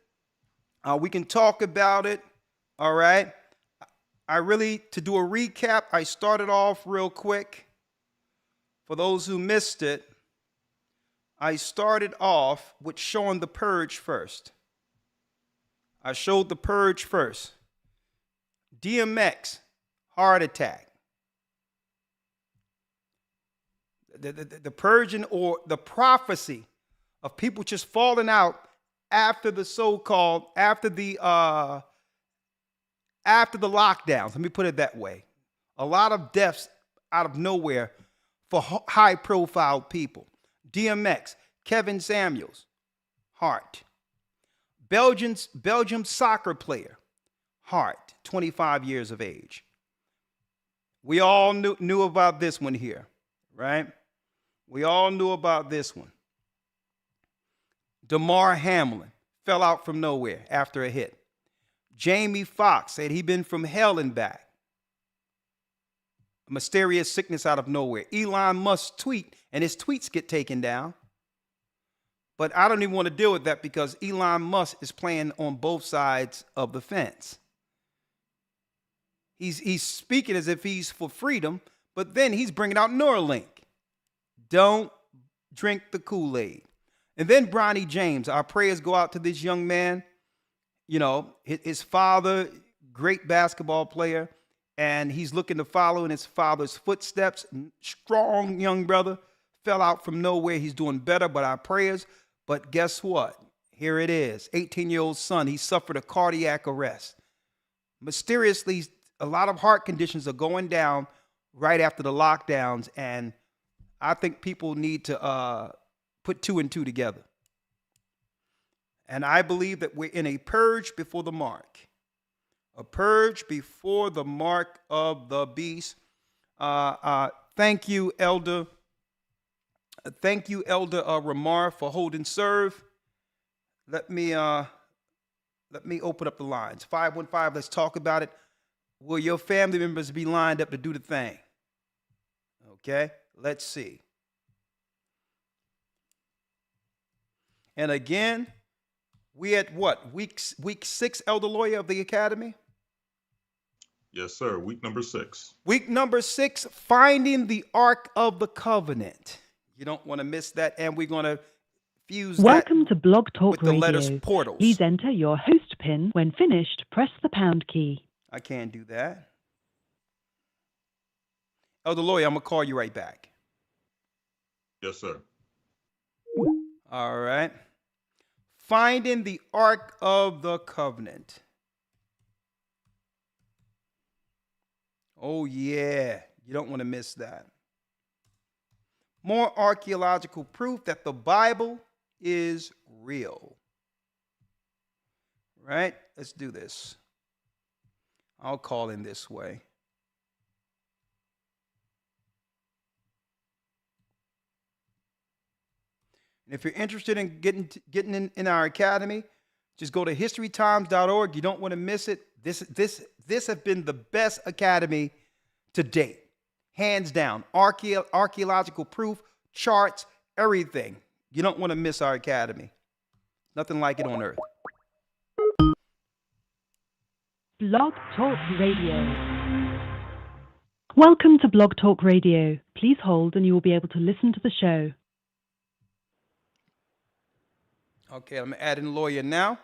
we can talk about it. All right. To do a recap, I started off real quick. For those who missed it, I started off with showing the purge first. I showed the purge first. DMX, heart attack. The purging or the prophecy of people just falling out after the so-called, after the lockdowns. Let me put it that way. A lot of deaths out of nowhere for high-profile people. DMX, Kevin Samuels, heart. Belgium soccer player, heart, 25 years of age. We all knew about this one here, right? We all knew about this one. Damar Hamlin fell out from nowhere after a hit. Jamie Foxx said he'd been from hell and back. A mysterious sickness out of nowhere. Elon Musk tweet, and his tweets get taken down. But I don't even want to deal with that because Elon Musk is playing on both sides of the fence. He's speaking as if he's for freedom, but then he's bringing out Neuralink. Don't drink the Kool-Aid. And then Bronny James, our prayers go out to this young man. You know, his father, great basketball player, and he's looking to follow in his father's footsteps. Strong young brother, fell out from nowhere. He's doing better, but our prayers. But guess what? Here it is. 18-year-old son, he suffered a cardiac arrest. Mysteriously, a lot of heart conditions are going down right after the lockdowns, and I think people need to put two and two together. And I believe that we're in a purge before the mark. A purge before the mark of the beast. Thank you, Elder. Thank you, Elder Ramar, for holding serve. Let me open up the lines. 515, let's talk about it. Will your family members be lined up to do the thing? Okay, let's see. And again, we at what? Week 6, Elder Lawyer of the Academy? Yes, sir. Week number 6. Week number 6, finding the Ark of the Covenant. You don't want to miss that. And we're going to fuse Welcome to Blog Talk with the letters Radio. portals. Please enter your host PIN. When finished, press the pound key. I can't do that. Elder Lawyer, I'm going to call you right back. Yes, sir. All right. Finding the Ark of the Covenant. Oh, yeah. You don't want to miss that. More archaeological proof that the Bible is real. Right? Let's do this. I'll call in this way. And if you're interested in getting in our academy, just go to historytimes.org. You don't want to miss it. This has been the best academy to date. Hands down. Archaeological proof, charts, everything. You don't want to miss our academy. Nothing like it on earth. Blog Talk Radio. Welcome to Blog Talk Radio. Please hold and you will be able to listen to the show. Okay, I'm adding lawyer now.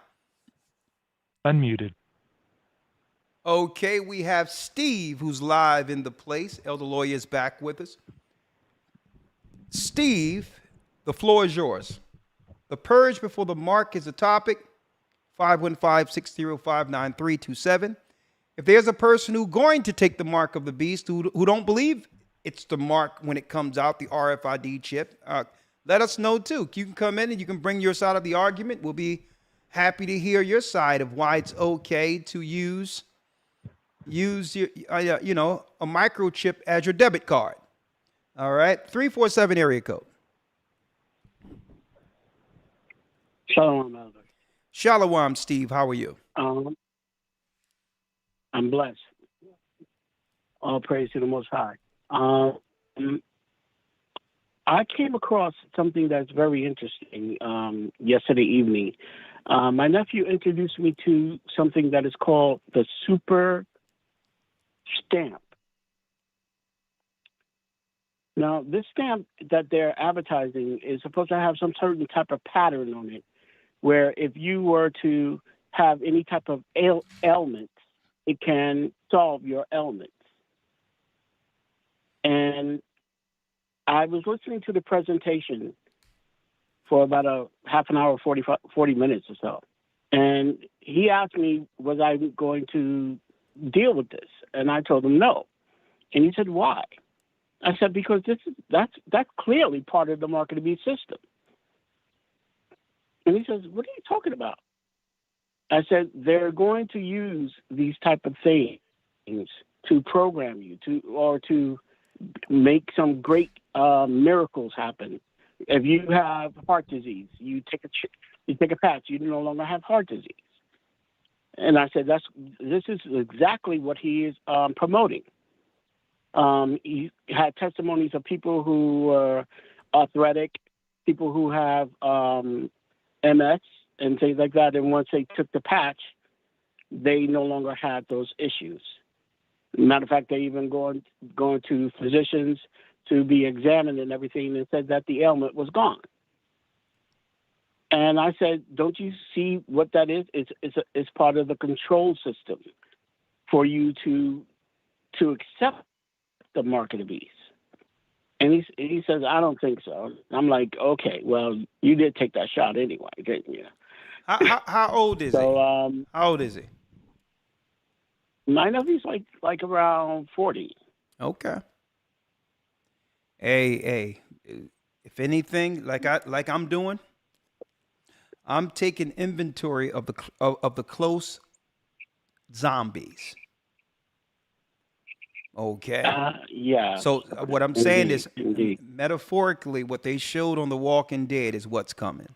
Unmuted. Okay, we have Steve who's live in the place. Elder Lawyer is back with us. Steve, the floor is yours. The purge before the mark is the topic. 515-605-9327. If there's a person who's going to take the mark of the beast who don't believe it's the mark when it comes out, the RFID chip, let us know too. You can come in and you can bring your side of the argument. We'll be happy to hear your side of why it's okay to use your, a microchip as your debit card. All right, 347 area code. Shalom, Elder. Shalom, Steve. How are you? I'm blessed. All praise to the Most High. I came across something that's very interesting yesterday evening. My nephew introduced me to something that is called the super stamp. Now, this stamp that they're advertising is supposed to have some certain type of pattern on it, where if you were to have any type of ailment, it can solve your ailments. And I was listening to the presentation for about a half an hour, 40 minutes or so. And he asked me, was I going to deal with this? And I told him no. And he said, why? I said, because that's clearly part of the market beast system. And he says, what are you talking about? I said, they're going to use these type of things to program you to make some great miracles happen. If you have heart disease, you take a patch, you no longer have heart disease. And I said, this is exactly what he is promoting. He had testimonies of people who are arthritic, people who have MS and things like that. And once they took the patch, they no longer had those issues. Matter of fact, they even going to physicians to be examined and everything, and said that the ailment was gone. And I said, don't you see what that is? It's part of the control system for you to accept the market of beast. And he says, I don't think so. I'm like, okay, well, you did take that shot anyway, didn't you? How old is he? How old is he? My nephew's like around 40. Okay. Hey, if anything, like I'm doing, I'm taking inventory of the close zombies. Okay. Yeah. So what I'm saying is, metaphorically, what they showed on The Walking Dead is what's coming,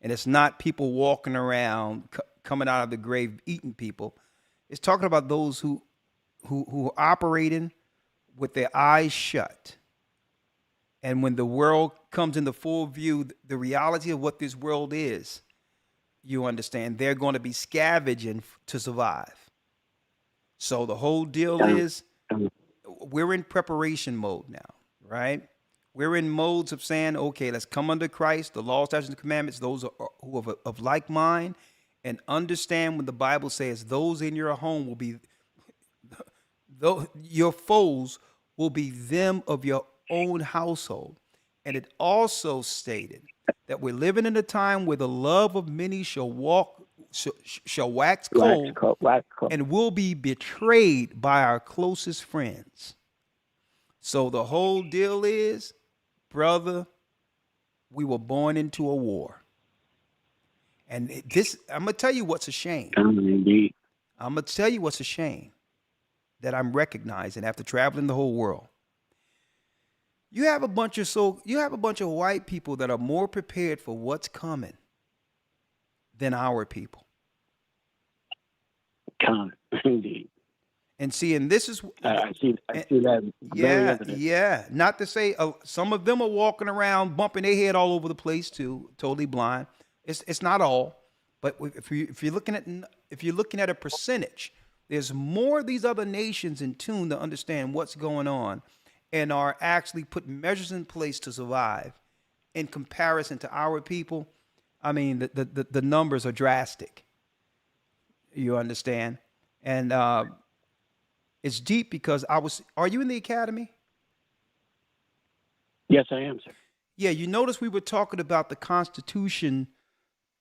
and it's not people walking around coming out of the grave eating people. It's talking about those who are operating with their eyes shut. And when the world comes into full view, the reality of what this world is, you understand, they're going to be scavenging to survive. So the whole deal is we're in preparation mode now, right? We're in modes of saying, okay, let's come under Christ, the law, statutes, and commandments, those who are of like mind, and understand when the Bible says those in your home will be, your foes will be them of your own household. And it also stated that we're living in a time where the love of many shall wax cold, and will be betrayed by our closest friends. So the whole deal is, brother, we were born into a war. And this, I'm going to tell you what's a shame. Indeed. I'm going to tell you what's a shame that I'm recognizing after traveling the whole world. You have a bunch of white people that are more prepared for what's coming than our people. Indeed. And see, and this is I see that. Very evident. Yeah. Not to say some of them are walking around bumping their head all over the place too, totally blind. It's not all, but if you're looking at a percentage, there's more of these other nations in tune to understand what's going on, and are actually putting measures in place to survive. In comparison to our people, I mean, the numbers are drastic. You understand? And it's deep because are you in the academy? Yes, I am, sir. Yeah, you notice we were talking about the Constitution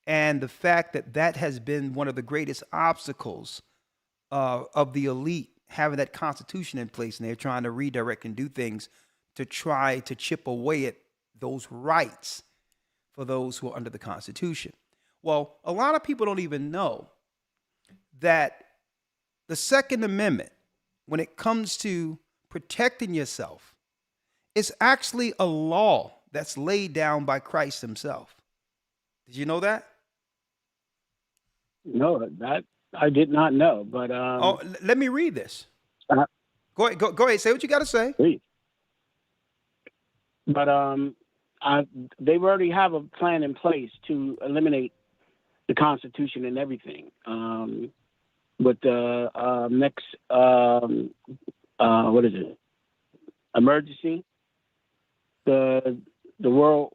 and the fact that has been one of the greatest obstacles of the elite, having that Constitution in place, and they're trying to redirect and do things to try to chip away at those rights for those who are under the Constitution. Well, a lot of people don't even know that the Second Amendment, when it comes to protecting yourself, is actually a law that's laid down by Christ himself. Did you know that? No, that I did not know, but let me read this. Go ahead. Say what you got to say. But they already have a plan in place to eliminate the Constitution and everything. With the next, what is it? Emergency. The World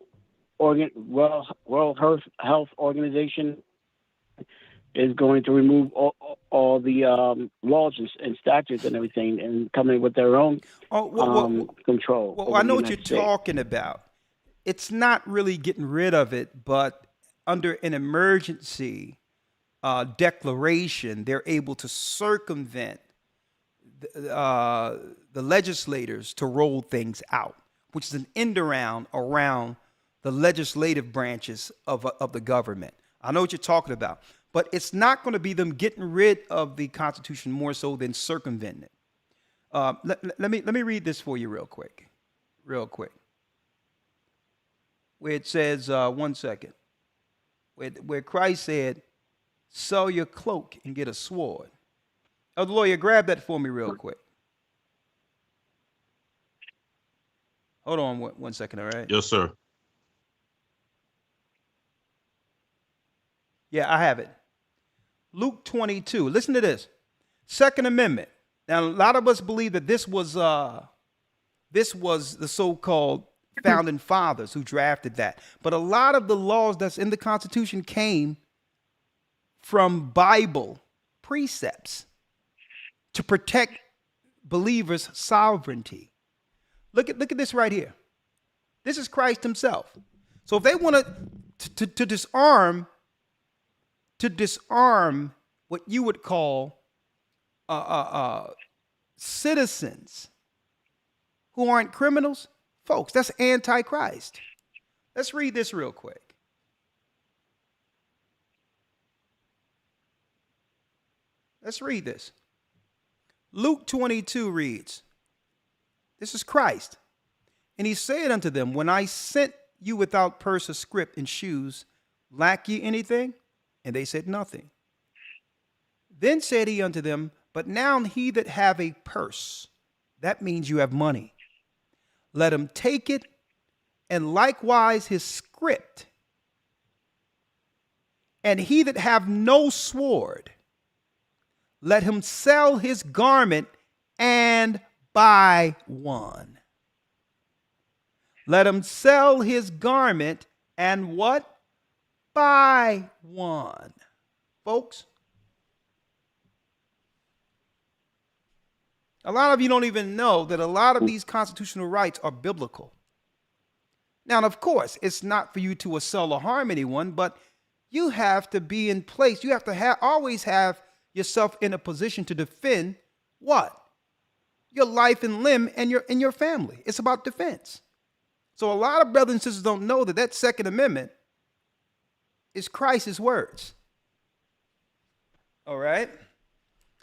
Health Organization is going to remove all the laws and statutes and everything, and come in with their own control. Well, I know what you're talking about. It's not really getting rid of it, but under an emergency declaration, they're able to circumvent the legislators to roll things out, which is an end around the legislative branches of the government. I know what you're talking about, but it's not going to be them getting rid of the Constitution more so than circumventing it. Let me read this for you real quick, where it says, 1 second, where Christ said, "Sell your cloak and get a sword." Oh, the lawyer, grab that for me real quick. Hold on 1 second, all right? Yes, sir. Yeah, I have it. Luke 22. Listen to this. Second Amendment. Now, a lot of us believe that this was the so-called founding fathers who drafted that. But a lot of the laws that's in the Constitution came from Bible precepts to protect believers' sovereignty. Look at this right here. This is Christ himself. So if they want to disarm what you would call citizens who aren't criminals, folks, that's anti-Christ. Let's read this real quick. Let's read this. Luke 22 reads, this is Christ. And he said unto them, when I sent you without purse or scrip and shoes, lack ye anything? And they said nothing. Then said he unto them, but now he that have a purse, that means you have money, let him take it, and likewise his scrip. And he that have no sword, let him sell his garment and buy one. Let him sell his garment and what? Buy one. Folks, a lot of you don't even know that a lot of these constitutional rights are biblical. Now, of course, it's not for you to assault or harm anyone, but you have to be in place. You have to always have yourself in a position to defend what? Your life and limb and your family. It's about defense. So a lot of brothers and sisters don't know that Second Amendment is Christ's words. All right?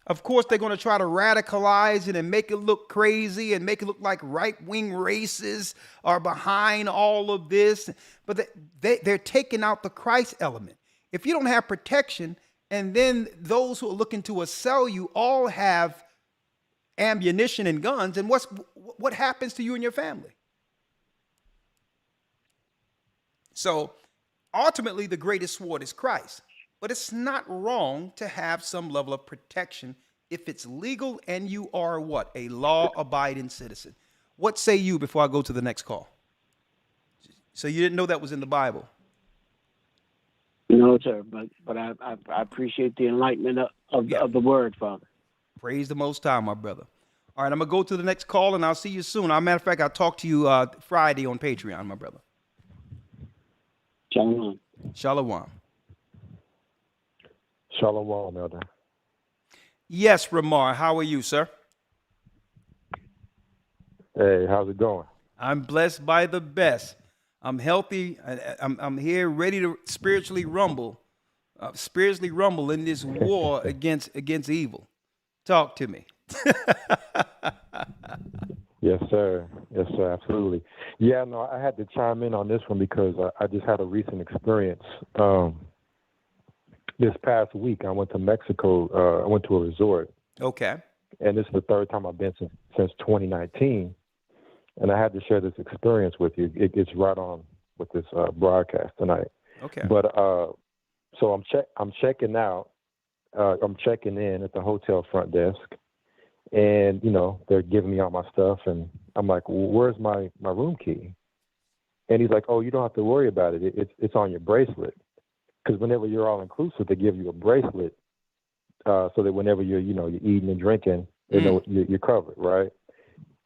Of course, they're going to try to radicalize it and make it look crazy and make it look like right-wing racists are behind all of this. But they're taking out the Christ element. If you don't have protection, and then those who are looking to assail you all have ammunition and guns, and what happens to you and your family? So ultimately, the greatest sword is Christ. But it's not wrong to have some level of protection if it's legal and you are what? A law-abiding citizen. What say you before I go to the next call? So you didn't know that was in the Bible? No, sir, but I appreciate the enlightenment of the word, Father. Praise the Most High, my brother. All right, I'm going to go to the next call, and I'll see you soon. As a matter of fact, I'll talk to you Friday on Patreon, my brother. Shalom. Shalom. Shalom, Elder. Yes, Ramar. How are you, sir? Hey, how's it going? I'm blessed by the best. I'm healthy. I'm here ready to spiritually rumble in this war against evil. Talk to me. Yes, sir. Yes, sir. Absolutely. Yeah, no, I had to chime in on this one because I just had a recent experience. This past week, I went to Mexico. I went to a resort. Okay. and this is the third time I've been since 2019, and I had to share this experience with you. It's right on with this broadcast tonight. Okay. But so I'm checking out. I'm checking in at the hotel front desk, and they're giving me all my stuff, and I'm like, well, where's my room key? And he's like, oh, you don't have to worry about it. It's on your bracelet. Because whenever you're all inclusive, they give you a bracelet so that whenever you're eating and drinking, they know you're covered, right?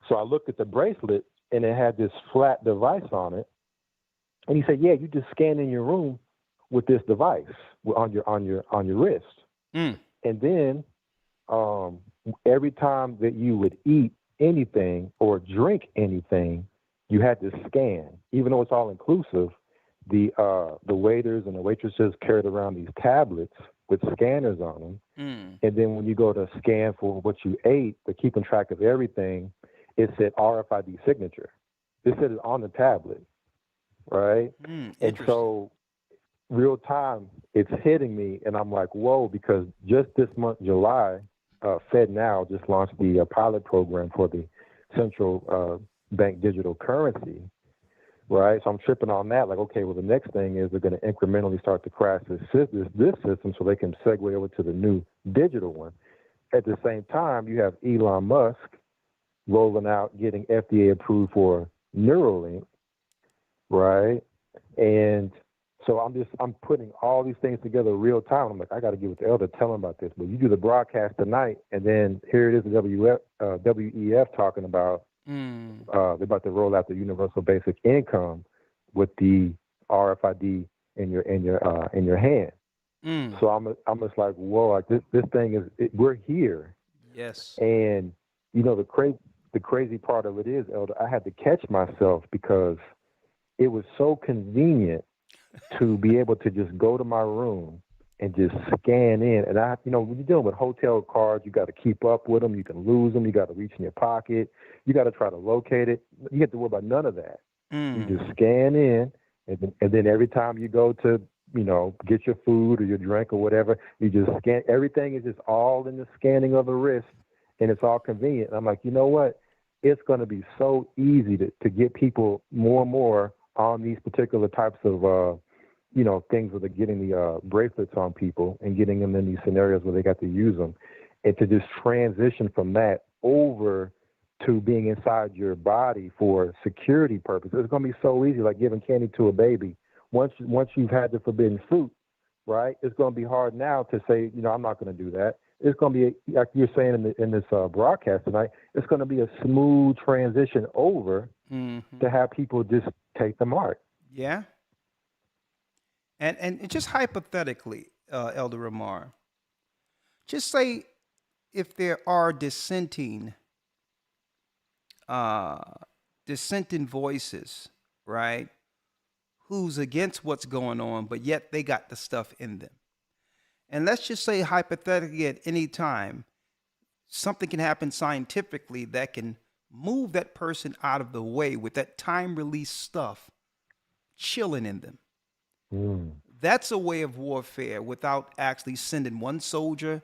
So I looked at the bracelet, and it had this flat device on it. And he said, yeah, you just scan in your room with this device on your wrist. And then every time that you would eat anything or drink anything, you had to scan. Even though it's all inclusive, the waiters and the waitresses carried around these tablets with scanners on them. And then when you go to scan for what you ate, they're keeping track of everything. It said RFID signature. It said it on the tablet, right? And so real time, it's hitting me, and I'm like, whoa, because just this month, July, FedNow just launched the pilot program for the central bank digital currency, right? So I'm tripping on that. Like, okay, well, the next thing is they're going to incrementally start to crash this system so they can segue over to the new digital one. At the same time, you have Elon Musk rolling out, getting FDA approved for Neuralink, right? And so I'm putting all these things together real time. I'm like, I got to get with the elder, tell him about this. But you do the broadcast tonight, and then here it is, the WEF talking about they're about to roll out the universal basic income with the RFID in your hand. So I'm just like, whoa, like this thing is we're here. Yes. And the crazy part of it is, elder, I had to catch myself because it was so convenient to be able to just go to my room and just scan in. And when you're dealing with hotel cards, you got to keep up with them. You can lose them. You got to reach in your pocket. You got to try to locate it. You have to worry about none of that. You just scan in, and then every time you go to, get your food or your drink or whatever, you just scan. Everything is just all in the scanning of the wrist, and it's all convenient. And I'm like, you know what? It's going to be so easy to get people more and more on these particular types of things where they're getting the bracelets on people and getting them in these scenarios where they got to use them, and to just transition from that over to being inside your body for security purposes. It's going to be so easy, like giving candy to a baby. Once you've had the forbidden fruit, right, it's going to be hard now to say, I'm not going to do that. It's going to be, like you're saying in this broadcast tonight, it's going to be a smooth transition over to have people just take the mark. Yeah. And just hypothetically, Elder Ramar, just say if there are dissenting voices, right, who's against what's going on, but yet they got the stuff in them. And let's just say hypothetically at any time, something can happen scientifically that can move that person out of the way with that time-release stuff chilling in them. That's a way of warfare without actually sending one soldier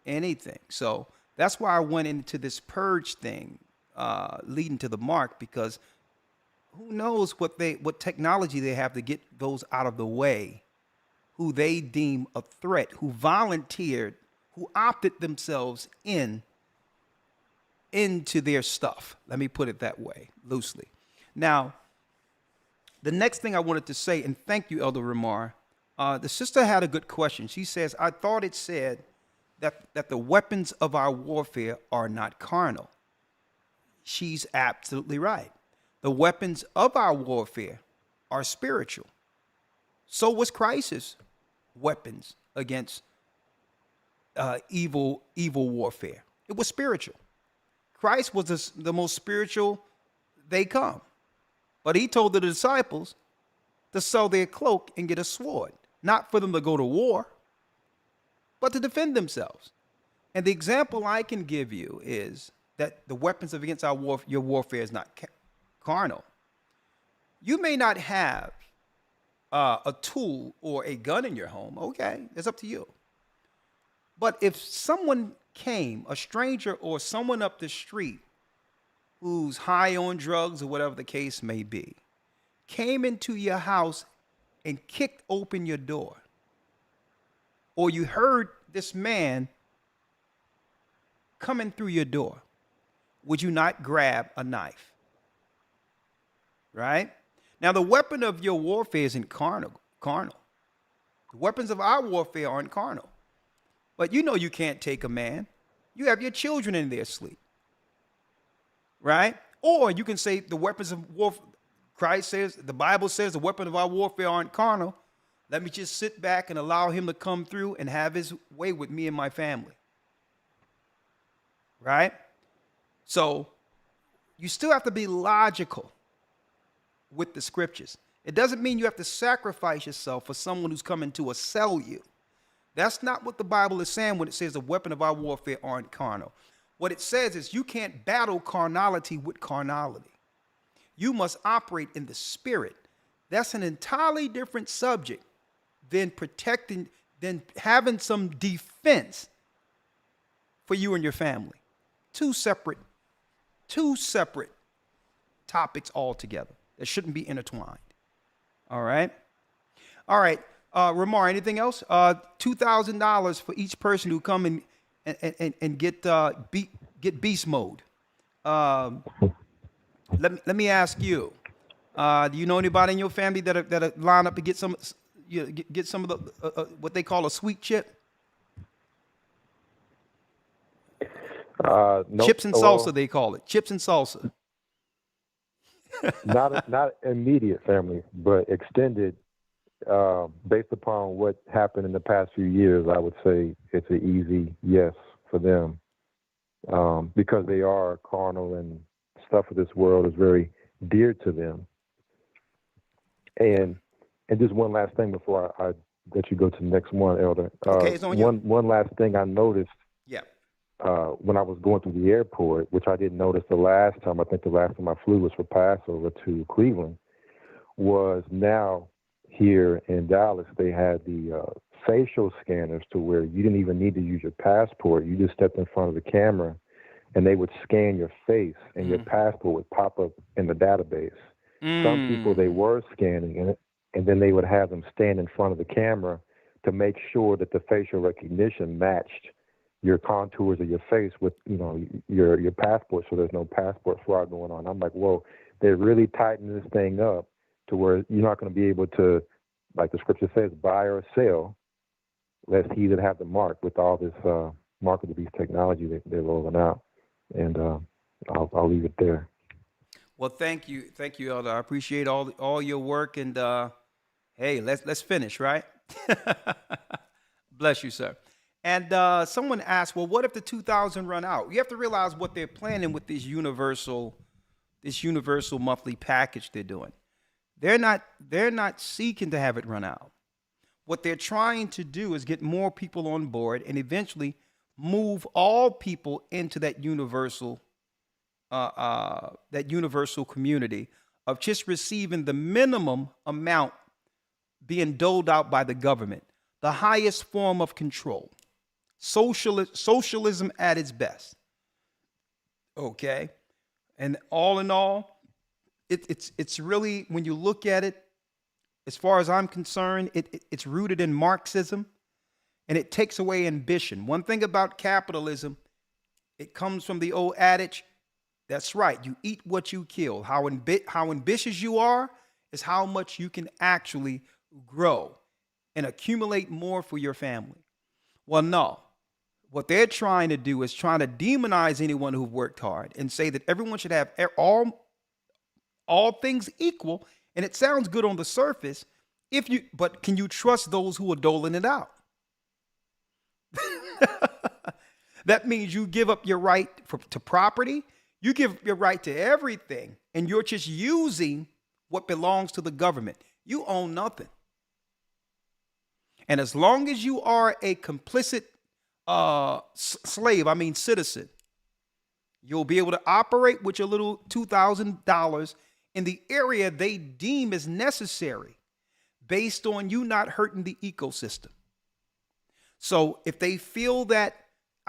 anything. So that's why I went into this purge thing, leading to the mark, because who knows what technology they have to get those out of the way, who they deem a threat, who volunteered, who opted themselves into their stuff. Let me put it that way, loosely. Now, the next thing I wanted to say, and thank you, Elder Ramar, the sister had a good question. She says, I thought it said that the weapons of our warfare are not carnal. She's absolutely right. The weapons of our warfare are spiritual. So was Christ's weapons against evil warfare. It was spiritual. Christ was the most spiritual they come. But he told the disciples to sell their cloak and get a sword, not for them to go to war, but to defend themselves. And the example I can give you is that the weapons of against your warfare is not carnal. You may not have a tool or a gun in your home. Okay, it's up to you. But if someone came, a stranger or someone up the street who's high on drugs or whatever the case may be, came into your house and kicked open your door, or you heard this man coming through your door, would you not grab a knife? Right? Now, the weapon of your warfare isn't carnal. The weapons of our warfare aren't carnal. But you know you can't take a man. You have your children in their sleep. Right? Or you can say the weapons of warfare, Christ says, the Bible says the weapon of our warfare aren't carnal. Let me just sit back and allow him to come through and have his way with me and my family. Right? So you still have to be logical with the scriptures. It doesn't mean you have to sacrifice yourself for someone who's coming to sell you. That's not what the Bible is saying when it says the weapon of our warfare aren't carnal. What it says is you can't battle carnality with carnality. You must operate in the spirit. That's an entirely different subject than having some defense for you and your family. Two separate topics altogether that shouldn't be intertwined. All right. Ramar, anything else? $2,000 for each person who come and get beast mode. Let me ask you. Do you know anybody in your family that line up to get some of the what they call a sweet chip? Nope. Chips and salsa, they call it. Chips and salsa. Not immediate family, but extended. Based upon what happened in the past few years, I would say it's an easy yes for them, because they are carnal and stuff of this world is very dear to them. And just one last thing before I let you go to the next one, Elder. Okay, it's on you. One last thing I noticed. Yeah. When I was going through the airport, which I didn't notice the last time. I think the last time I flew was for Passover to Cleveland. Was now here in Dallas, they had the facial scanners to where you didn't even need to use your passport. You just stepped in front of the camera, and they would scan your face, and your passport would pop up in the database. Some people they were scanning, and then they would have them stand in front of the camera to make sure that the facial recognition matched your contours of your face with, your passport, so there's no passport fraud going on. I'm like, whoa, they're really tightening this thing up to where you're not going to be able to, like the scripture says, buy or sell, lest he that have the mark, with all this mark of the beast technology that they're rolling out. And I'll leave it there. Well, thank you, Elder. I appreciate all your work, and hey, let's finish, right? Bless you, sir. And someone asked, well, what if the 2,000 run out? You have to realize what they're planning with this universal monthly package they're doing. They're not seeking to have it run out. What they're trying to do is get more people on board and eventually move all people into that universal community of just receiving the minimum amount being doled out by the government, the highest form of control. Socialism at its best. Okay? And all in all, it's really, when you look at it, as far as I'm concerned, it's rooted in Marxism, and it takes away ambition. One thing about capitalism, it comes from the old adage, that's right, you eat what you kill. How ambitious you are is how much you can actually grow and accumulate more for your family. Well, no. What they're trying to do is trying to demonize anyone who worked hard and say that everyone should have all things equal. And it sounds good on the surface, but can you trust those who are doling it out? That means you give up your right to property. You give up your right to everything, and you're just using what belongs to the government. You own nothing. And as long as you are a complicit citizen, you'll be able to operate with your little $2,000 in the area they deem is necessary based on you not hurting the ecosystem. So if they feel that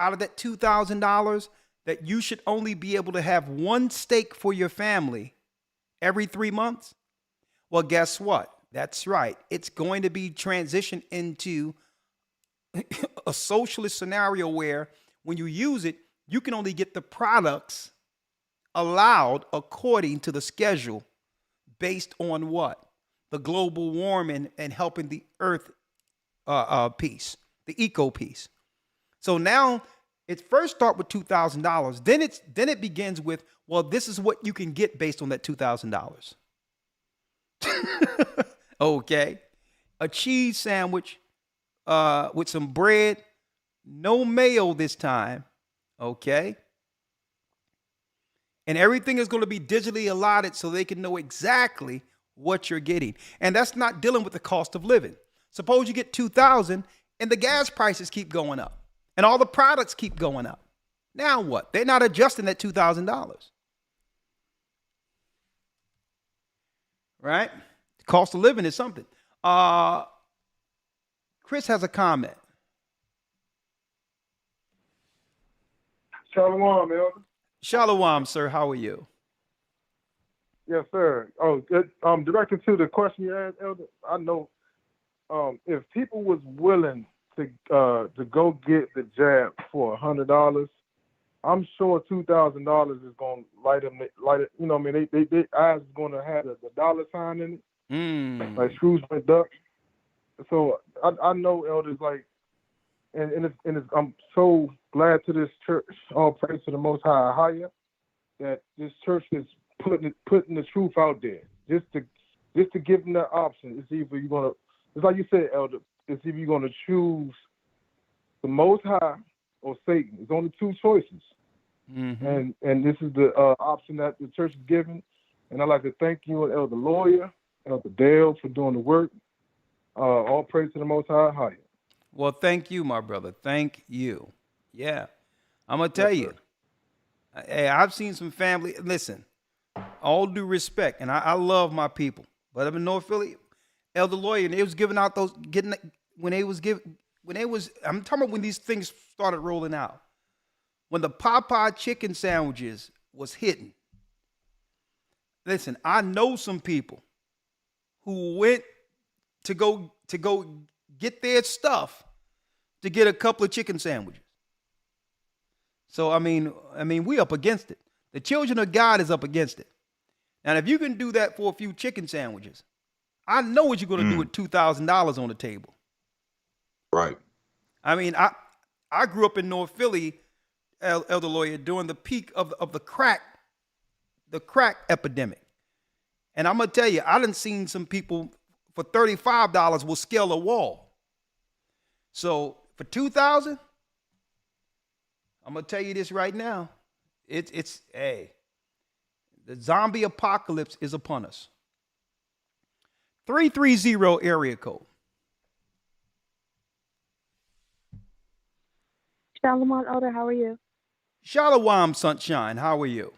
out of that $2,000 that you should only be able to have one steak for your family every 3 months, well, guess what? That's right. It's going to be transitioned into a socialist scenario where when you use it, you can only get the products allowed according to the schedule based on what? The global warming and helping the earth piece, the eco piece. So now it first start with $2,000. Then it begins with, well, this is what you can get based on that $2,000. Okay. A cheese sandwich with some bread, no mayo this time. Okay. And everything is going to be digitally allotted so they can know exactly what you're getting. And that's not dealing with the cost of living. Suppose you get $2,000 and the gas prices keep going up and all the products keep going up. Now what? They're not adjusting that $2,000. Right? The cost of living is something. Chris has a comment. Shalom, Elder. Shalom, sir. How are you? Yes, sir. Oh, directed to the question you asked, Elder. I know if people was willing to go get the jab for $100, I'm sure $2,000 is gonna light it. You know, what I mean, they eyes is gonna have the dollar sign in it, like Scrooge McDuck. So I know, elders, like, and I'm so glad to this church. All praise to the Most High, higher, that this church is putting the truth out there, just to give them that option. It's either you're gonna, it's like you said, Elder. It's either you're gonna choose the Most High or Satan. It's only two choices, and this is the option that the church is giving. And I'd like to thank you, Elder Lawyer, Elder Dale, for doing the work. All praise to the Most High, higher. Well, thank you, my brother. Thank you. Yeah, I'm gonna tell you. Hey, I've seen some family. Listen, all due respect, and I love my people, but I'm in North Philly, Elder Lawyer, and they was giving out those I'm talking about when these things started rolling out. When the Popeye chicken sandwiches was hitting. Listen, I know some people who went to go get their stuff to get a couple of chicken sandwiches. So I mean, we up against it. The children of God is up against it. And if you can do that for a few chicken sandwiches, I know what you're going to do with $2,000 on the table. Right. I mean, I grew up in North Philly, Elder Lawyer, during the peak of the crack epidemic. And I'm going to tell you, I done seen some people for $35 will scale a wall. So for $2,000, I'm going to tell you this right now. It's the zombie apocalypse is upon us. 330 area code. Shalom, Elder. How are you? Shalom, sunshine. How are you?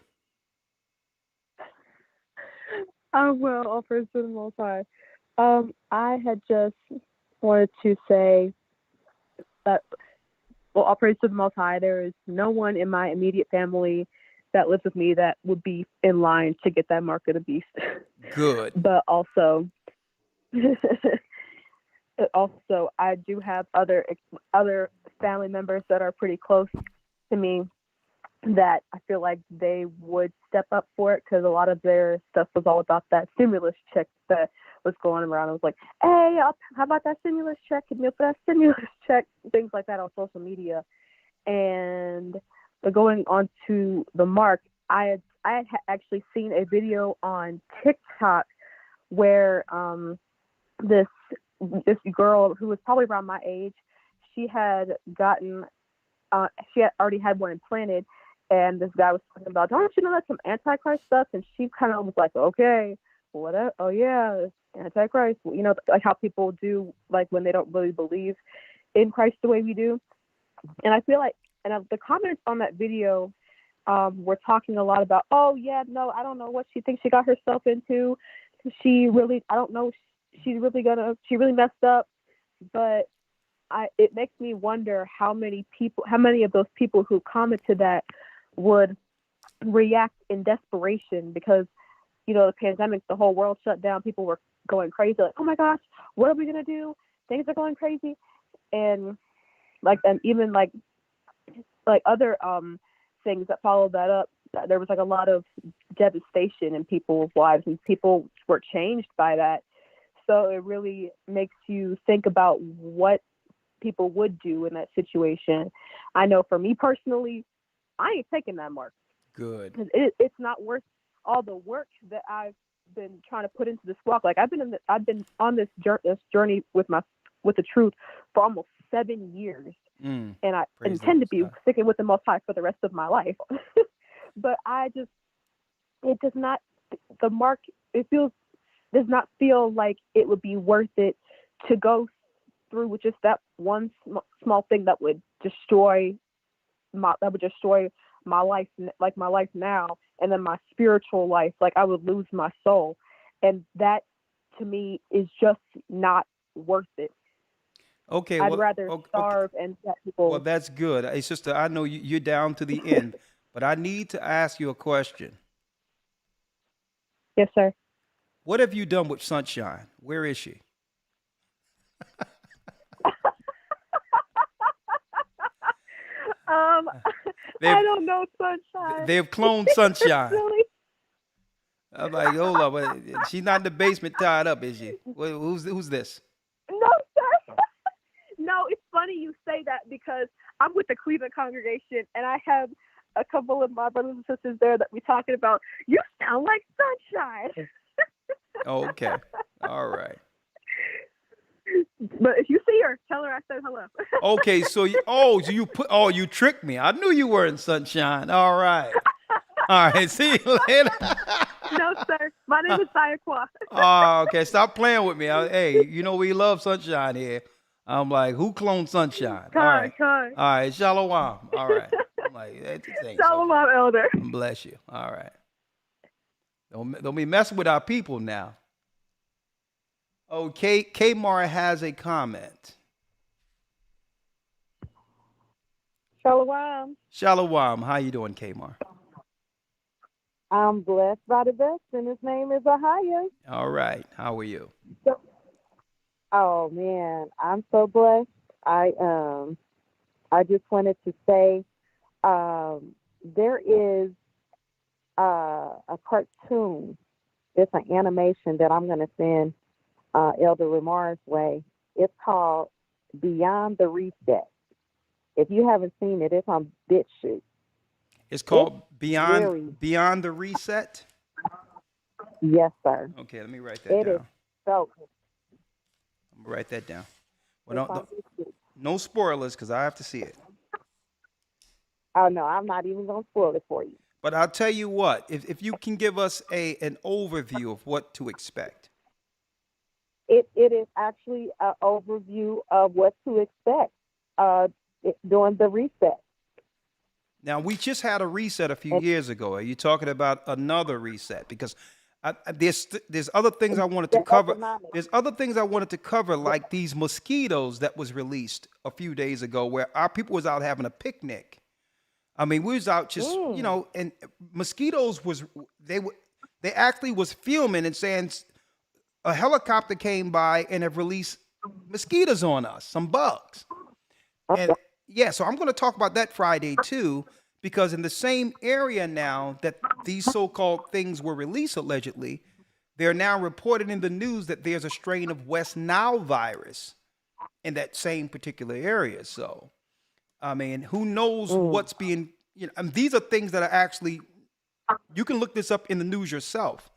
I'm well. All praise to the Most High. I had just wanted to say that, well, all praise to the Most High. There is no one in my immediate family that lives with me that would be in line to get that mark of the beast. Good. But also, I do have other family members that are pretty close to me that I feel like they would step up for it, because a lot of their stuff was all about that stimulus check that was going around. I was like, hey, how about that stimulus check? Hit me up for that stimulus check, things like that on social media. And going on to the mark, I had actually seen a video on TikTok where this girl who was probably around my age, she had already had one implanted, and this guy was talking about, don't you know that's some Antichrist stuff? And she kind of was like, okay, what? Oh yeah, Antichrist. You know, like how people do, like when they don't really believe in Christ the way we do. And I feel like, the comments on that video were talking a lot about, oh yeah, no, I don't know what she thinks she got herself into. I don't know. She really messed up. But it makes me wonder how many of those people who commented that would react in desperation because, the pandemic, the whole world shut down. People were going crazy, like, oh my gosh, what are we gonna do? Things are going crazy, and even other things that followed that up. There was like a lot of devastation in people's lives, and people were changed by that. So it really makes you think about what people would do in that situation. I know for me personally, I ain't taking that mark. Good. Because it's not worth all the work that I've been trying to put into this walk. Like I've been on this journey with the truth for almost 7 years, and I intend to be sticking with the Most High for the rest of my life. But it does not, the mark, does not feel like it would be worth it to go through with just that one small thing that would destroy my life, like my life now, and then my spiritual life. Like I would lose my soul, and that to me is just not worth it. Okay, I'd rather starve and let people. Well, that's good. Hey, sister, I know you're down to the end, but I need to ask you a question. Yes, sir. What have you done with Sunshine? Where is she? I don't know Sunshine. They've cloned Sunshine. Really? I'm like, hold up, but she's not in the basement tied up, is she? Who's this? No, sir. No, it's funny you say that because I'm with the Cleveland congregation, and I have a couple of my brothers and sisters there that we're talking about. You sound like Sunshine. Oh, okay. All right. But if you see her, tell her I said hello. Okay, so you tricked me. I knew you were in Sunshine. All right. All right. See you later. No, sir. My name is Sayakwa. Oh, okay. Stop playing with me. Hey, we love Sunshine here. I'm like, who cloned Sunshine? All right. All right. Shalom. All right. I'm like, Shalom, Elder. Bless you. All right. Don't be messing with our people now. Okay, Kmar has a comment. Shalom. Shalom. How you doing, Kmar? I'm blessed by the best, and his name is Ahaya. All right. How are you? Oh man, I'm so blessed. I just wanted to say, there is a cartoon. It's an animation that I'm going to send Elder Ramar's way. It's called Beyond the Reset. If you haven't seen it, it's on BitChute. It's called Beyond the Reset? Yes, sir. Okay, let me write that down. It is so good. I'm going to write that down. Well, no spoilers because I have to see it. Oh, no, I'm not even going to spoil it for you. But I'll tell you what, if you can give us an overview of what to expect. It is actually an overview of what to expect during the reset. Now, we just had a reset a few years ago. Are you talking about another reset? Because there's other things I wanted to cover. There's other things I wanted to cover, like these mosquitoes that was released a few days ago, where our people was out having a picnic. I mean, we was out just, and mosquitoes they actually was filming and saying a helicopter came by and have released mosquitoes on us, some bugs. And yeah, so I'm going to talk about that Friday too, because in the same area now that these so-called things were released allegedly, they're now reported in the news that there's a strain of West Nile virus in that same particular area. So, I mean, who knows what's being, these are things that are actually, you can look this up in the news yourself.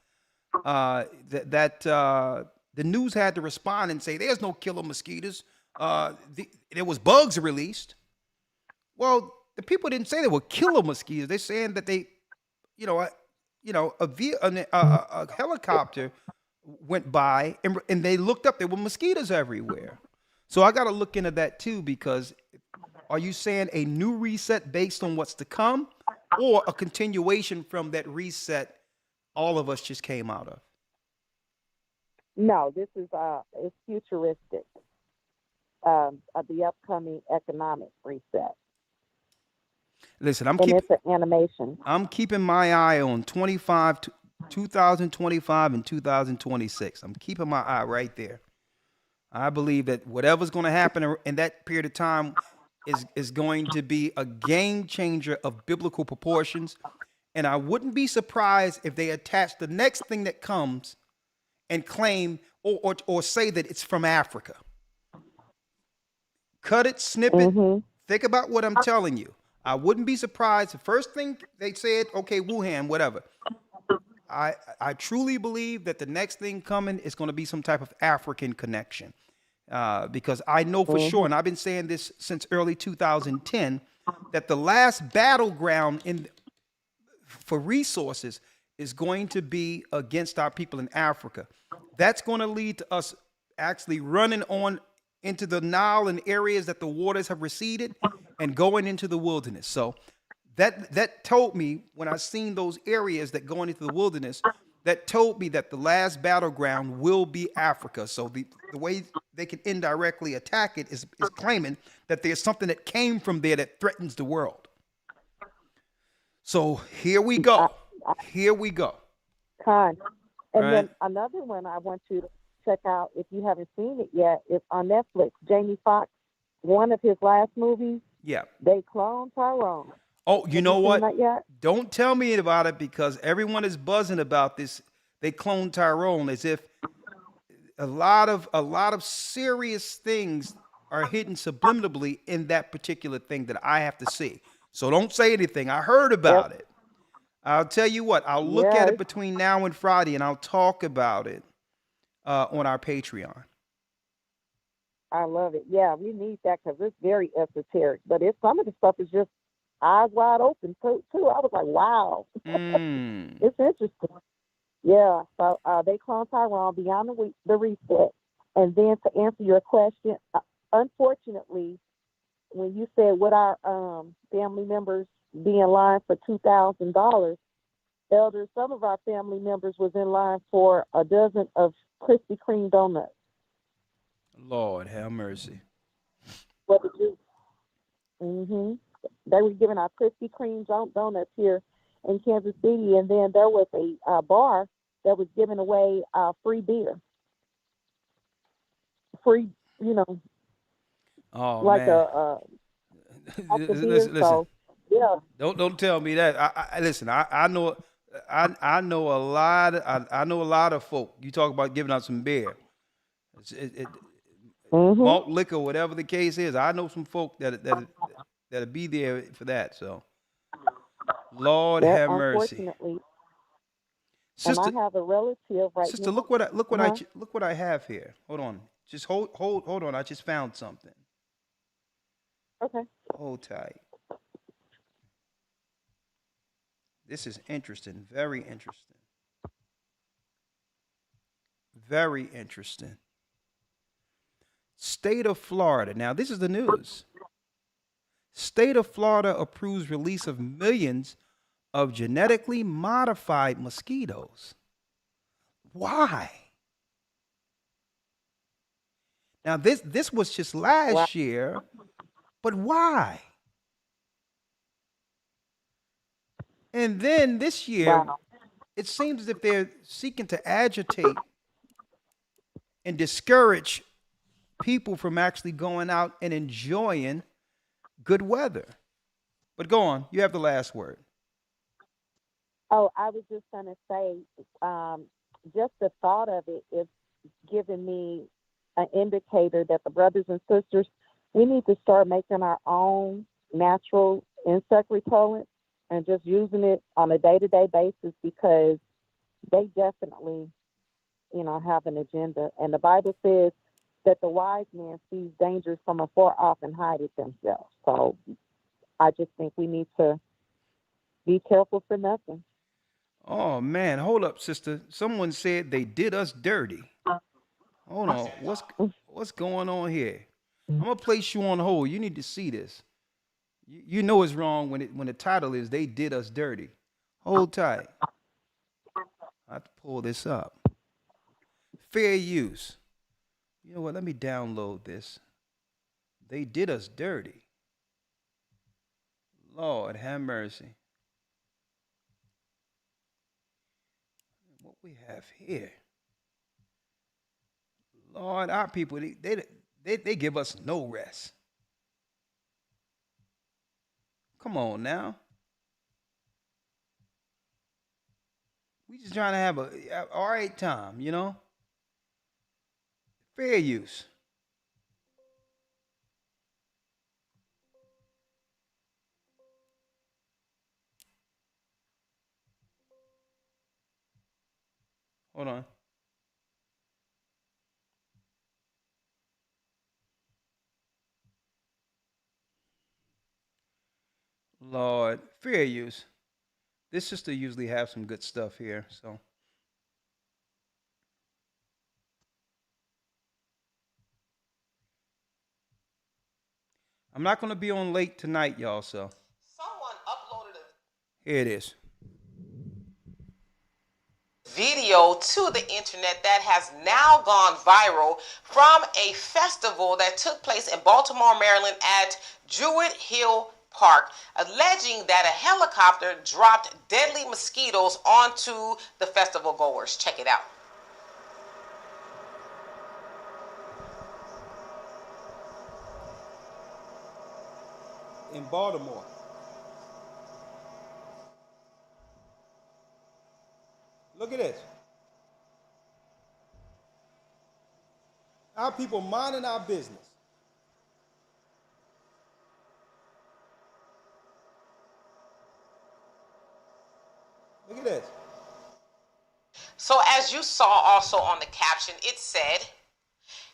The news had to respond and say, there's no killer mosquitoes. There was bugs released. Well, the people didn't say they were killer mosquitoes. They're saying that they, a helicopter went by and they looked up. There were mosquitoes everywhere. So I got to look into that too, because are you saying a new reset based on what's to come, or a continuation from that reset all of us just came out of? No, this is it's futuristic. of the upcoming economic reset. Listen, It's an animation. I'm keeping my eye on 2025 and 2026. I'm keeping my eye right there. I believe that whatever's going to happen in that period of time is going to be a game changer of biblical proportions. And I wouldn't be surprised if they attach the next thing that comes and claim or say that it's from Africa. Cut it, snip it. Think about what I'm telling you. I wouldn't be surprised. The first thing they said, okay, Wuhan, whatever. I truly believe that the next thing coming is going to be some type of African connection. Because I know for sure, and I've been saying this since early 2010, that the last battleground for resources is going to be against our people in Africa. That's going to lead to us actually running on into the Nile and areas that the waters have receded and going into the wilderness. So that told me, when I seen those areas that going into the wilderness, that told me that the last battleground will be Africa. So the way they can indirectly attack it is claiming that there's something that came from there that threatens the world. So here we go. Here we go. And right. Then another one I want you to check out, if you haven't seen it yet, is on Netflix. Jamie Foxx, one of his last movies. Yeah. They cloned Tyrone. Oh, you know what? That yet? Don't tell me about it, because everyone is buzzing about this. They cloned Tyrone as if a lot of serious things are hidden subliminally in that particular thing that I have to see. So don't say anything. I heard about it. I'll tell you what. I'll look at it between now and Friday, and I'll talk about it on our Patreon. I love it. Yeah, we need that because it's very esoteric. But some of the stuff is just eyes wide open too. I was like, wow, it's interesting. Yeah, so they cloned Tyrone beyond the reset. And then to answer your question, unfortunately, when you said would our family members be in line for $2,000, Elder, some of our family members was in line for a dozen of Krispy Kreme donuts. Lord have mercy. What did you? They were giving out Krispy Kreme donuts here in Kansas City, and then there was a bar that was giving away free beer. Free, Oh, like man. Listen. So, yeah. Don't tell me that. I listen. I know a lot. I know a lot of folk. You talk about giving out some beer, malt liquor, whatever the case is. I know some folk that'll be there for that. So, Lord have mercy. Sister, and I have a relative right sister, now. look what I have here. Hold on. Just hold on. I just found something. Okay. Hold tight. This is interesting. Very interesting. Very interesting. State of Florida. Now, this is the news. State of Florida approves release of millions of genetically modified mosquitoes. Why? Now, this was just last year, but why? And then this year, it seems as if they're seeking to agitate and discourage people from actually going out and enjoying good weather. But go on, you have the last word. Oh, I was just going to say, just the thought of it is giving me an indicator that the brothers and sisters, we need to start making our own natural insect repellent and just using it on a day-to-day basis, because they definitely, have an agenda. And the Bible says that the wise man sees dangers from afar off and hide it themselves. So I just think we need to be careful for nothing. Oh, man. Hold up, sister. Someone said they did us dirty. Hold on. What's going on here? I'm going to place you on hold. You need to see this. You know it's wrong when the title is They Did Us Dirty. Hold tight. I have to pull this up. Fair use. You know what? Let me download this. They did us dirty. Lord, have mercy. What we have here. Lord, our people, they give us no rest. Come on now. We just trying to have a all right time, you know? Fair use. Hold on. Lord, fair use. This sister usually have some good stuff here, so. I'm not going to be on late tonight, y'all, so. Someone uploaded a Here it is. video to the internet that has now gone viral from a festival that took place in Baltimore, Maryland at Druid Hill Park, alleging that a helicopter dropped deadly mosquitoes onto the festival goers. Check it out. In Baltimore. Look at this. Our people minding our business. Look at this. So as you saw also on the caption, it said,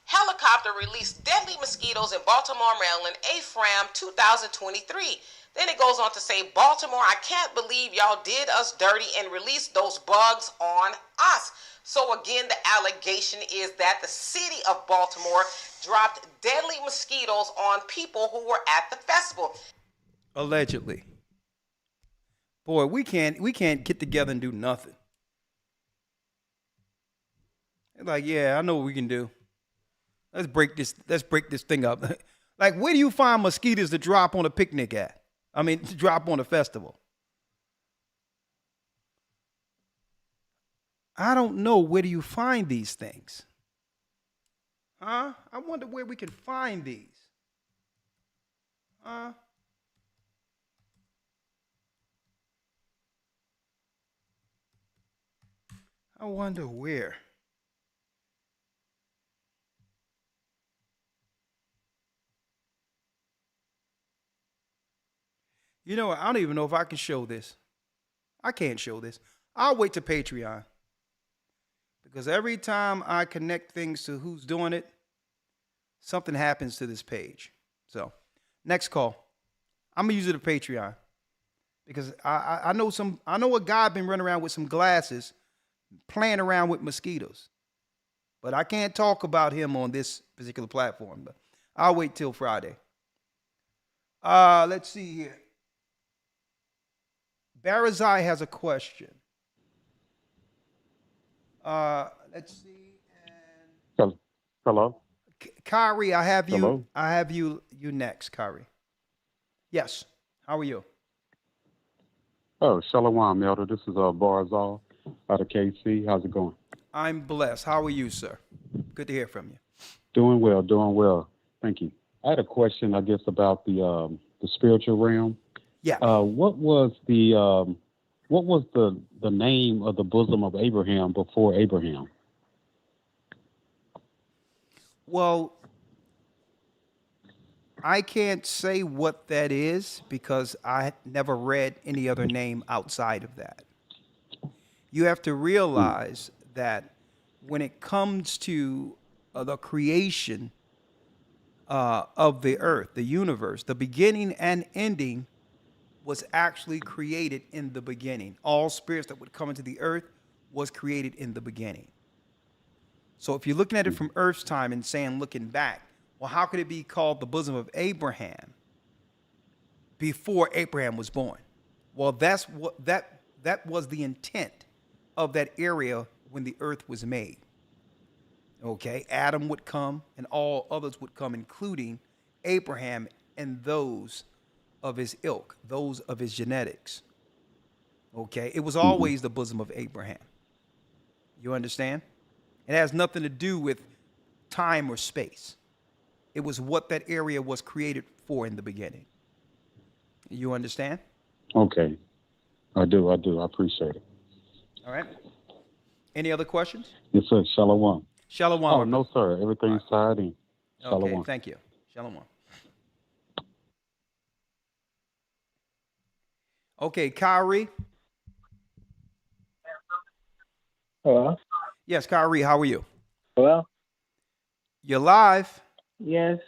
helicopter released deadly mosquitoes in Baltimore, Maryland, AFRAM 2023. Then it goes on to say, Baltimore, I can't believe y'all did us dirty and released those bugs on us. So again, the allegation is that the city of Baltimore dropped deadly mosquitoes on people who were at the festival. Allegedly. Boy, we can't get together and do nothing. They're like, yeah, I know what we can do. Let's break this thing up. Like, where do you find mosquitoes to drop on a picnic at? I mean, to drop on a festival. I don't know. Where do you find these things? Huh? I wonder where we can find these. Huh? I wonder where. You know what? I don't even know if I can show this. I can't show this. I'll wait to Patreon. Because every time I connect things to who's doing it, something happens to this page. So, next call. I'm going to use it to Patreon. Because I know a guy been running around with some glasses playing around with mosquitoes. But I can't talk about him on this particular platform. But I'll wait till Friday. Let's see here. Barazai has a question. Let's see. Hello. Kyrie, I have you. Hello? I have you next, Kyrie. Yes. How are you? Oh, Shalom, Elder. This is Barzal out of KC. How's it going? I'm blessed. How are you, sir? Good to hear from you. Doing well. Thank you. I had a question, I guess, about the spiritual realm. Yeah. What was the name of the bosom of Abraham before Abraham? Well, I can't say what that is because I never read any other name outside of that. You have to realize that when it comes to the creation of the earth, the universe, the beginning and ending was actually created in the beginning. All spirits that would come into the earth was created in the beginning. So if you're looking at it from Earth's time and saying, looking back, well, how could it be called the bosom of Abraham before Abraham was born? Well, that's what that was the intent of that area when the earth was made. Okay, Adam would come and all others would come, including Abraham and those of his ilk, those of his genetics. Okay, it was always the bosom of Abraham. You understand? It has nothing to do with time or space. It was what that area was created for in the beginning. You understand? Okay. I do. I appreciate it. All right. Any other questions? Yes, sir. Shalom. Shalom. Oh, no, sir. Everything's tied in. Shalom. Okay, thank you. Shalom. Okay, Kyrie. Hello? Yes, Kyrie, how are you? Hello? You're live. Yes.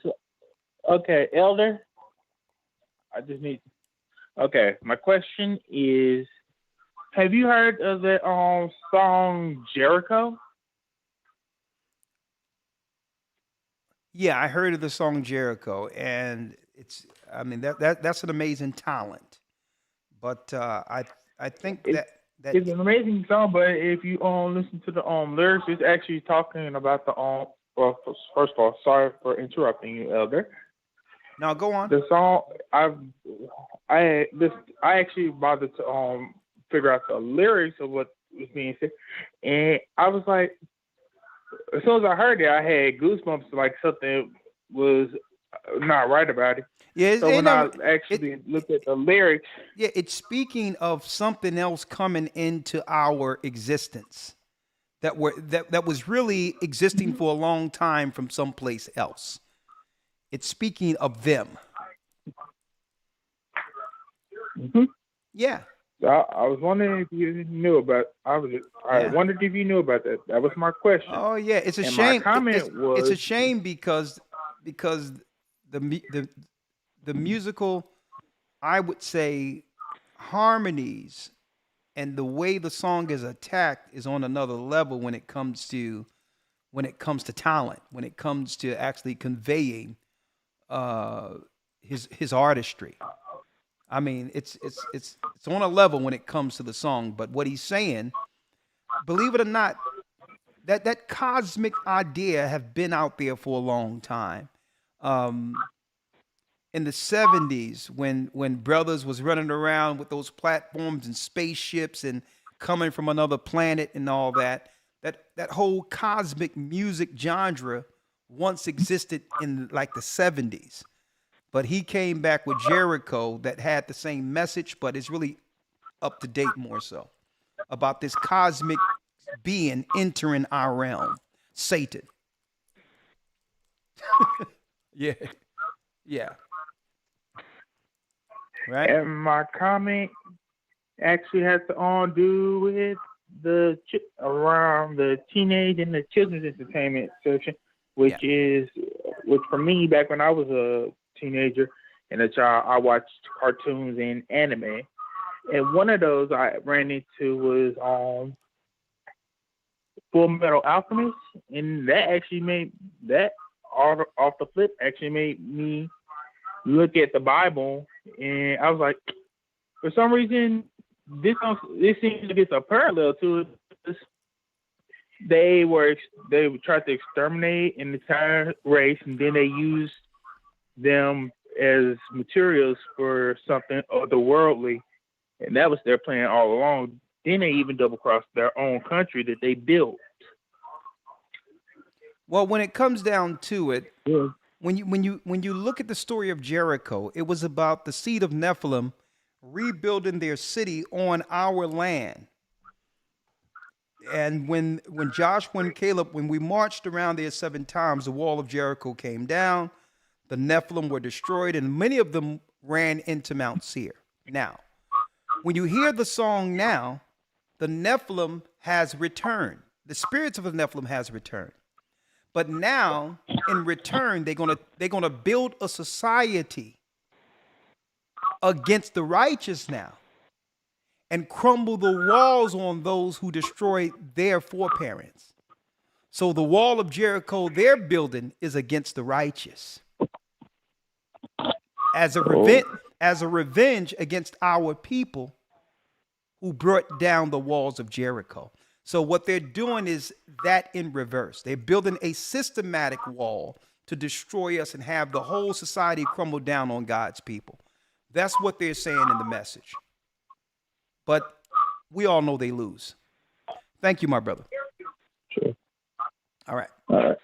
Okay, Elder. I just need. Okay, my question is, have you heard of the song Jericho? Yeah, I heard of the song Jericho, and that's an amazing talent. But I think that It's an amazing song, but if you listen to the lyrics, it's actually talking about the Well, first of all, sorry for interrupting you, Elder. Now go on. The song I actually bothered to figure out the lyrics of what was being said, and I was like, as soon as I heard it, I had goosebumps, like something was not right about it. Yeah, so when I actually looked at the lyrics, yeah, it's speaking of something else coming into our existence that was really existing for a long time from someplace else. It's speaking of them. Mm-hmm. Yeah. I was wondering if you knew about. I wondered if you knew about that. That was my question. Oh yeah, it's a and shame. My comment was, it's a shame because the musical, I would say, harmonies and the way the song is attacked is on another level when it comes to talent, when it comes to actually conveying his artistry. I mean, it's on a level when it comes to the song, but what he's saying, believe it or not, that cosmic idea have been out there for a long time. In the 70s, when brothers was running around with those platforms and spaceships and coming from another planet and all that whole cosmic music genre once existed in like the 70s. But he came back with Jericho that had the same message, but it's really up to date more so about this cosmic being entering our realm, Satan. Yeah. Right. And my comment actually has to do with around the teenage and the children's entertainment section, which for me, back when I was a teenager and a child, I watched cartoons and anime, and one of those I ran into was Full Metal Alchemist, and that actually made that off the flip actually made me look at the Bible, and I was like, for some reason this seems to get a parallel to it. They tried to exterminate an entire race, and then they used them as materials for something otherworldly, and that was their plan all along. Then they even double-crossed their own country that they built. Well, when it comes down to it, when you look at the story of Jericho, it was about the seed of Nephilim rebuilding their city on our land. And when Joshua and Caleb, when we marched around there 7 times, the wall of Jericho came down, the Nephilim were destroyed, and many of them ran into Mount Seir. Now, when you hear the song now, the Nephilim has returned. The spirits of the Nephilim has returned. But now, in return, they're gonna build a society against the righteous now and crumble the walls on those who destroyed their foreparents. So the wall of Jericho they're building is against the righteous as a revenge against our people who brought down the walls of Jericho. So what they're doing is that in reverse. They're building a systematic wall to destroy us and have the whole society crumble down on God's people. That's what they're saying in the message. But we all know they lose. Thank you, my brother. Sure. All right. All right.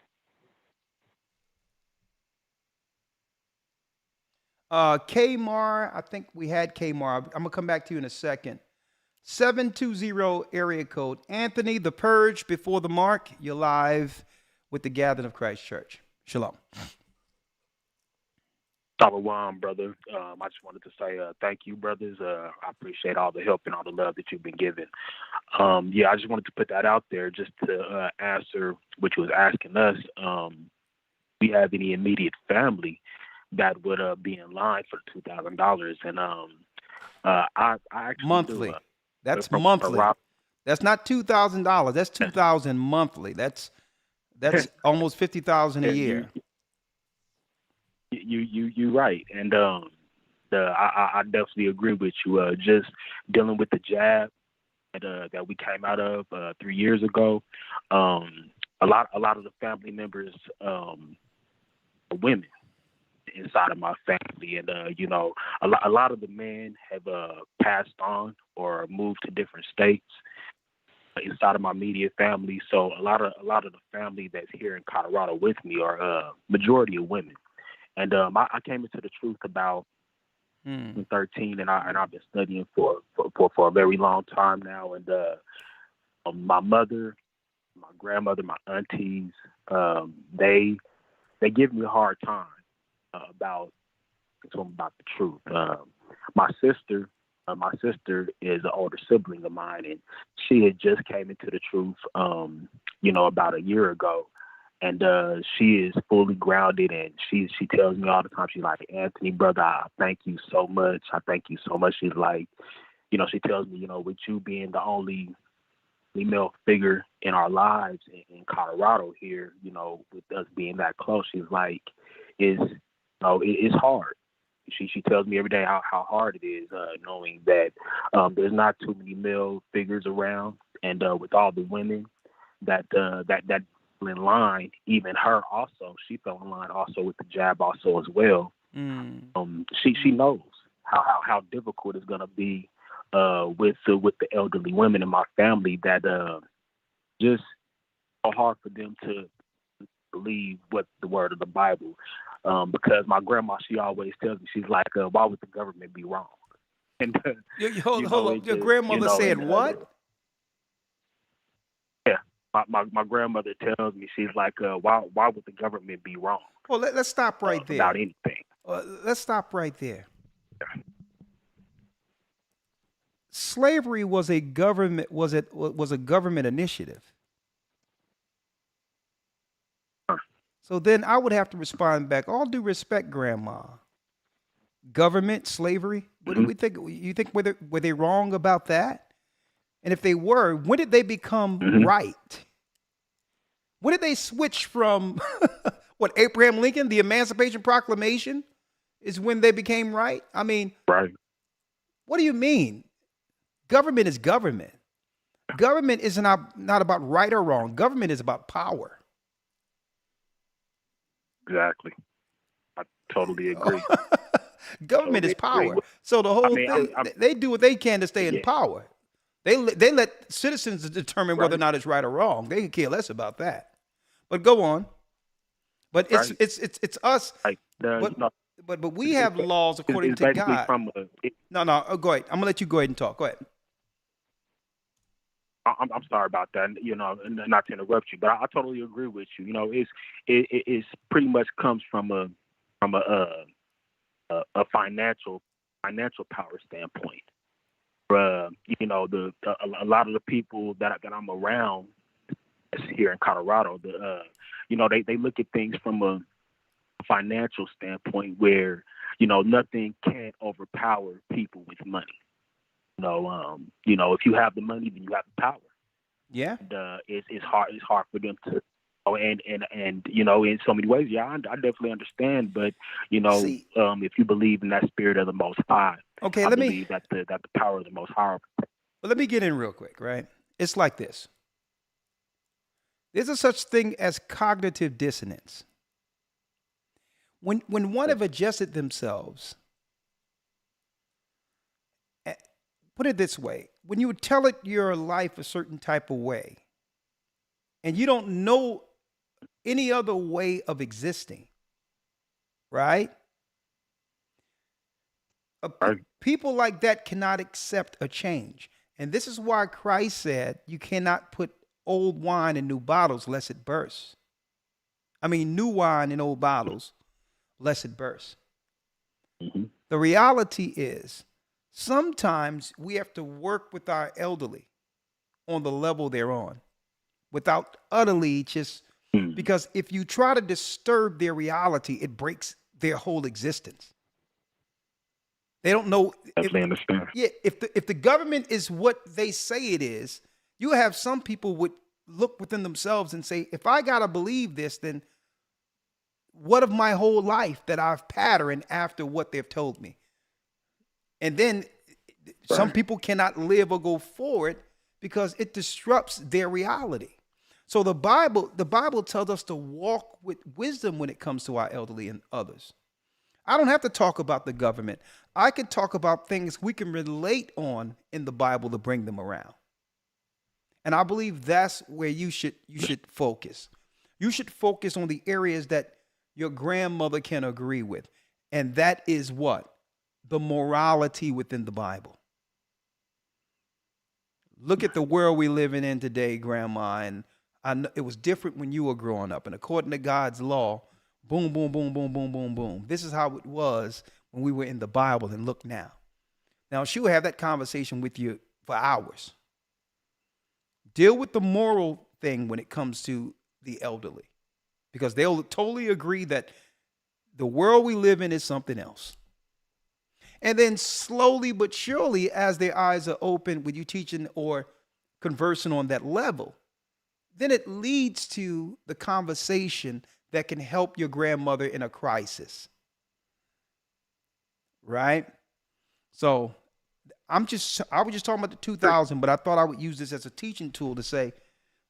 Kmar, I think we had Kmar. I'm going to come back to you in a second. 720 area code. Anthony, the Purge before the mark. You're live with the Gathering of Christ Church. Shalom. Shalom, brother. I just wanted to say thank you, brothers. I appreciate all the help and all the love that you've been given. Yeah, I just wanted to put that out there just to answer what you was asking us. Do we have any immediate family that would be in line for $2,000? And I actually monthly. Do, that's monthly. That's not $2,000. That's $2,000 monthly. That's almost $50,000 a year. You right, and I definitely agree with you. Just dealing with the jab that we came out of 3 years ago. A lot of the family members are women inside of my family, and a lot of the men have passed on or moved to different states inside of my immediate family. So a lot of the family that's here in Colorado with me are majority of women. And I came into the truth about 13, and I've been studying for a very long time now. And my mother, my grandmother, my aunties, they give me a hard time about the truth. My sister is an older sibling of mine, and she had just came into the truth, about a year ago. And she is fully grounded, and she tells me all the time, she's like, Anthony, brother, I thank you so much. I thank you so much. She's like, she tells me, with you being the only female figure in our lives in Colorado here, with us being that close, she's like, it's hard. She tells me every day how hard it is, knowing that there's not too many male figures around, and with all the women that in line, even her also, she fell in line also with the jab also as well. She knows how difficult it's gonna be with the elderly women in my family, that just so hard for them to believe what the word of the Bible, because my grandma, she always tells me, she's like, why would the government be wrong? And hold on, your grandmother said what? My grandmother tells me, she's like, why would the government be wrong? Well, let's stop right there. About anything. Let's stop right there. Slavery was a government initiative. So then I would have to respond back, all due respect, Grandma. Government, slavery, what do we think? You think were they wrong about that? And if they were, when did they become right? When did they switch from Abraham Lincoln, the Emancipation Proclamation is when they became right? I mean, right. What do you mean? Government is government. Government is not about right or wrong. Government is about power. Exactly. I totally agree. Government is power. So the whole thing, they do what they can to stay in power. They let citizens determine whether or not it's right or wrong. They can care less about that. But go on. But it's us. But we have laws according to God. No, go ahead. I'm gonna let you go ahead and talk. Go ahead. I'm sorry about that. Not to interrupt you, but I totally agree with you. It's pretty much comes from a financial power standpoint. A lot of the people that I'm around here in Colorado, they look at things from a financial standpoint where, nothing can overpower people with money. If you have the money, then you have the power. Yeah. And, it's hard for them to. And in so many ways, yeah, I definitely understand. But if you believe in that spirit of the Most High, okay, I believe that the power of the Most High. Well, let me get in real quick, right? It's like this. There's a such thing as cognitive dissonance. When one have adjusted themselves, put it this way, when you tell it your life a certain type of way, and you don't know any other way of existing, right? People like that cannot accept a change. And this is why Christ said you cannot put old wine in new bottles lest it bursts. I mean, new wine in old bottles lest it bursts. The reality is sometimes we have to work with our elderly on the level they're on without utterly just because if you try to disturb their reality, it breaks their whole existence. They don't know. Understand. Yeah, if the government is what they say it is, you have some people would look within themselves and say, if I gotta believe this, then what of my whole life that I've patterned after what they've told me? And then some people cannot live or go forward because it disrupts their reality. So the Bible tells us to walk with wisdom when it comes to our elderly and others. I don't have to talk about the government. I can talk about things we can relate on in the Bible to bring them around. And I believe that's where you should focus. You should focus on the areas that your grandmother can agree with. And that is what? The morality within the Bible. Look at the world we living in today, Grandma, and I know it was different when you were growing up. And according to God's law, boom, boom, boom, boom, boom, boom, boom. This is how it was when we were in the Bible, and look now. Now, she will have that conversation with you for hours. Deal with the moral thing when it comes to the elderly, because they'll totally agree that the world we live in is something else. And then slowly but surely, as their eyes are open with you teaching or conversing on that level, then it leads to the conversation that can help your grandmother in a crisis. Right? So I was just talking about the 2000, but I thought I would use this as a teaching tool to say,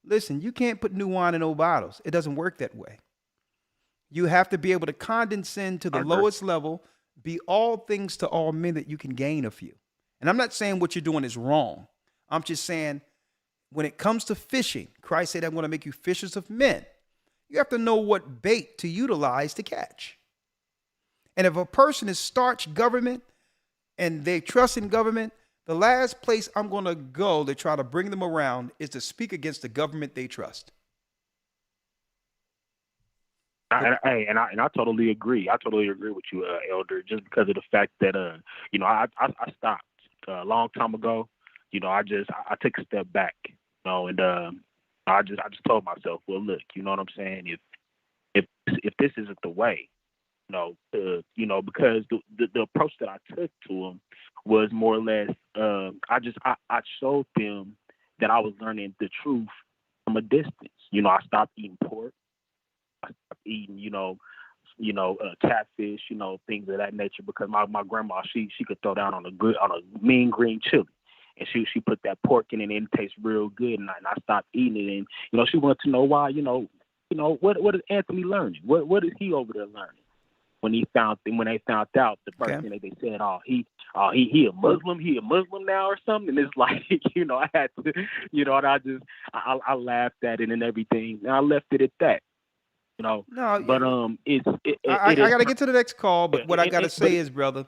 listen, you can't put new wine in old bottles. It doesn't work that way. You have to be able to condescend to the lowest level, be all things to all men that you can gain a few. And I'm not saying what you're doing is wrong. I'm just saying when it comes to fishing, Christ said, I'm going to make you fishers of men. You have to know what bait to utilize to catch. And if a person is starch government and they trust in government, the last place I'm going to go to try to bring them around is to speak against the government they trust. I totally agree. I totally agree with you, Elder, just because of the fact that, I stopped a long time ago. I took a step back, and I just told myself, well, look, you know what I'm saying? If this isn't the way, because the approach that I took to them was more or less, I showed them that I was learning the truth from a distance. I stopped eating pork. I stopped eating, catfish, things of that nature, because my grandma, she could throw down on a mean green chili. And she put that pork in it, and it tastes real good. And I stopped eating it. And, she wanted to know why, what is Anthony learning? What is he over there learning? When they found out the first thing they said, he a Muslim now or something. And it's like, I had to, and I laughed at it and everything. And I left it at that. No, but I got to get to the next call. But what I got to say is, brother,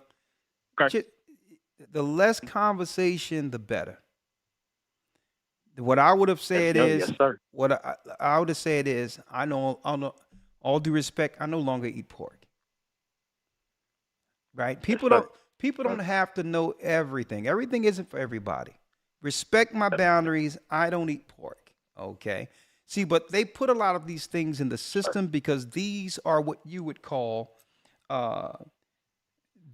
the less conversation, the better. What I would have said is, what I would have said is, I know, all due respect, I no longer eat pork. Right? People don't have to know everything. Everything isn't for everybody. Respect my boundaries. I don't eat pork. Okay. See, but they put a lot of these things in the system because these are what you would call,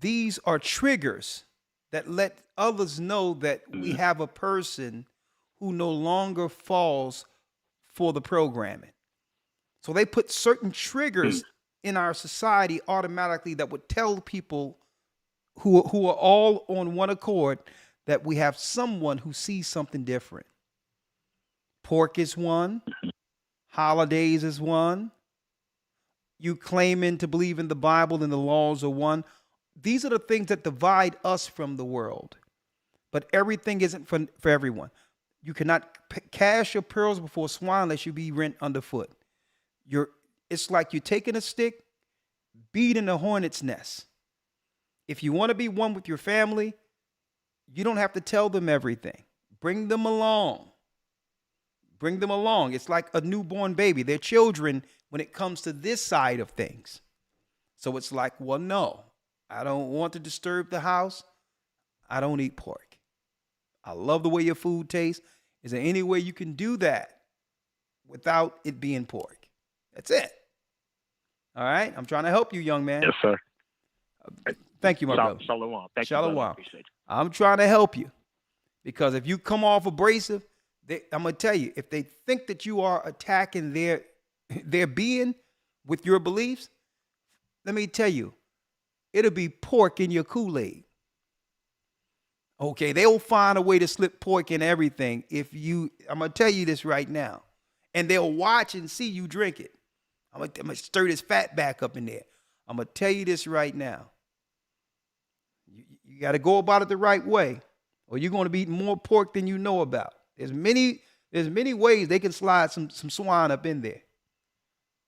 these are triggers that let others know that we have a person who no longer falls for the programming. So they put certain triggers in our society automatically that would tell people who are all on one accord that we have someone who sees something different. Pork is one. Holidays is one. you claiming to believe in the Bible and the laws of one. These are the things that divide us from the world. But everything isn't for everyone. You cannot cast your pearls before swine unless you be rent underfoot. It's like you're taking a stick, beating a hornet's nest. If you want to be one with your family, you don't have to tell them everything. Bring them along. Bring them along. It's like a newborn baby. They're children when it comes to this side of things. So it's like, well, no, I don't want to disturb the house. I don't eat pork. I love the way your food tastes. Is there any way you can do that without it being pork? That's it. All right? I'm trying to help you, young man. Yes, sir. Thank you, my brother. Shalom. Thank you, Shalom. brother. Appreciate you. I'm trying to help you because if you come off abrasive, I'm going to tell you, if they think that you are attacking their being with your beliefs, let me tell you, it'll be pork in your Kool-Aid. Okay, they'll find a way to slip pork in everything I'm going to tell you this right now. And they'll watch and see you drink it. I'm going to stir this fat back up in there. I'm going to tell you this right now. You got to go about it the right way, or you're going to be eating more pork than you know about. There's many ways they can slide some swine up in there.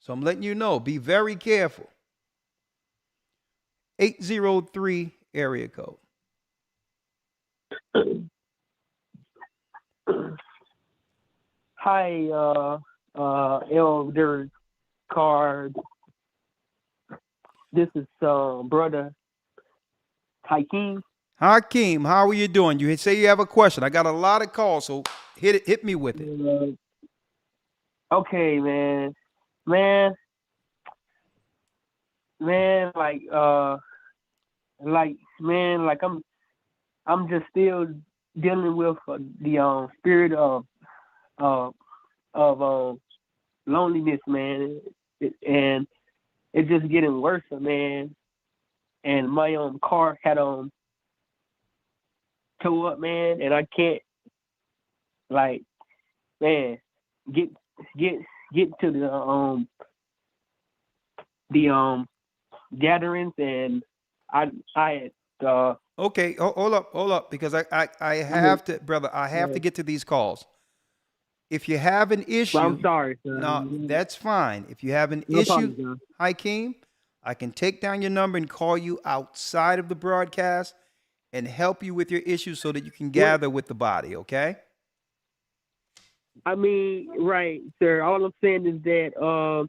So I'm letting you know, be very careful. 803 area code. Hi, Elder Card. This is brother Hakeem. Hakeem, how are you doing? You say you have a question. I got a lot of calls, so hit me with it. Okay, man, I'm just still dealing with the spirit of loneliness, man, and it's just getting worse, man. And my car had towed up, man, and I can't get to the gatherings, and I okay, hold up, because I have to, brother, I have to get to these calls. If you have an issue, I'm sorry, sir. No, that's fine. If you have an No issue, problem, Hakeem, I can take down your number and call you outside of the broadcast and help you with your issue so that you can gather with the body, okay? I mean, right, sir. All I'm saying is that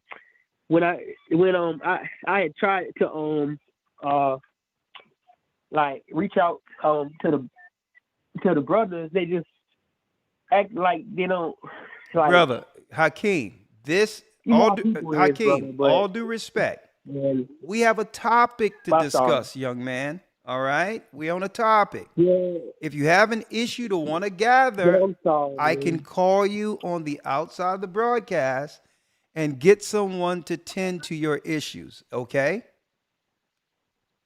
when I had tried to reach out to the brothers, they just act like they don't. Brother Hakeem, Hakeem, all due respect, we have a topic to discuss, young man. All right, we on a topic. Yeah. If you have an issue to want to gather, I can call you on the outside of the broadcast and get someone to tend to your issues. Okay.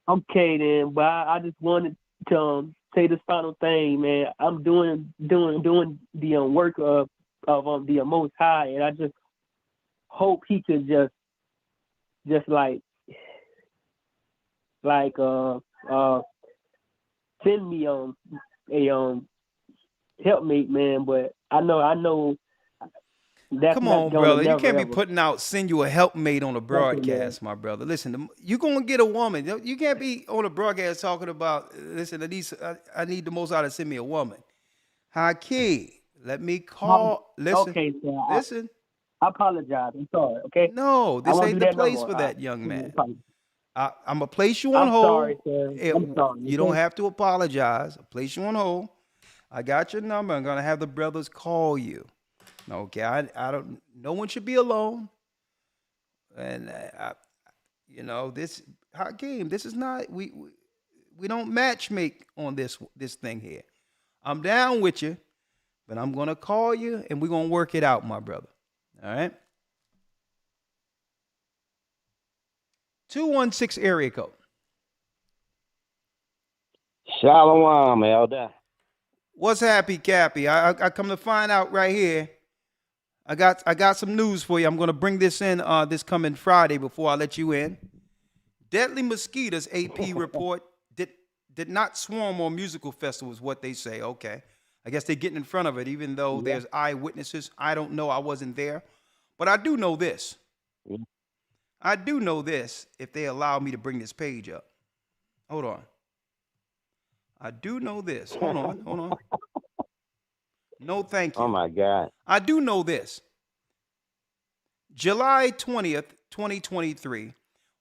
Okay then, but I just wanted to say this final thing, man. I'm doing the work of the Most High, and I just hope He could just send me a helpmate, man. But I know that's come not on, gonna brother. You never, can't be ever. putting out send you a helpmate on a broadcast, my brother. Listen, you're gonna get a woman. You can't be on a broadcast talking about listen, I need the Most High to send me a woman. Hakeem, let me call. Listen, Okay, sir. Listen. I apologize. I'm sorry. Okay. No, this ain't the place for that, young man. I'm gonna place you on hold. Sorry, sir. I'm sorry. You don't have to apologize. I'll place you on hold. I got your number. I'm gonna have the brothers call you. Okay. I don't. No one should be alone. And this Hakeem. This is not. We don't match make on this thing here. I'm down with you, but I'm gonna call you and we're gonna work it out, my brother. All right. 216 area code. Shalom, Elder. What's happy, Cappy? I come to find out right here. I got some news for you. I'm going to bring this in this coming Friday before I let you in. Deadly mosquitoes, AP report, did not swarm on musical festivals, what they say. Okay. I guess they're getting in front of it, even though there's eyewitnesses. I don't know. I wasn't there. But I do know this. I do know this if they allow me to bring this page up. Hold on. I do know this. Hold on. No, thank you. Oh, my God. I do know this. July 20th, 2023,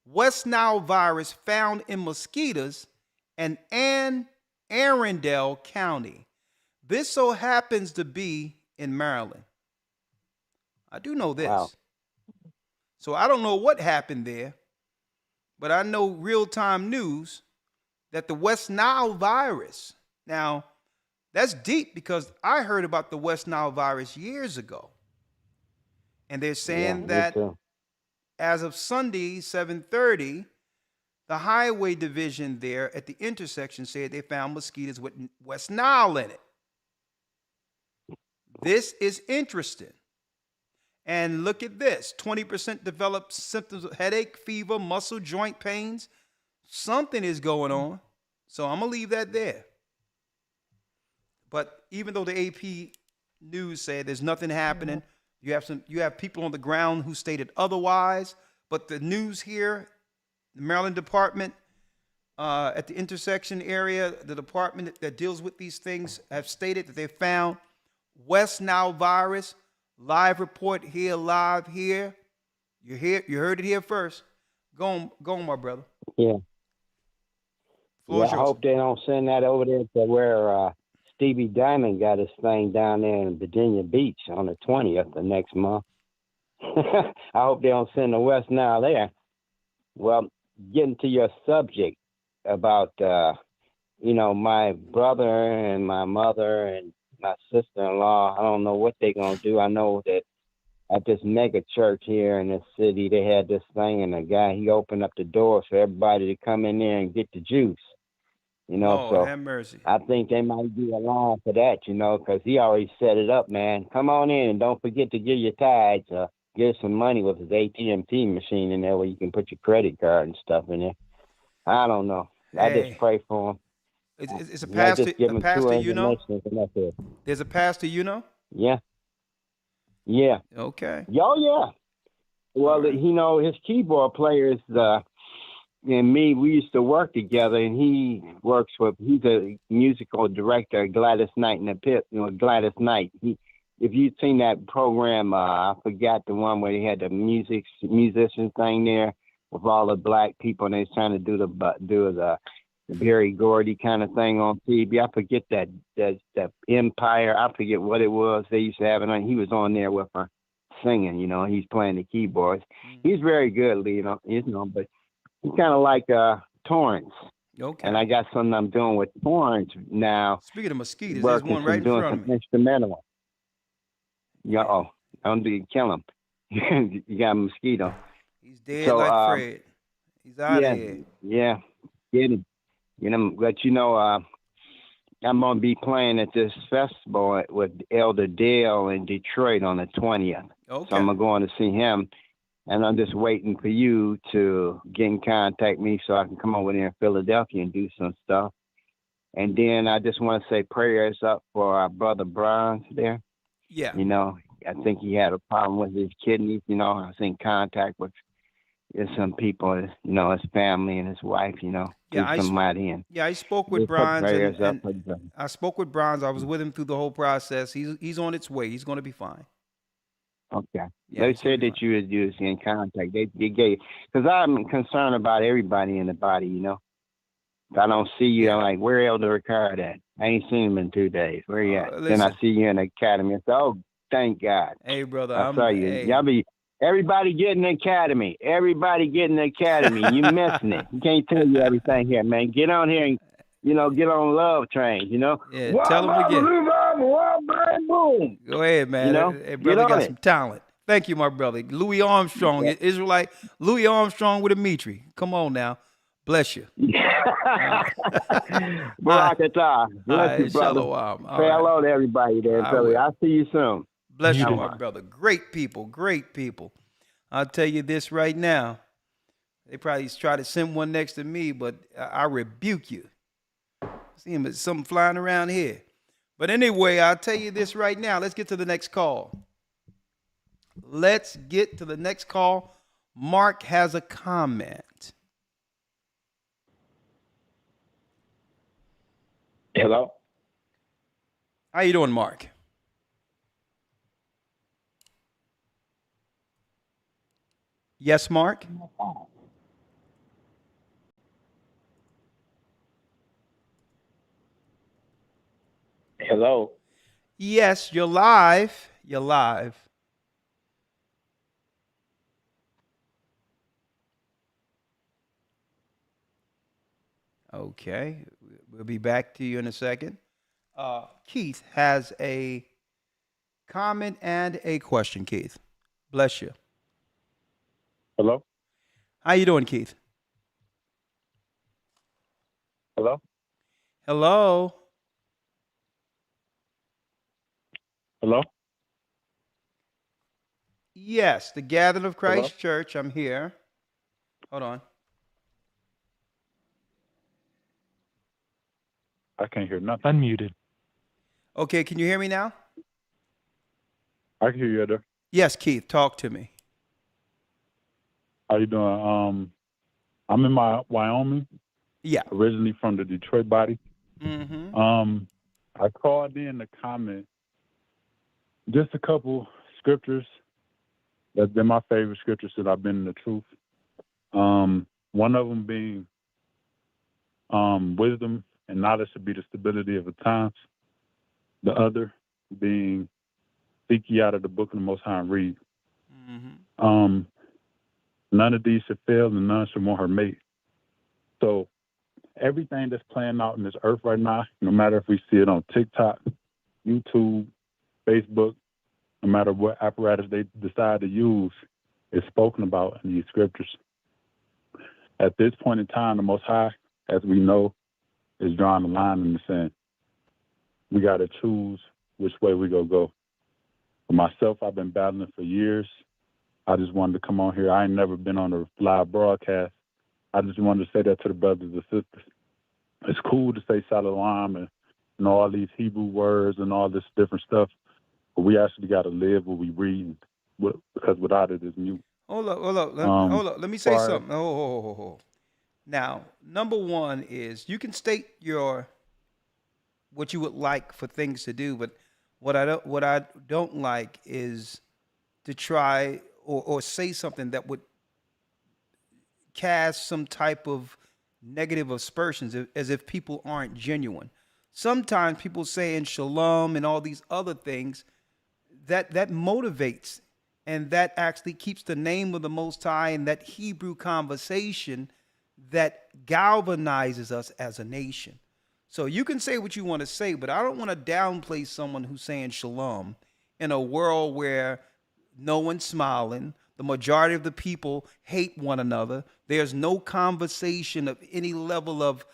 West Nile virus found in mosquitoes in Arundel County. This so happens to be in Maryland. I do know this. Wow. So I don't know what happened there, but I know real-time news that the West Nile virus. Now, that's deep because I heard about the West Nile virus years ago. And they're saying that as of Sunday, 7:30, the highway division there at the intersection said they found mosquitoes with West Nile in it. This is interesting. And look at this. 20% develop symptoms of headache, fever, muscle, joint pains. Something is going on. So I'm going to leave that there. But even though the AP News said there's nothing happening, you have people on the ground who stated otherwise. But the news here, the Maryland Department at the intersection area, the department that deals with these things have stated that they found West Nile virus. Live report here, live here. You heard it here first. Go on, my brother. Yeah. Floor I hope they don't send that over there to where Stevie Diamond got his thing down there in Virginia Beach on the 20th of next month. I hope they don't send the West Nile there. Well, getting to your subject about, my brother and my mother and my sister-in-law, I don't know what they're going to do. I know that at this mega church here in the city, they had this thing, and the guy, he opened up the door for everybody to come in there and get the juice. So have mercy. I think they might be along for that, because he already set it up, man. Come on in and don't forget to give your tithes. Give some money with his AT&T machine in there where you can put your credit card and stuff in there. I don't know. I just pray for him. It's a pastor, There's a pastor, Yeah. Yeah. Okay. Oh, yeah. Well, his keyboard players and me, we used to work together, and he's a musical director at Gladys Knight in the Pit, Gladys Knight. If you've seen that program, I forgot the one where they had the musician thing there with all the black people, and they was trying to do the Barry Gordy kind of thing on TV. I forget that Empire. I forget what it was. They used to have it on. He was on there with her singing. He's playing the keyboards. He's very good, but he's kind of like Torrance. Okay. And I got something I'm doing with Torrance now. Speaking of mosquitoes, there's one right in front of me. Instrumental. Yeah. Don't kill him. You got a mosquito. He's dead like Fred. He's out of here. Yeah. Get him. But I'm gonna be playing at this festival with Elder Dale in Detroit on the 20th. Okay. So I'm going to see him, and I'm just waiting for you to get in contact with me so I can come over there in Philadelphia and do some stuff. And then I just want to say prayers up for our brother Bronze there. Yeah. I think he had a problem with his kidneys. I was in contact with some people, his family and his wife, I spoke with Bronze. I spoke with Bronze. I was with him through the whole process. He's on its way. He's going to be fine. Okay. Yeah, they said that you was in contact. They gave, because I'm concerned about everybody in the body, If I don't see you, I'm like, where Elder Ricard at? I ain't seen him in 2 days. Where you at? Then I see you in the academy. I say, oh, thank God. Hey, brother. I saw you. Hey. Everybody getting the academy. Everybody getting the academy. You missing it. You can't tell you everything here, man. Get on here and, get on love train, Yeah, tell him again. Boom. Go ahead, man. Hey, brother got some talent. Thank you, my brother. Louis Armstrong, Israelite Louis Armstrong with Dimitri. Come on now. Bless you. Barakatah. Bless you, brother. Shalom. Say hello to everybody there in Philly. I'll see you soon. Bless you, Muted. my brother. Great people, great people. I'll tell you this right now. They probably try to send one next to me, but I rebuke you. See him as something flying around here. But anyway, I'll tell you this right now. Let's get to the next call. Let's get to the next call. Mark has a comment. Hello. How you doing, Mark? Yes, Mark? Hello. Yes, you're live. You're live. Okay. We'll be back to you in a second. Keith has a comment and a question, Keith. Bless you. Hello? How you doing, Keith? Hello? Hello? Hello? Yes, the Gathering of Christ Hello? Church. I'm here. Hold on. I can't hear nothing. Unmuted. Okay, can you hear me now? I can hear you there. Yes, Keith, talk to me. How you doing? I'm in Wyoming. Yeah. Originally from the Detroit body. Mm-hmm. I called in to comment just a couple scriptures that's been my favorite scriptures since I've been in the truth. One of them being wisdom and knowledge should be the stability of the times. The other being seek ye out of the book of the Most High and read. Mm-hmm. None of these should fail and none should want her mate. So everything that's playing out in this earth right now, no matter if we see it on TikTok, YouTube, Facebook, no matter what apparatus they decide to use, is spoken about in these scriptures. At this point in time, the Most High, as we know, is drawing a line in the sand. We got to choose which way we go. For myself, I've been battling for years. I just wanted to come on here. I ain't never been on a live broadcast. I just wanted to say that to the brothers and sisters. It's cool to say Shalom and all these Hebrew words and all this different stuff, but we actually got to live what we read, because without it, it's mute. Hold up. Let me say something. Oh. Now, number one is you can state what you would like for things to do, but what I don't like is to try or say something that would cast some type of negative aspersions as if people aren't genuine. Sometimes people saying shalom and all these other things that motivates and that actually keeps the name of the Most High and that Hebrew conversation that galvanizes us as a nation. So you can say what you want to say, but I don't want to downplay someone who's saying shalom in a world where no one's smiling. The majority of the people hate one another. There's no conversation of any level of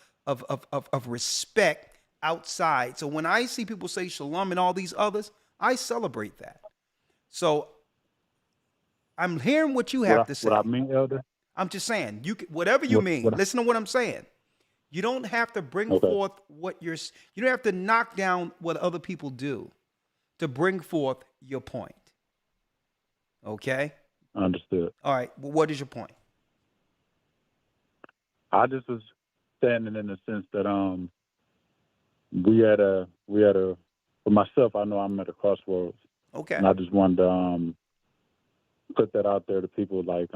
respect outside. So when I see people say shalom and all these others, I celebrate that. So I'm hearing what you have to say. What I mean, Elder? I'm just saying, whatever you mean. Listen to what I'm saying. You don't have to bring forth you don't have to knock down what other people do to bring forth your point. Okay? Understood. All right. Well, what is your point? I just was standing in the sense that we had a for myself, I know I'm at a crossroads. Okay. And I just wanted to put that out there to people, like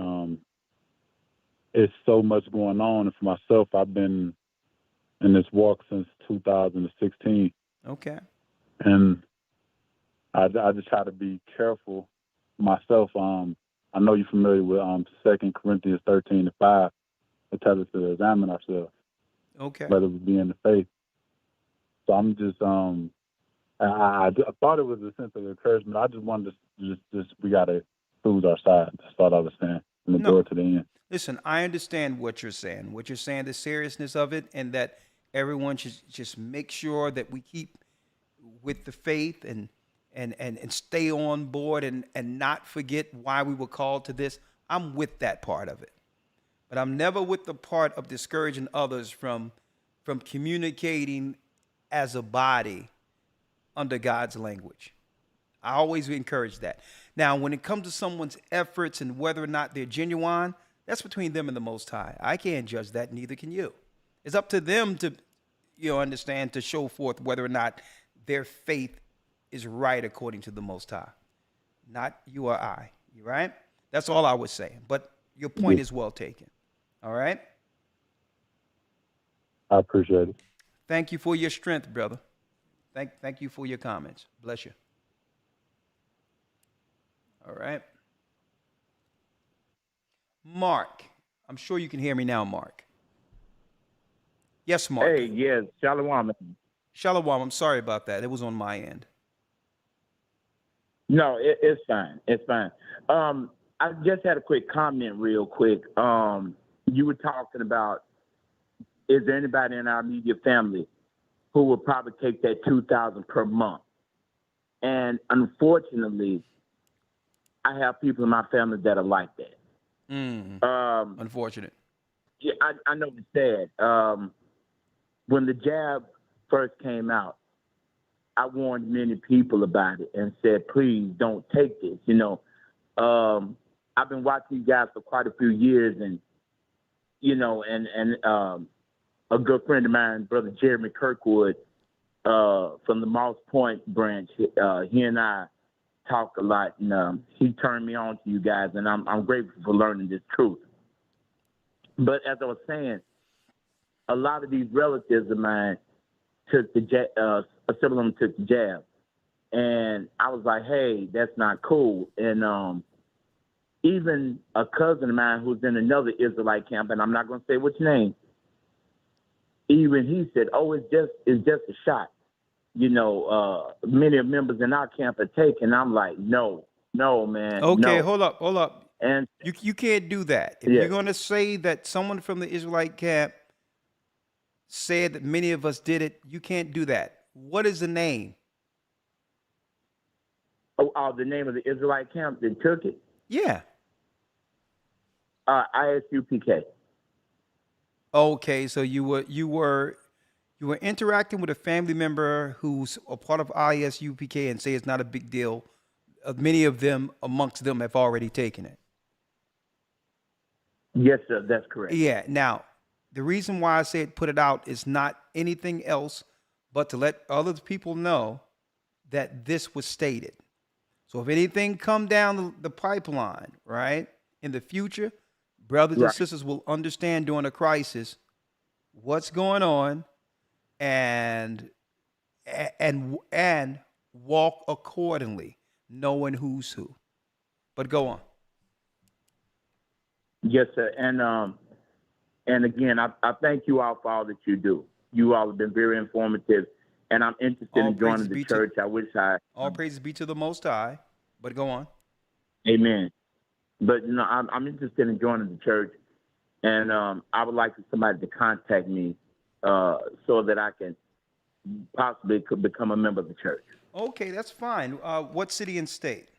it's so much going on, and for myself, I've been in this walk since 2016. Okay. And I just try to be careful myself. I know you're familiar with 2 Corinthians 13:5. It tells us to examine ourselves. Okay. Whether we be in the faith. So I'm just I thought it was a sense of encouragement. I just wanted to just we gotta choose our side. That's all I was saying. From the door to the end. Listen, I understand what you're saying. What you're saying, the seriousness of it, and that everyone should just make sure that we keep with the faith and and stay on board and not forget why we were called to this. I'm with that part of it. But I'm never with the part of discouraging others from communicating as a body under God's language. I always encourage that. Now, when it comes to someone's efforts and whether or not they're genuine, that's between them and the Most High. I can't judge that, neither can you. It's up to them to, understand, to show forth whether or not their faith is right according to the Most High. Not you or I. You right? That's all I was saying. But your point is well taken. All right? I appreciate it. Thank you for your strength, brother. Thank you for your comments. Bless you. All right. Mark. I'm sure you can hear me now, Mark. Yes, Mark. Hey, yes, Shalom. Shalom. I'm sorry about that. It was on my end. No, it's fine. It's fine. I just had a quick comment real quick. You were talking about, is there anybody in our immediate family who would probably take that $2,000 per month? And unfortunately, I have people in my family that are like that. Unfortunate. Yeah, I know it's sad. When the jab first came out, I warned many people about it and said, please don't take this. I've been watching you guys for quite a few years, and a good friend of mine, Brother Jeremy Kirkwood, from the Moss Point branch, he and I talk a lot, and he turned me on to you guys, and I'm grateful for learning this truth. But as I was saying, a lot of these relatives of mine took the some of them took the jab, and I was like, hey, that's not cool. And even a cousin of mine who's in another Israelite camp, and I'm not going to say which name, even he said, oh, it's just a shot. Many members in our camp are taking. I'm like, no, man. Okay, no. hold up. And you can't do that. If you're going to say that someone from the Israelite camp said that many of us did it, you can't do that. What is the name? The name of the Israelite camp that took it? Yeah. ISUPK. Okay, so you were interacting with a family member who's a part of ISUPK and say it's not a big deal. Many of them, amongst them, have already taken it. Yes, sir, that's correct. Yeah. Now, the reason why I said put it out is not anything else but to let other people know that this was stated. So if anything come down the pipeline, right, in the future, brothers and sisters will understand during a crisis what's going on and walk accordingly, knowing who's who. But go on. Yes, sir. And again, I thank you all for all that you do. You all have been very informative, and I'm interested in joining the church. I wish all praises be to the Most High. But go on. Amen. But I'm interested in joining the church, and I would like somebody to contact me so that I can possibly could become a member of the church. Okay, that's fine. What city and state?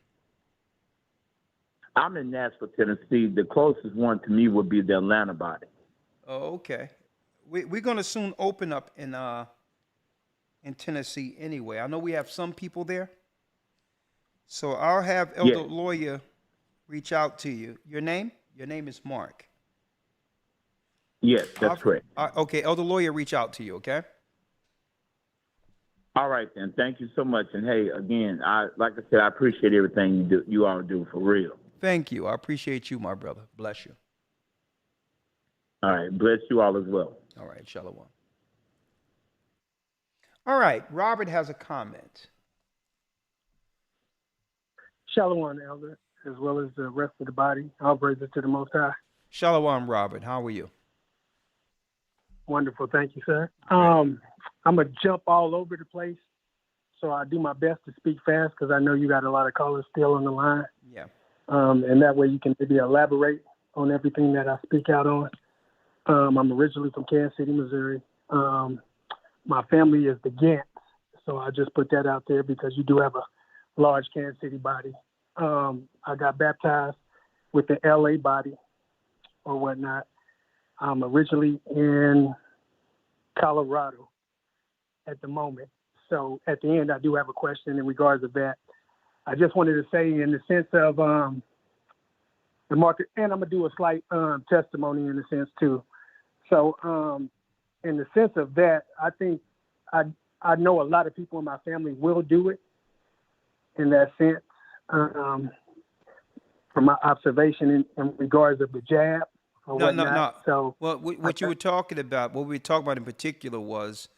I'm in Nashville, Tennessee. The closest one to me would be the Atlanta body. Oh, okay. We're going to soon open up in Tennessee anyway. I know we have some people there. So I'll have Elder Lawyer reach out to you. Your name? Your name is Mark. Yes, that's correct. Okay, Elder Lawyer reach out to you, okay? All right, then. Thank you so much. And, hey, again, like I said, I appreciate everything you all do, for real. Thank you. I appreciate you, my brother. Bless you. All right. Bless you all as well. All right. Shalom. All right. Robert has a comment. Shalom, Elder, as well as the rest of the body. All praises to the Most High. Shalom, Robert. How are you? Wonderful. Thank you, sir. I'm going to jump all over the place, so I do my best to speak fast because I know you got a lot of callers still on the line. Yeah. And that way you can maybe elaborate on everything that I speak out on. I'm originally from Kansas City, Missouri. My family is the Gants, so I just put that out there because you do have large Kansas City body. I got baptized with the LA body or whatnot. I'm originally in Colorado at the moment. So at the end, I do have a question in regards to that. I just wanted to say in the sense of the market, and I'm going to do a slight testimony in the sense too. So in the sense of that, I think I know a lot of people in my family will do it in that sense. From my observation in regards of the jab or whatnot. No. So, well, what you were talking about, what we were talking about in particular was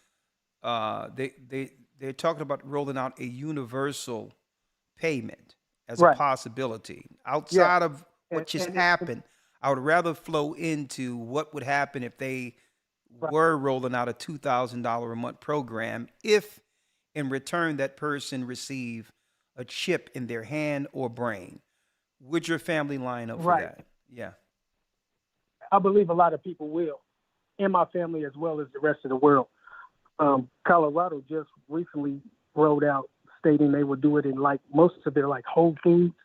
they're talking about rolling out a universal payment as a Right. possibility. Outside of what And- just and- happened, I would rather flow into what would happen if they were rolling out a $2,000 a month program if in return that person receive a chip in their hand or brain. Would your family line up for Right. that? Yeah. I believe a lot of people will, in my family as well as the rest of the world. Colorado just recently rolled out stating they would do it in like most of their like Whole Foods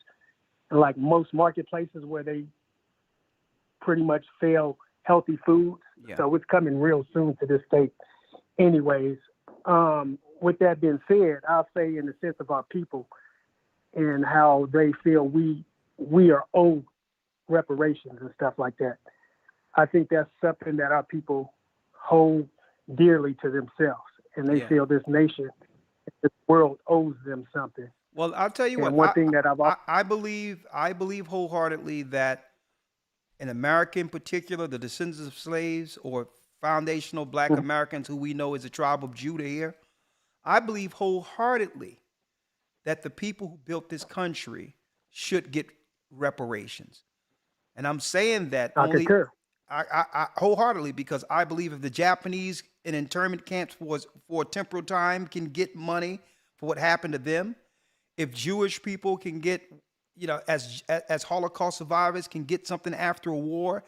and like most marketplaces where they pretty much sell healthy foods. Yeah. So it's coming real soon to this state. Anyways, with that being said, I'll say in the sense of our people and how they feel we are owed reparations and stuff like that. I think that's something that our people hold dearly to themselves, and they Yeah. feel this nation, this world owes them something. Well, I'll tell you And what. one thing that I believe wholeheartedly that in America in particular, the descendants of slaves or foundational Black Americans who we know as the tribe of Judah here, I believe wholeheartedly that the people who built this country should get reparations. And I'm saying that I only concur. I wholeheartedly because I believe if the Japanese in internment camps for a temporal time can get money for what happened to them, if Jewish people can get, as Holocaust survivors can get something after a war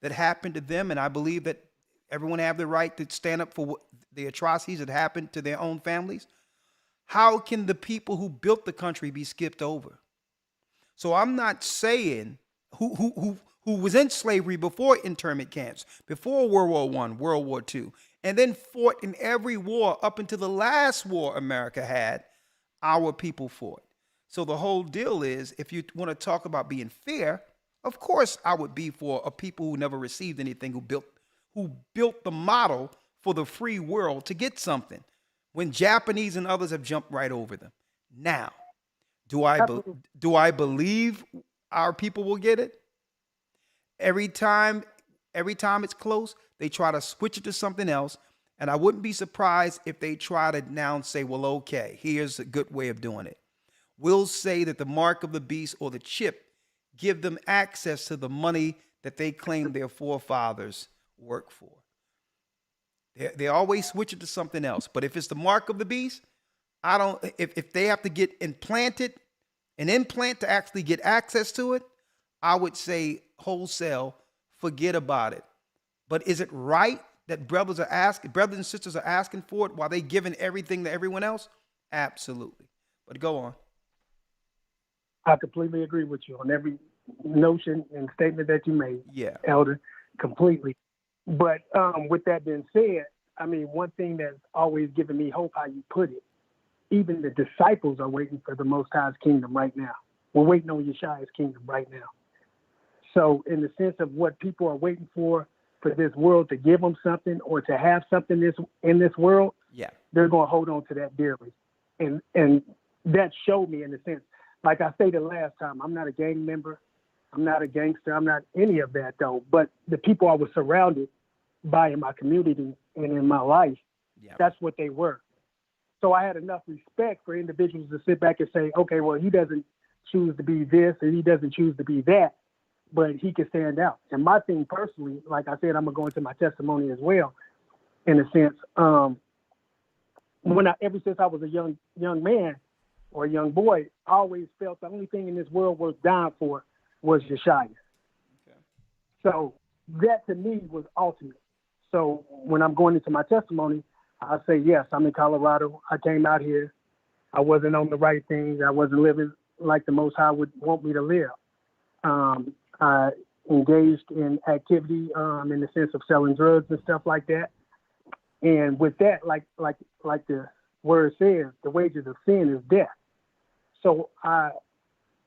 that happened to them, and I believe that everyone have the right to stand up for the atrocities that happened to their own families. How can the people who built the country be skipped over? So I'm not saying who was in slavery before internment camps, before World War I, World War II, and then fought in every war up until the last war America had, our people fought. So the whole deal is, if you want to talk about being fair, of course I would be for a people who never received anything, who built the model for the free world to get something, when Japanese and others have jumped right over them. Now, do I believe our people will get it? Every time it's close, they try to switch it to something else. And I wouldn't be surprised if they try to now say, well, okay, here's a good way of doing it. We'll say that the mark of the beast or the chip give them access to the money that they claim their forefathers worked for. They always switch it to something else. But if it's the mark of the beast, if they have to get an implant to actually get access to it, I would say wholesale, forget about it. But is it right that brothers and sisters are asking for it while they giving everything to everyone else? Absolutely. But go on. I completely agree with you on every notion and statement that you made, Yeah. Elder, completely. But with that being said, I mean, one thing that's always given me hope, how you put it, even the disciples are waiting for the Most High's kingdom right now. We're waiting on Yeshua's kingdom right now. So in the sense of what people are waiting for this world to give them something or to have something in this world, yeah, they're going to hold on to that dearly. And that showed me in the sense, like I stated last time, I'm not a gang member. I'm not a gangster. I'm not any of that, though. But the people I was surrounded by in my community and in my life, that's what they were. So I had enough respect for individuals to sit back and say, okay, well, he doesn't choose to be this and he doesn't choose to be that, but he can stand out. And my thing personally, like I said, I'm going to go into my testimony as well, in a sense. Ever since I was a young man or a young boy, I always felt the only thing in this world worth dying for was Yeshua. Okay. So that to me was ultimate. So when I'm going into my testimony, I say, yes, I'm in Colorado. I came out here I wasn't on the right things. I wasn't living like the Most High would want me to live. I engaged in activity in the sense of selling drugs and stuff like that. And with that, like the word says, the wages of sin is death. So I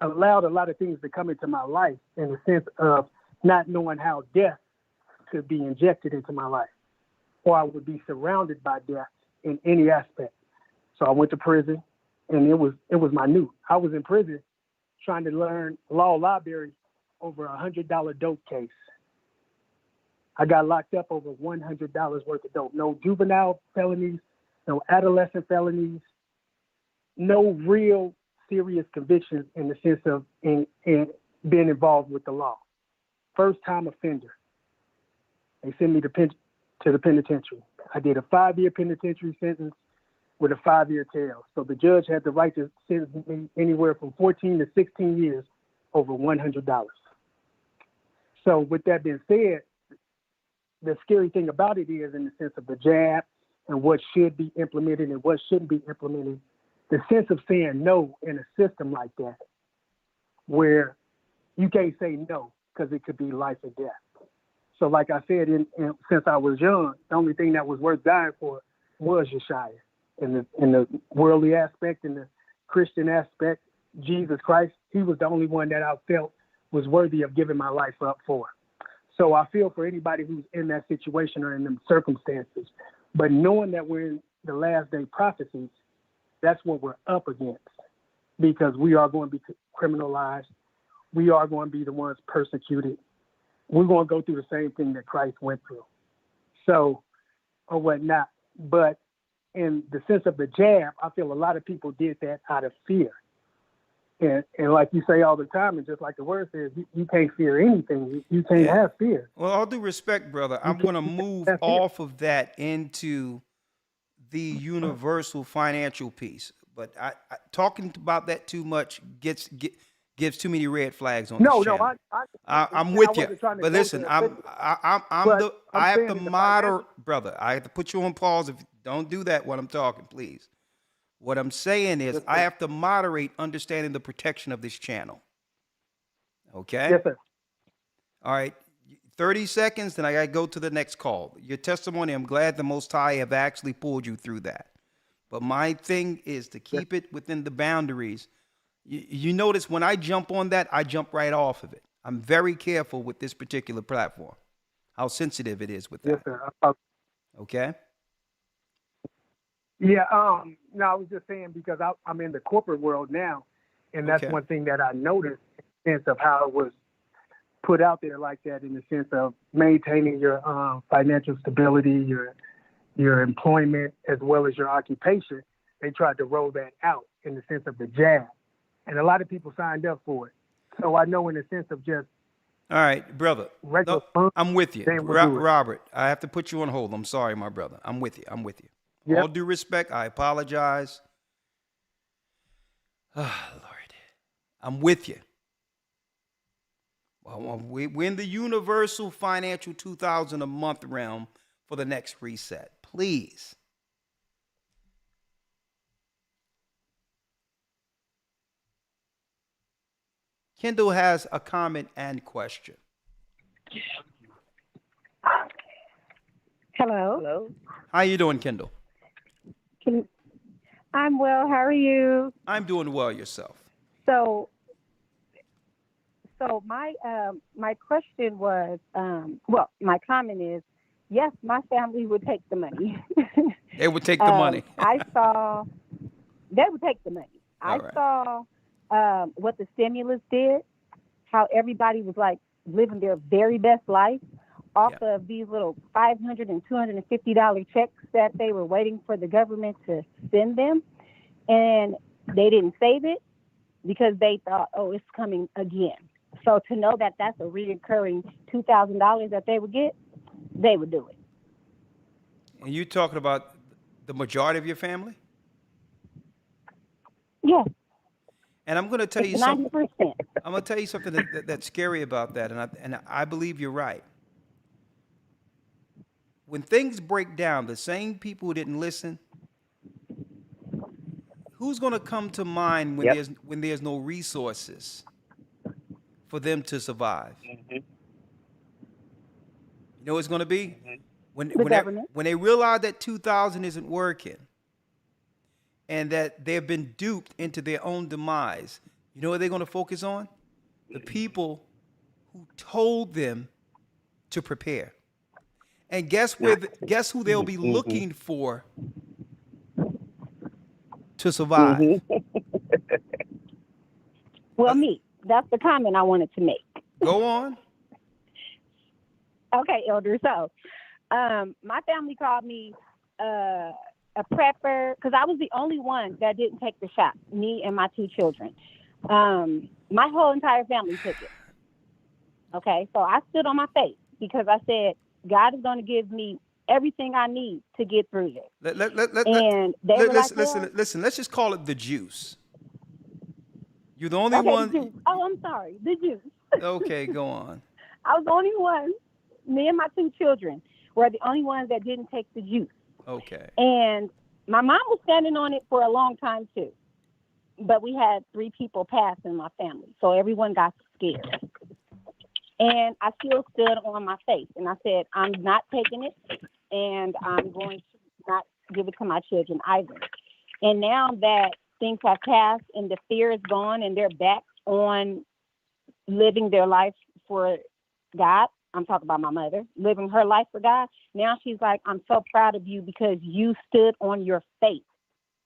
allowed a lot of things to come into my life in the sense of not knowing how death could be injected into my life, or I would be surrounded by death in any aspect. So I went to prison, and it was my new. I was in prison trying to learn law library over $100 dope case. I got locked up over $100 worth of dope. No juvenile felonies, no adolescent felonies, no real serious convictions in the sense of in being involved with the law. First time offender. They sent me to the penitentiary. I did a 5-year penitentiary sentence with a 5-year tail. So the judge had the right to sentence me anywhere from 14 to 16 years over $100. So with that being said, the scary thing about it is in the sense of the jab and what should be implemented and what shouldn't be implemented, the sense of saying no in a system like that, where you can't say no because it could be life or death. So like I said, since I was young, the only thing that was worth dying for was Yeshua. In the worldly aspect, in the Christian aspect, Jesus Christ, he was the only one that I felt was worthy of giving my life up for. So I feel for anybody who's in that situation or in them circumstances. But knowing that we're in the last day prophecies, that's what we're up against, because we are going to be criminalized. We are going to be the ones persecuted. We're going to go through the same thing that Christ went through. So, or whatnot. But in the sense of the jab, I feel a lot of people did that out of fear. And like you say all the time, and just like the word says, you can't fear anything. You can't have fear. Well, all due respect, brother, I'm going to move off of that into the universal financial piece. But I talking about that too much gives too many red flags on this channel. I'm with you. But listen, I have to moderate, brother. I have to put you on pause. If don't do that when I'm talking, please. What I'm saying is I have to moderate understanding the protection of this channel. Okay? Yes, sir. All right. 30 seconds, then I got to go to the next call. Your testimony, I'm glad the Most High have actually pulled you through that. But my thing is to keep it within the boundaries. You notice when I jump on that, I jump right off of it. I'm very careful with this particular platform, how sensitive it is with that. Yes, sir. Okay? Yeah, no, I was just saying because I'm in the corporate world now, and that's one thing that I noticed in the sense of how it was put out there like that, in the sense of maintaining your financial stability, your employment, as well as your occupation. They tried to roll that out in the sense of the jab, and a lot of people signed up for it. So I know in the sense of just all right, brother. No, I'm with you. Robert, I have to put you on hold. I'm sorry, my brother. I'm with you. Yep. All due respect, I apologize. Oh, Lord. I'm with you. Well, we're in the universal financial 2,000 a month realm for the next reset. Please. Kendall has a comment and question. Hello. How you doing, Kendall? I'm well. How are you? I'm doing well. Yourself? So my question was, my comment is, yes, my family would take the money. They would take the money. They would take the money. I saw what the stimulus did, how everybody was like living their very best life off of these little $500 and $250 checks that they were waiting for the government to send them. And they didn't save it because they thought, oh, it's coming again. So to know that that's a reoccurring $2,000 that they would get, they would do it. And you talking about the majority of your family? Yes. And I'm going to tell you 90%. something. I'm going to tell you something that's scary about that, and I believe you're right. When things break down, the same people who didn't listen, Who's going to come to mind when there's no resources for them to survive? Mm-hmm. You know what it's going to be? Mm-hmm. When they realize that 2000 isn't working and that they've been duped into their own demise, you know what they're going to focus on? The people who told them to prepare. And guess who they'll be looking for to survive? Well, me. That's the comment I wanted to make. Go on. Okay, Elder. So, my family called me a prepper because I was the only one that didn't take the shot, me and my 2 children. My whole entire family took it. Okay, so I stood on my faith because I said, God is going to give me everything I need to get through this. Listen, let's just call it the juice. You're the only one. The juice. Oh, I'm sorry. The juice. Okay, go on. I was the only one. Me and my 2 children were the only ones that didn't take the juice. Okay. And my mom was standing on it for a long time too. But we had 3 people pass in my family. So everyone got scared. And I still stood on my faith. And I said, I'm not taking it. And I'm going to not give it to my children either. And now that things have passed and the fear is gone and they're back on living their life for God, I'm talking about my mother, living her life for God. Now she's like, I'm so proud of you because you stood on your faith.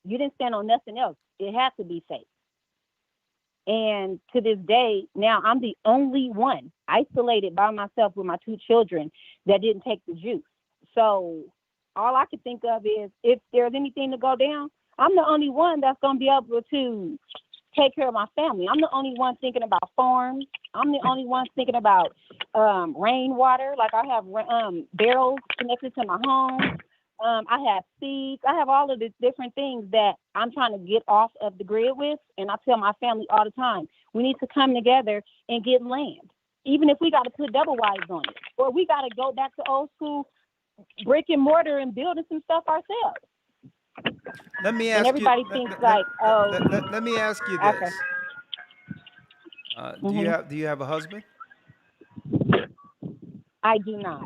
You didn't stand on nothing else. It had to be faith. And to this day, now I'm the only one isolated by myself with my 2 children that didn't take the juice. So all I could think of is if there's anything to go down, I'm the only one that's going to be able to take care of my family. I'm the only one thinking about farms. I'm the only one thinking about rainwater. Like I have barrels connected to my home. I have seeds. I have all of the different things that I'm trying to get off of the grid with. And I tell my family all the time, we need to come together and get land. Even if we got to put double wides on it. Or we got to go back to old school brick and mortar and building some stuff ourselves. Let me ask and everybody you. thinks like, oh. Let me ask you this. Okay. Do you have a husband? I do not.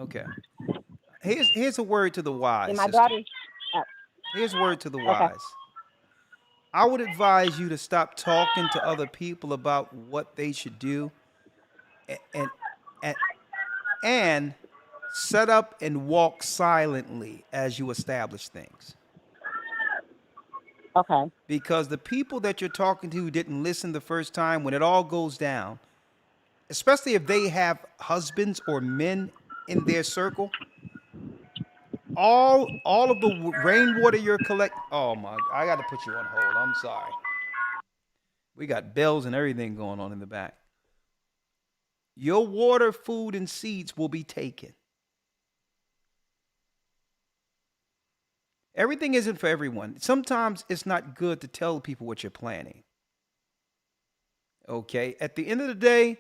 Okay. Here's a word to the wise. And my sister. daughter's. Here's a word to the wise. I would advise you to stop talking to other people about what they should do, and set up and walk silently as you establish things. Okay. Because the people that you're talking to who didn't listen the first time, when it all goes down, especially if they have husbands or men in their circle, all of the rainwater you're oh my, I got to put you on hold. I'm sorry. We got bells and everything going on in the back. Your water, food, and seeds will be taken. Everything isn't for everyone. Sometimes it's not good to tell people what you're planning. Okay? At the end of the day,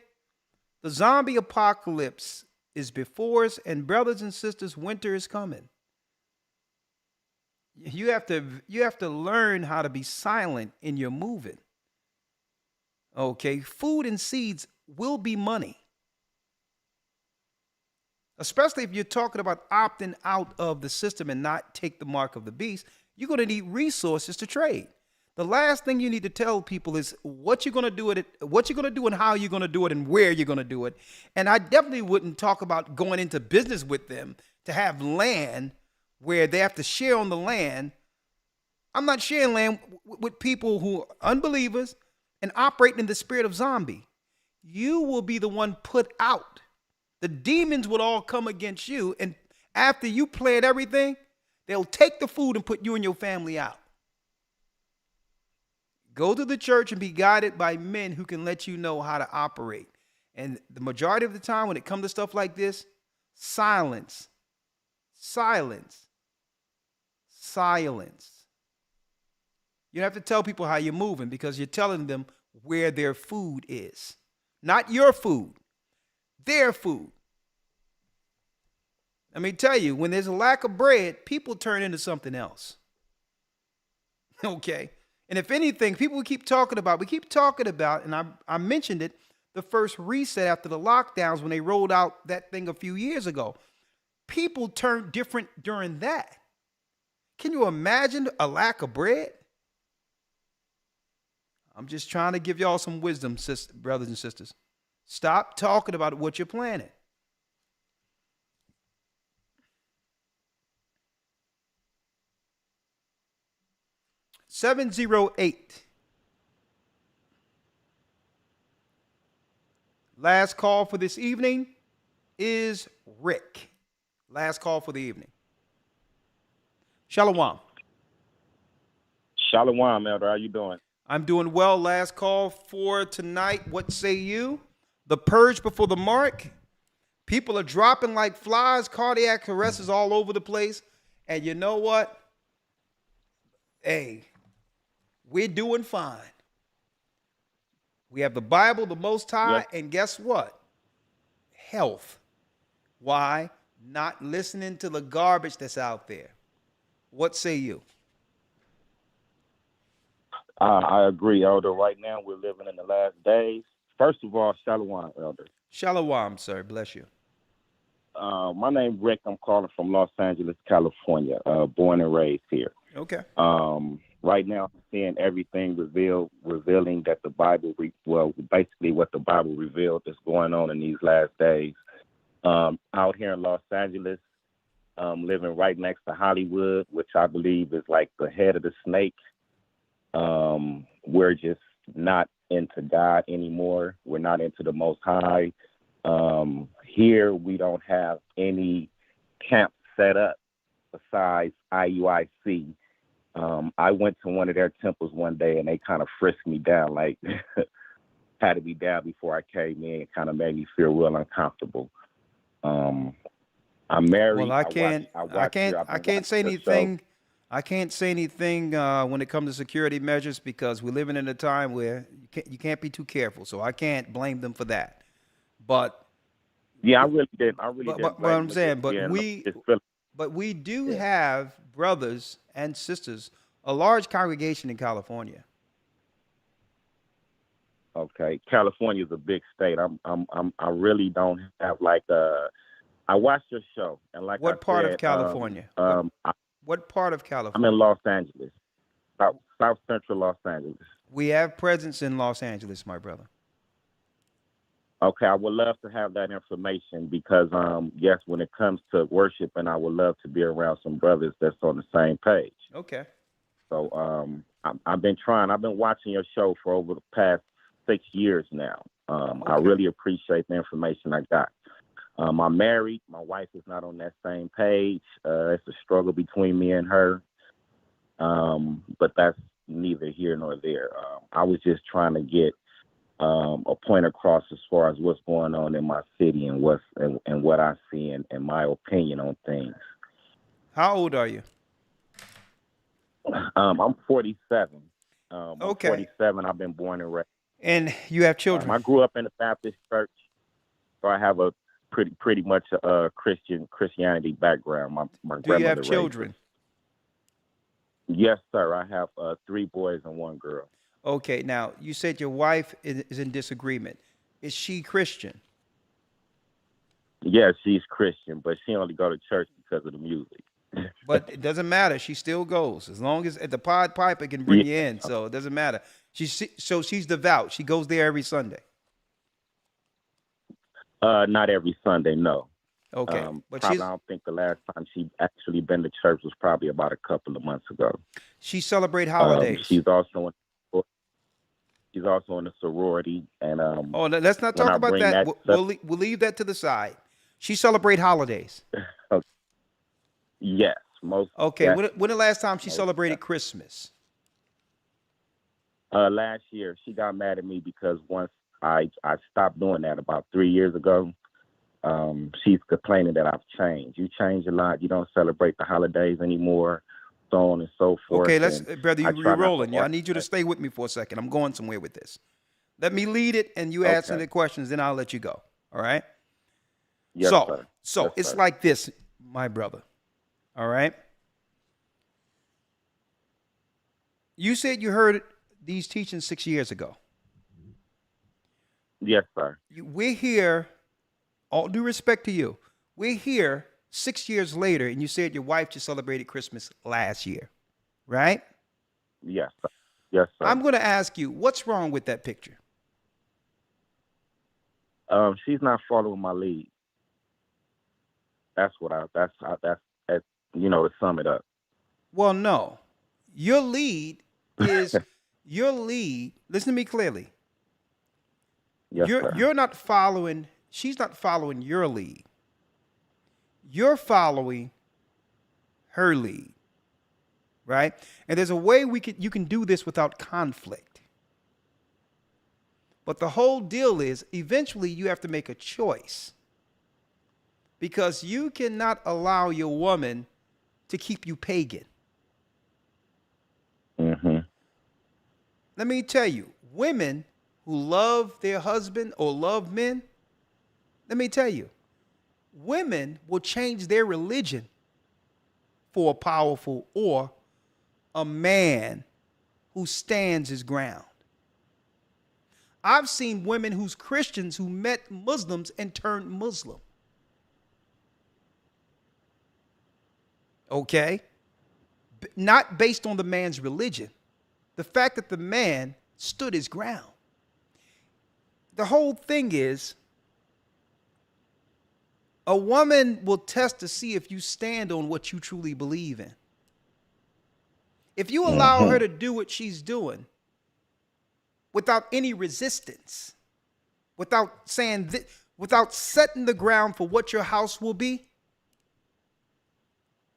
the zombie apocalypse is before us, and brothers and sisters, winter is coming. You have to learn how to be silent in your moving. Okay? Food and seeds will be money. Especially if you're talking about opting out of the system and not take the mark of the beast, you're going to need resources to trade. The last thing you need to tell people is what you're going to do it, what you're going to do and how you're going to do it and where you're going to do it. And I definitely wouldn't talk about going into business with them to have land where they have to share on the land. I'm not sharing land with people who are unbelievers and operating in the spirit of zombie. You will be the one put out. The demons will all come against you, and after you plan everything, they'll take the food and put you and your family out. Go to the church and be guided by men who can let you know how to operate. And the majority of the time when it comes to stuff like this, silence. Silence. Silence. You have to tell people how you're moving because you're telling them where their food is. Not your food. Their food. Let me tell you, when there's a lack of bread, people turn into something else. Okay. And if anything, we keep talking about, and I mentioned it, the first reset after the lockdowns when they rolled out that thing a few years ago. People turned different during that. Can you imagine a lack of bread? I'm just trying to give y'all some wisdom, brothers and sisters. Stop talking about what you're planning. $708. Last call for this evening is Rick. Last call for the evening. Shalom. Shalom, Elder. How you doing? I'm doing well. Last call for tonight. What say you? The purge before the mark. People are dropping like flies, cardiac arrests all over the place. And you know what? Hey, we're doing fine. We have the Bible, the Most High, and guess what? Health. Why? Not listening to the garbage that's out there. What say you? I agree, Elder. Right now, we're living in the last days. First of all, Shalom, Elder. Shalom, sir. Bless you. My name's Rick. I'm calling from Los Angeles, California. Born and raised here. Okay. Right now, I'm seeing everything revealing that the Bible, basically what the Bible revealed is going on in these last days. Out here in Los Angeles, living right next to Hollywood, which I believe is like the head of the snake. We're just not into God anymore. We're not into the Most High. Here, we don't have any camp set up besides IUIC. I went to one of their temples one day and they kind of frisked me down, like had to be down before I came in. It kind of made me feel real uncomfortable. I'm married. Well, I can't say anything. I can't say anything when it comes to security measures because we're living in a time where you can't be too careful. So I can't blame them for that. But yeah, I really didn't. But I'm saying, but we do have brothers and sisters, a large congregation in California. Okay, California is a big state. I really don't have like I watched your show and like what part of California? What part of California? I'm in Los Angeles, South Central Los Angeles. We have presence in Los Angeles, my brother. Okay, I would love to have that information because, yes, when it comes to worship, and I would love to be around some brothers that's on the same page. Okay. So I've been watching your show for over the past 6 years now. I really appreciate the information I got. I'm married. My wife is not on that same page. It's a struggle between me and her. But that's neither here nor there. I was just trying to get a point across as far as what's going on in my city and what I see and my opinion on things. How old are you? I'm 47. Okay. I'm 47. I've been born and raised. And you have children? I grew up in the Baptist church, so I have a pretty much a Christianity background. My Do you have children? Yes, sir. I have 3 boys and 1 girl. Okay. Now, you said your wife is in disagreement. Is she Christian? Yeah, she's Christian, but she only go to church because of the music. But it doesn't matter. She still goes. As long as at the Pied Piper can bring you in. So it doesn't matter. She's devout. She goes there every Sunday. Not every Sunday, no. Okay. But I don't think the last time she actually been to church was probably about a couple of months ago. She celebrate holidays. She's also in a sorority, and let's not talk about that. We'll leave that to the side. She celebrate holidays. Yes, most. Okay. When the last time she celebrated Christmas? Last year. She got mad at me because once I stopped doing that about 3 years ago. She's complaining that I've changed. You change a lot. You don't celebrate the holidays anymore, so on and so forth. Okay, brother, you're rolling. I need you to stay with me for a second. I'm going somewhere with this. Let me lead it, and you answer the questions, then I'll let you go. All right? Yes, sir. So yes, it's sir. like this, my brother. All right? You said you heard these teachings 6 years ago. Yes, sir. We're here, all due respect to you, we're here 6 years later, and you said your wife just celebrated Christmas last year, right? Yes, sir. Yes, sir. I'm going to ask you, what's wrong with that picture? She's not following my lead. That's to sum it up. Well, no. Your lead is your lead. Listen to me clearly. Yes, sir. You're not following, she's not following your lead. You're following her lead. Right? And there's a way you can do this without conflict. But the whole deal is eventually you have to make a choice. Because you cannot allow your woman to keep you pagan. Mm-hmm. Let me tell you, women who love their husband or love men, let me tell you, women will change their religion for a powerful or a man who stands his ground. I've seen women who's Christians who met Muslims and turned Muslim. Okay? Not based on the man's religion. The fact that the man stood his ground. The whole thing is, a woman will test to see if you stand on what you truly believe in. If you allow her to do what she's doing without any resistance, without saying without setting the ground for what your house will be,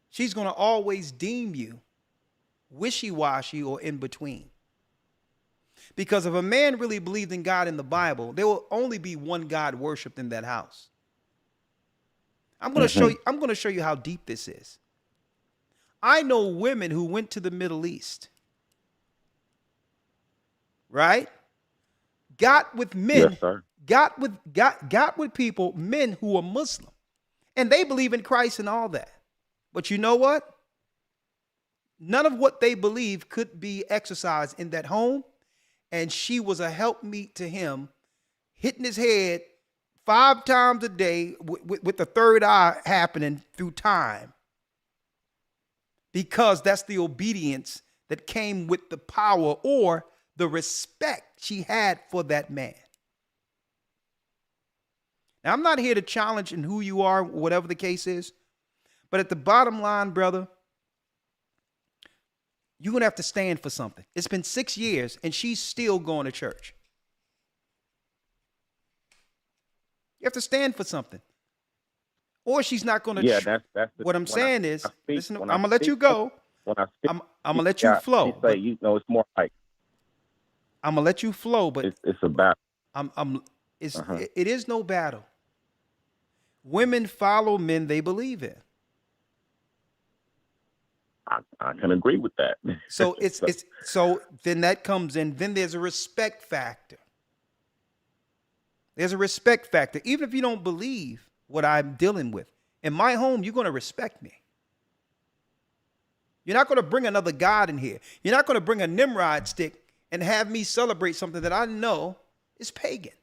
she's going to always deem you wishy-washy or in between. Because if a man really believed in God in the Bible, there will only be one God worshiped in that house. I'm going to show you how deep this is. I know women who went to the Middle East, right? Got with men, yes, sir. got with people, men who are Muslim, and they believe in Christ and all that. But you know what? None of what they believe could be exercised in that home. And she was a helpmeet to him, hitting his head 5 times a day with the third eye happening through time. Because that's the obedience that came with the power or the respect she had for that man. Now, I'm not here to challenge in who you are, whatever the case is. But at the bottom line, brother, you're going to have to stand for something. It's been 6 years and she's still going to church. You have to stand for something. Or she's not going to. Yeah, that's what I'm saying is, listen, I'm going to let you go. I'm going to let you flow. Say, it's more like. I'm going to let you flow, but it's a battle. It is no battle. Women follow men they believe in. I can agree with that. So so then that comes in. Then there's a respect factor. There's a respect factor. Even if you don't believe what I'm dealing with, in my home, you're going to respect me. You're not going to bring another God in here. You're not going to bring a Nimrod stick and have me celebrate something that I know is pagan.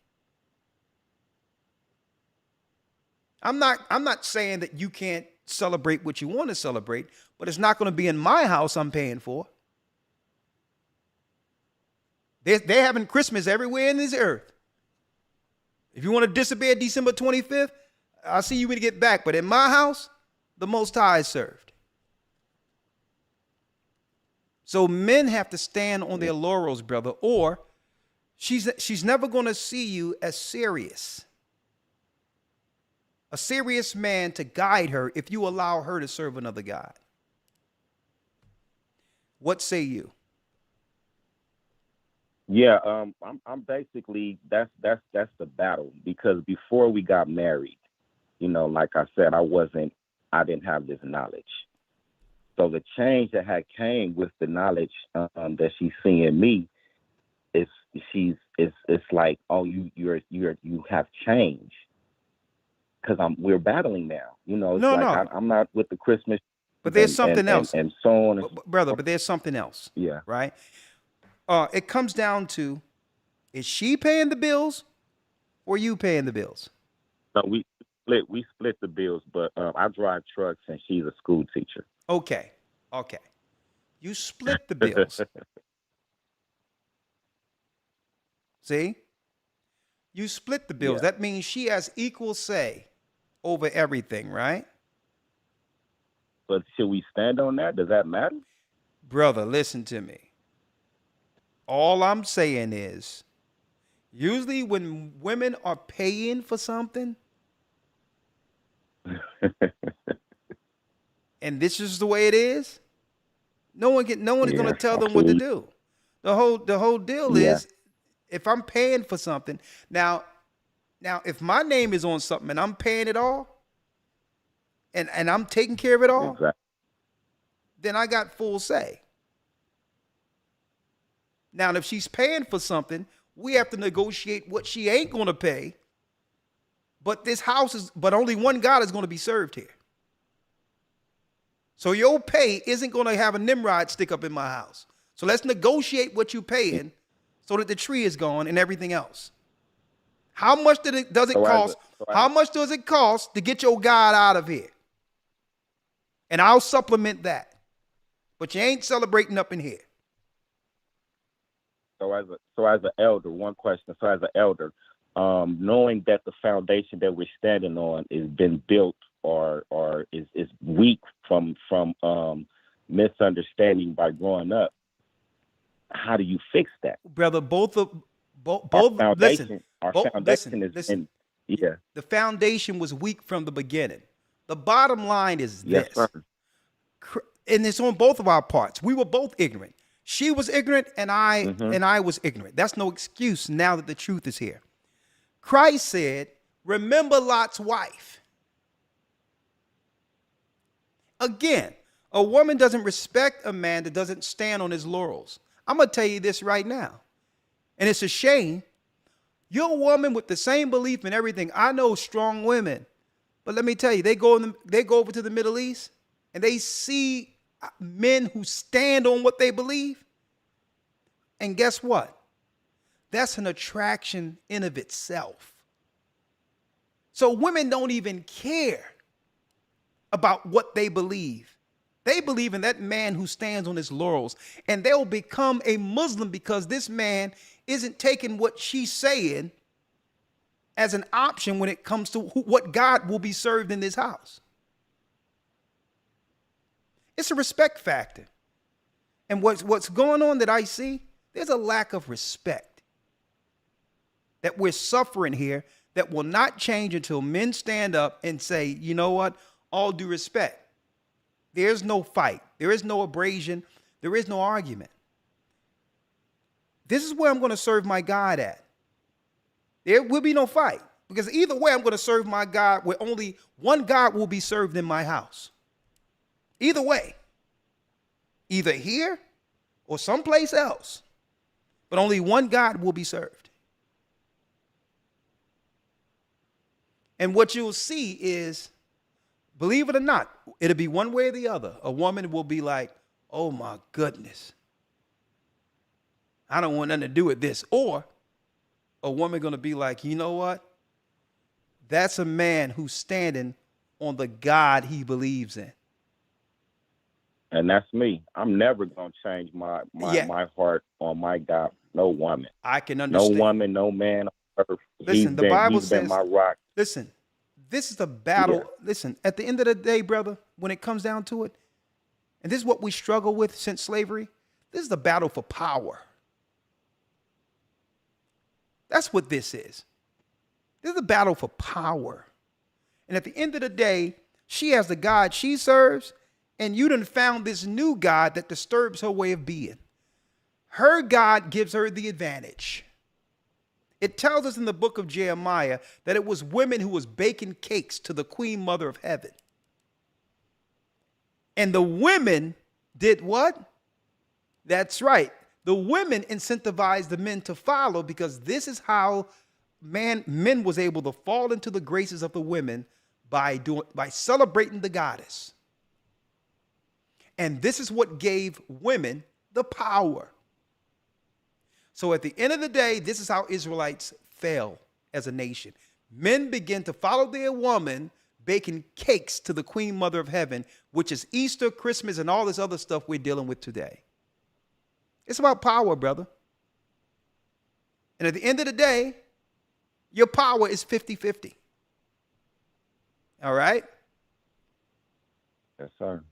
I'm not saying that you can't celebrate what you want to celebrate, but it's not going to be in my house I'm paying for. They're having Christmas everywhere in this earth. If you want to disobey December 25th, I'll see you when you get back. But in my house, the Most High is served. So men have to stand on their laurels, brother, or she's never going to see you as serious. A serious man to guide her if you allow her to serve another God. What say you? Yeah, I'm basically that's the battle, because before we got married, like I said, I didn't have this knowledge. So the change that had came with the knowledge that she's seeing me it's like, oh, you have changed, because we're battling now. I'm not with the Christmas. But there's something else. And so on. Brother, but there's something else. Yeah. Right? It comes down to, is she paying the bills or you paying the bills? No, we split the bills, but I drive trucks and she's a school teacher. Okay. You split the bills. See? You split the bills. Yeah. That means she has equal say over everything, right? But should we stand on that? Does that matter? Brother, listen to me. All I'm saying is, usually when women are paying for something, and this is the way it is, no one is going to tell them what to do. The whole deal is, if I'm paying for something, now if my name is on something and I'm paying it all, and I'm taking care of it all, then I got full say. Now, if she's paying for something, we have to negotiate what she ain't going to pay. But but only one God is going to be served here. So your pay isn't going to have a Nimrod stick up in my house. So let's negotiate what you're paying so that the tree is gone and everything else. How much does it cost? How much does it cost to get your God out of here? And I'll supplement that. But you ain't celebrating up in here. So as an elder, one question. So as an elder, knowing that the foundation that we're standing on has been built or is weak from misunderstanding by growing up, how do you fix that? Brother, both foundation, listen. listen. The foundation was weak from the beginning. The bottom line is this. Yes, sir. And it's on both of our parts. We were both ignorant. She was ignorant and I was ignorant. That's no excuse now that the truth is here. Christ said, remember Lot's wife. Again, a woman doesn't respect a man that doesn't stand on his laurels. I'm going to tell you this right now. And it's a shame. You're a woman with the same belief in everything. I know strong women. But let me tell you, they go over to the Middle East and they see men who stand on what they believe. And guess what? That's an attraction in of itself. So women don't even care about what they believe. They believe in that man who stands on his laurels, and they'll become a Muslim because this man isn't taking what she's saying as an option when it comes to what God will be served in this house. It's a respect factor. And what's going on that I see, there's a lack of respect that we're suffering here that will not change until men stand up and say, you know what, all due respect. There's no fight. There is no abrasion. There is no argument. This is where I'm going to serve my God at. There will be no fight because either way I'm going to serve my God where only one God will be served in my house. Either way, either here or someplace else, but only one God will be served. And what you'll see is, believe it or not, it'll be one way or the other. A woman will be like, oh my goodness, I don't want nothing to do with this. Or a woman going to be like, you know what? That's a man who's standing on the God he believes in. And that's me. I'm never going to change my heart on my God. No woman. I can understand. No woman, no man on earth. Listen, the Bible says, my rock. Listen, this is the battle. Yeah. Listen, at the end of the day, brother, when it comes down to it, and this is what we struggle with since slavery, this is the battle for power. That's what this is. This is a battle for power. And at the end of the day, she has the God she serves, and you done found this new God that disturbs her way of being. Her God gives her the advantage. It tells us in the book of Jeremiah that it was women who was baking cakes to the Queen Mother of Heaven. And the women did what? That's right. The women incentivized the men to follow because this is how men was able to fall into the graces of the women by celebrating the goddess. And this is what gave women the power. So at the end of the day, this is how Israelites fell as a nation. Men began to follow their woman, baking cakes to the Queen Mother of Heaven, which is Easter, Christmas, and all this other stuff we're dealing with today. It's about power, brother. And at the end of the day, your power is 50-50. All right? Yes, sir.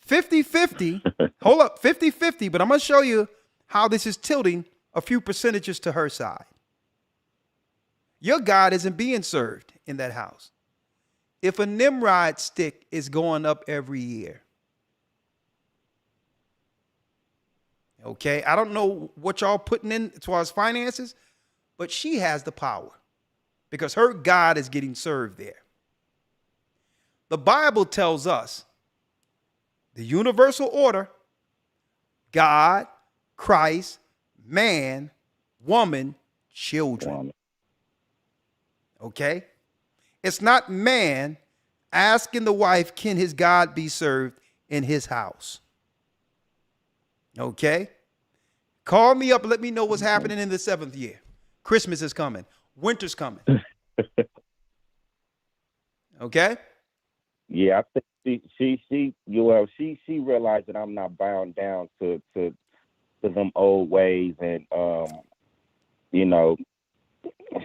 50-50. Hold up, 50-50, but I'm going to show you how this is tilting a few percentages to her side. Your God isn't being served in that house. If a Nimrod stick is going up every year, okay, I don't know what y'all putting in as far as finances, but she has the power because her God is getting served there. The Bible tells us the universal order: God, Christ, man, woman, children. Okay? It's not man asking the wife, can his God be served in his house? Okay? Call me up and let me know what's happening in the 7th year. Christmas is coming. Winter's coming. Okay? Yeah, I think she realized that I'm not bound down to them old ways, and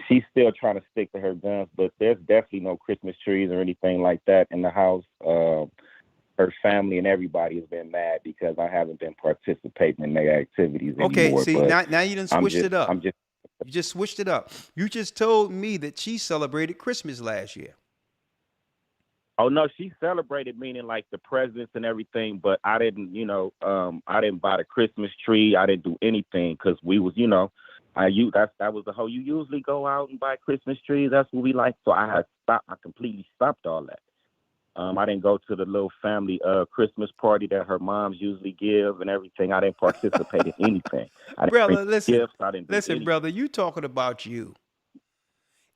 she's still trying to stick to her guns. But there's definitely no Christmas trees or anything like that in the house. Her family and everybody has been mad because I haven't been participating in their activities anymore. Okay, see, now you done switched it up. You just switched it up. You just told me that she celebrated Christmas last year. Oh no, she celebrated, meaning like the presents and everything, but I didn't, I didn't buy the Christmas tree. I didn't do anything because we was, that was the whole. You usually go out and buy Christmas trees. That's what we like. So I completely stopped all that. I didn't go to the little family Christmas party that her moms usually give and everything. I didn't participate in anything. I didn't Brother, bring listen, gifts. I didn't do anything. brother, you talking about you.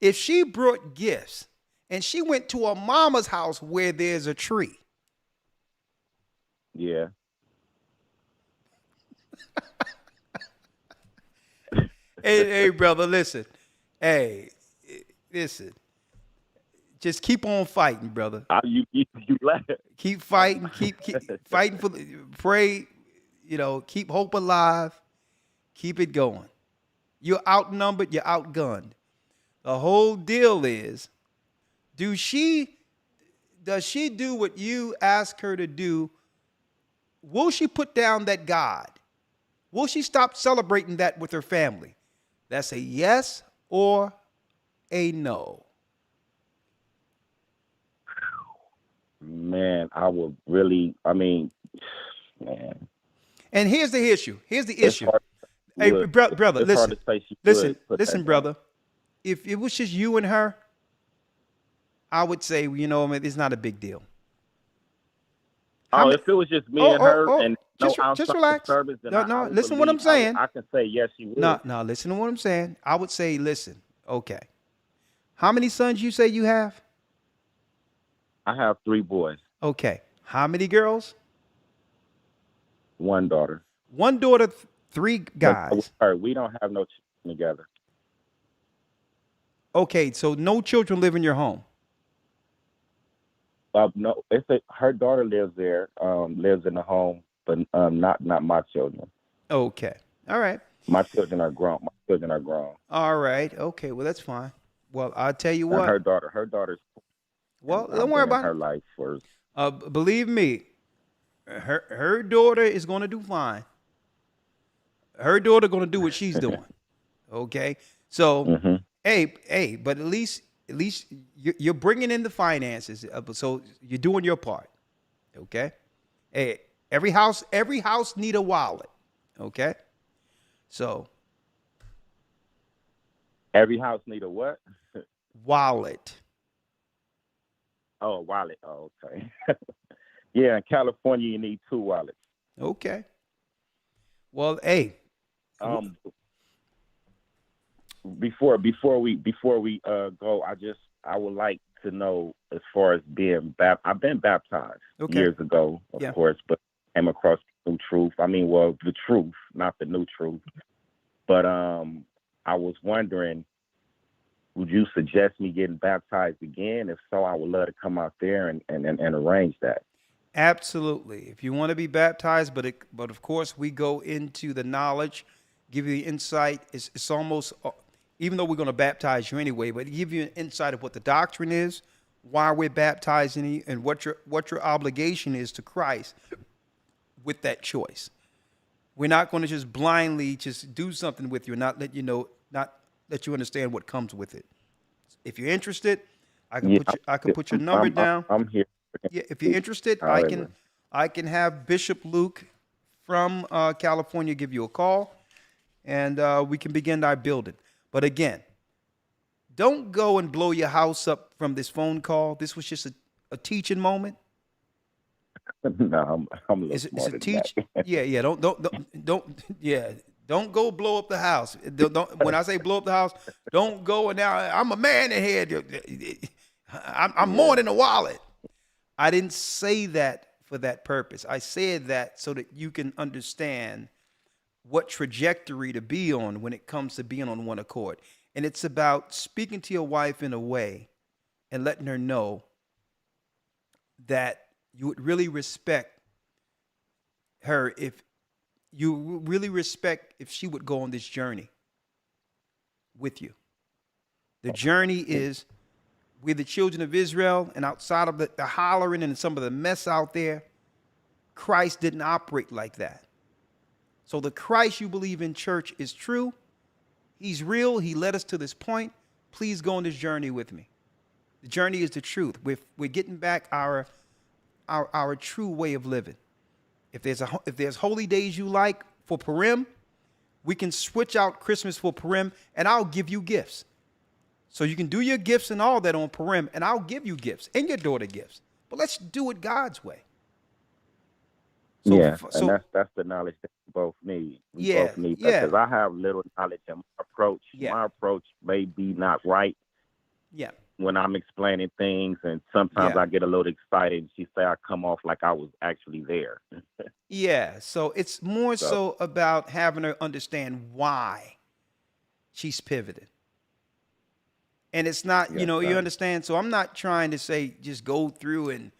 If she brought gifts and she went to her mama's house where there's a tree. Yeah. Hey, brother, listen. Hey, listen. Just keep on fighting, brother. You laugh. Keep fighting. Keep fighting pray. Keep hope alive. Keep it going. You're outnumbered. You're outgunned. The whole deal is, does she do what you ask her to do? Will she put down that God? Will she stop celebrating that with her family? That's a yes or a no. Man, I would really, man. And here's the issue. Hey, brother, listen. Listen, brother. If it was just you and her, I would say, it's not a big deal. If it was just me and her and just relax. Service, then No, listen to what I'm saying. I can say yes, she would. No, listen to what I'm saying. I would say, listen, okay. How many sons you say you have? I have 3 boys. Okay. How many girls? 1 daughter. 1 daughter, 3 guys. We don't have no children together. Okay, so no children live in your home. No, her daughter lives there, lives in the home, but not my children. Okay, all right. My children are grown. All right, okay, well that's fine. Well, I'll tell you what. And her daughter's. Well, don't worry about her life first. Believe me, her daughter is going to do fine. Her daughter going to do what she's doing. Okay, so hey, but at least you're bringing in the finances, so you're doing your part. Okay, hey, every house need a wallet. Okay, so every house need a what? Wallet. Oh, a wallet. Oh, okay. Yeah, in California you need 2 wallets. Okay. Well, hey. Before we go, I would like to know, as far as being I've been baptized years ago, of course, but came across new truth. I mean, well, the truth, not the new truth. But I was wondering, would you suggest me getting baptized again? If so, I would love to come out there and arrange that. Absolutely. If you want to be baptized, but of course we go into the knowledge, give you the insight. It's almost, even though we're going to baptize you anyway, but give you an insight of what the doctrine is, why we're baptizing you, and what your obligation is to Christ with that choice. We're not going to just blindly just do something with you and not let you understand what comes with it. If you're interested, I can put your number down. I'm here. Yeah, if you're interested, I can have Bishop Luke from California give you a call, and we can begin our building. But again, don't go and blow your house up from this phone call. This was just a teaching moment. No, I'm a little It's smarter a than teach. that. Yeah. Don't go blow up the house. When I say blow up the house, don't go and now I'm a man in here. I'm more than a wallet. I didn't say that for that purpose. I said that so that you can understand what trajectory to be on when it comes to being on one accord. And it's about speaking to your wife in a way and letting her know that you would really respect her if she would go on this journey with you. The journey is we're the children of Israel, and outside of the hollering and some of the mess out there, Christ didn't operate like that. So the Christ you believe in, church, is true. He's real. He led us to this point. Please go on this journey with me. The journey is the truth. We're getting back our true way of living. If there's holy days you like for Purim, we can switch out Christmas for Purim, and I'll give you gifts. So you can do your gifts and all that on Purim, and I'll give you gifts and your daughter gifts. But let's do it God's way. So, and that's the knowledge that we both need. We both need that, yeah. because I have little knowledge in my approach. Yeah. My approach may be not right. Yeah. When I'm explaining things, and sometimes I get a little excited, and she say I come off like I was actually there. Yeah. So it's more so about having her understand why she's pivoted. And it's not, you understand? So I'm not trying to say just go through and,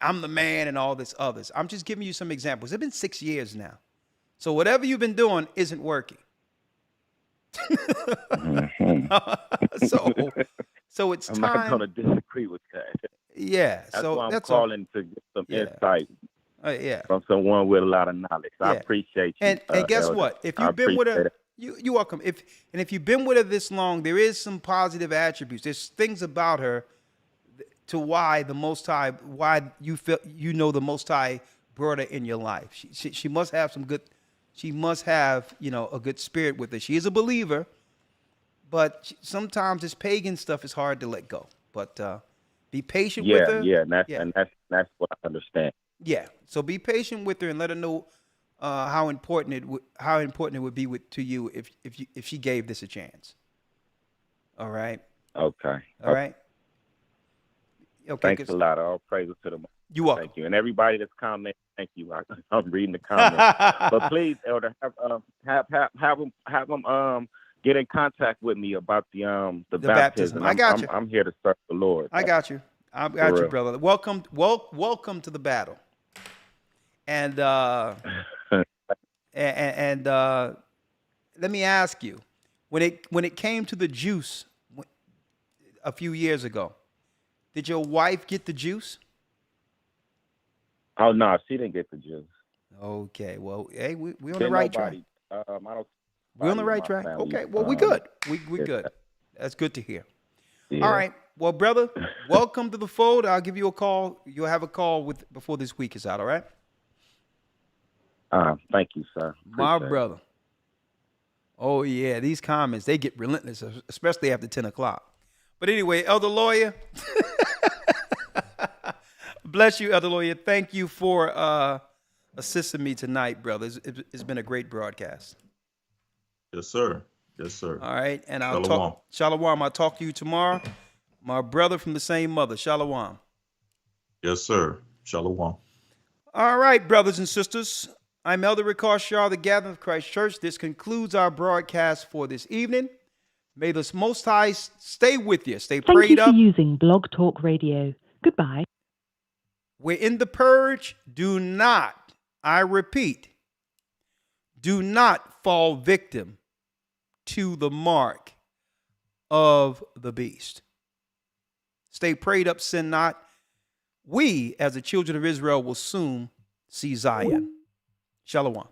I'm the man and all this others. I'm just giving you some examples. It's been 6 years now. So whatever you've been doing isn't working. So it's I'm time. not going to disagree with that. Yeah. That's so why I'm that's calling to get some insight yeah. from someone with a lot of knowledge. I appreciate you. And guess Elder. what? If you've been with her, it. you're welcome. If you've been with her this long, there is some positive attributes. There's things about her to why the Most High, why you feel the Most High brought her in your life. She must have some good. She must have a good spirit with her. She is a believer, but sometimes this pagan stuff is hard to let go. But be patient with her. Yeah, and that's what I understand. Yeah. So be patient with her and let her know how important it would be to you if she gave this a chance. All right. Okay. All right. Okay. Thanks a lot. All praises to the Lord. You welcome. Thank you, and everybody that's commenting. Thank you. I'm reading the comments. But please, Elder, have them get in contact with me about the baptism. I got you. I'm here to serve the Lord. I got you. I got you, brother. Welcome to the battle. And and let me ask you, when it came to the juice a few years ago, did your wife get the juice? Oh no, she didn't get the juice. Okay, well, hey, we on the right track. We're on the right track. Okay, well, we good. We good. That's good to hear. Yeah. All right. Well, brother, welcome to the fold. I'll give you a call. You'll have a call before this week is out. All right. Thank you, sir. My brother. Oh yeah, these comments, they get relentless, especially after 10 o'clock. But anyway, Elder Lawyer. Bless you, Elder Lawyer. Thank you for assisting me tonight, brother. It's been a great broadcast. Yes, sir. Yes, sir. All right. And Shalom. Shalom. I'll talk to you tomorrow. My brother from the same mother. Shalom. Yes, sir. Shalom. All right, brothers and sisters. I'm Elder Rick Shaw, the Gathering of Christ Church. This concludes our broadcast for this evening. May the Most High stay with you. Stay Thank prayed you for up. using Blog Talk Radio. Goodbye. We're in the purge. Do not, I repeat, do not fall victim to the mark of the beast. Stay prayed up, sin not. We, as the children of Israel, will soon see Zion. Shalom.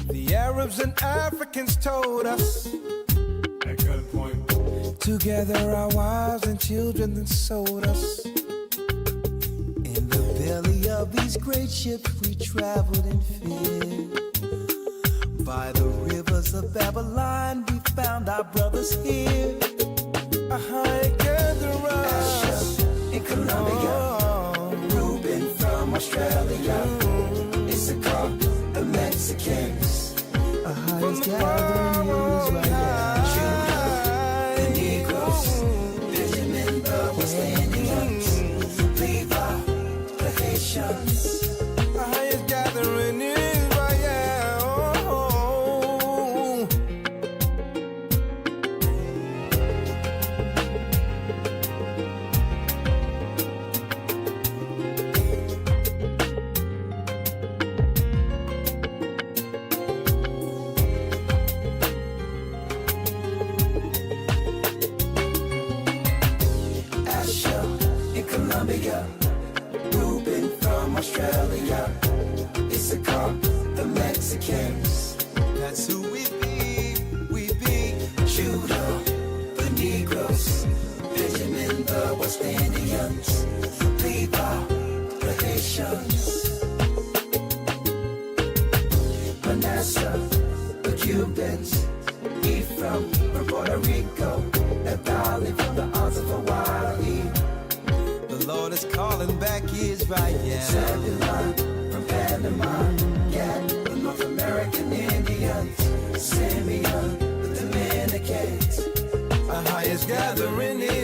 The Arabs and Africans told us at gunpoint. Together our wives and children then sold us. In the belly of these great ships we traveled in fear. By the rivers of Babylon we found our brothers here. Together us in Colombia, Reuben from Australia, Issachar, the Mexicans, highest gathering is right now. Judah, the Negroes, Benjamin, the West Indians, Levi, the Haitians, highest gathering is right now. Colombia, Reuben from Australia, Issachar, the Mexicans. That's who we be, Judah, the Negroes, Benjamin, the West Indians, Levi, the Haitians, Manasseh, the Cubans, Ephraim from Puerto Rico, Naphtali from the Isles of Hawaii. The Lord is calling back Israel. Zebulon from Panama, Gad, the North American Indians, Simeon, the Dominicans, our highest gathering is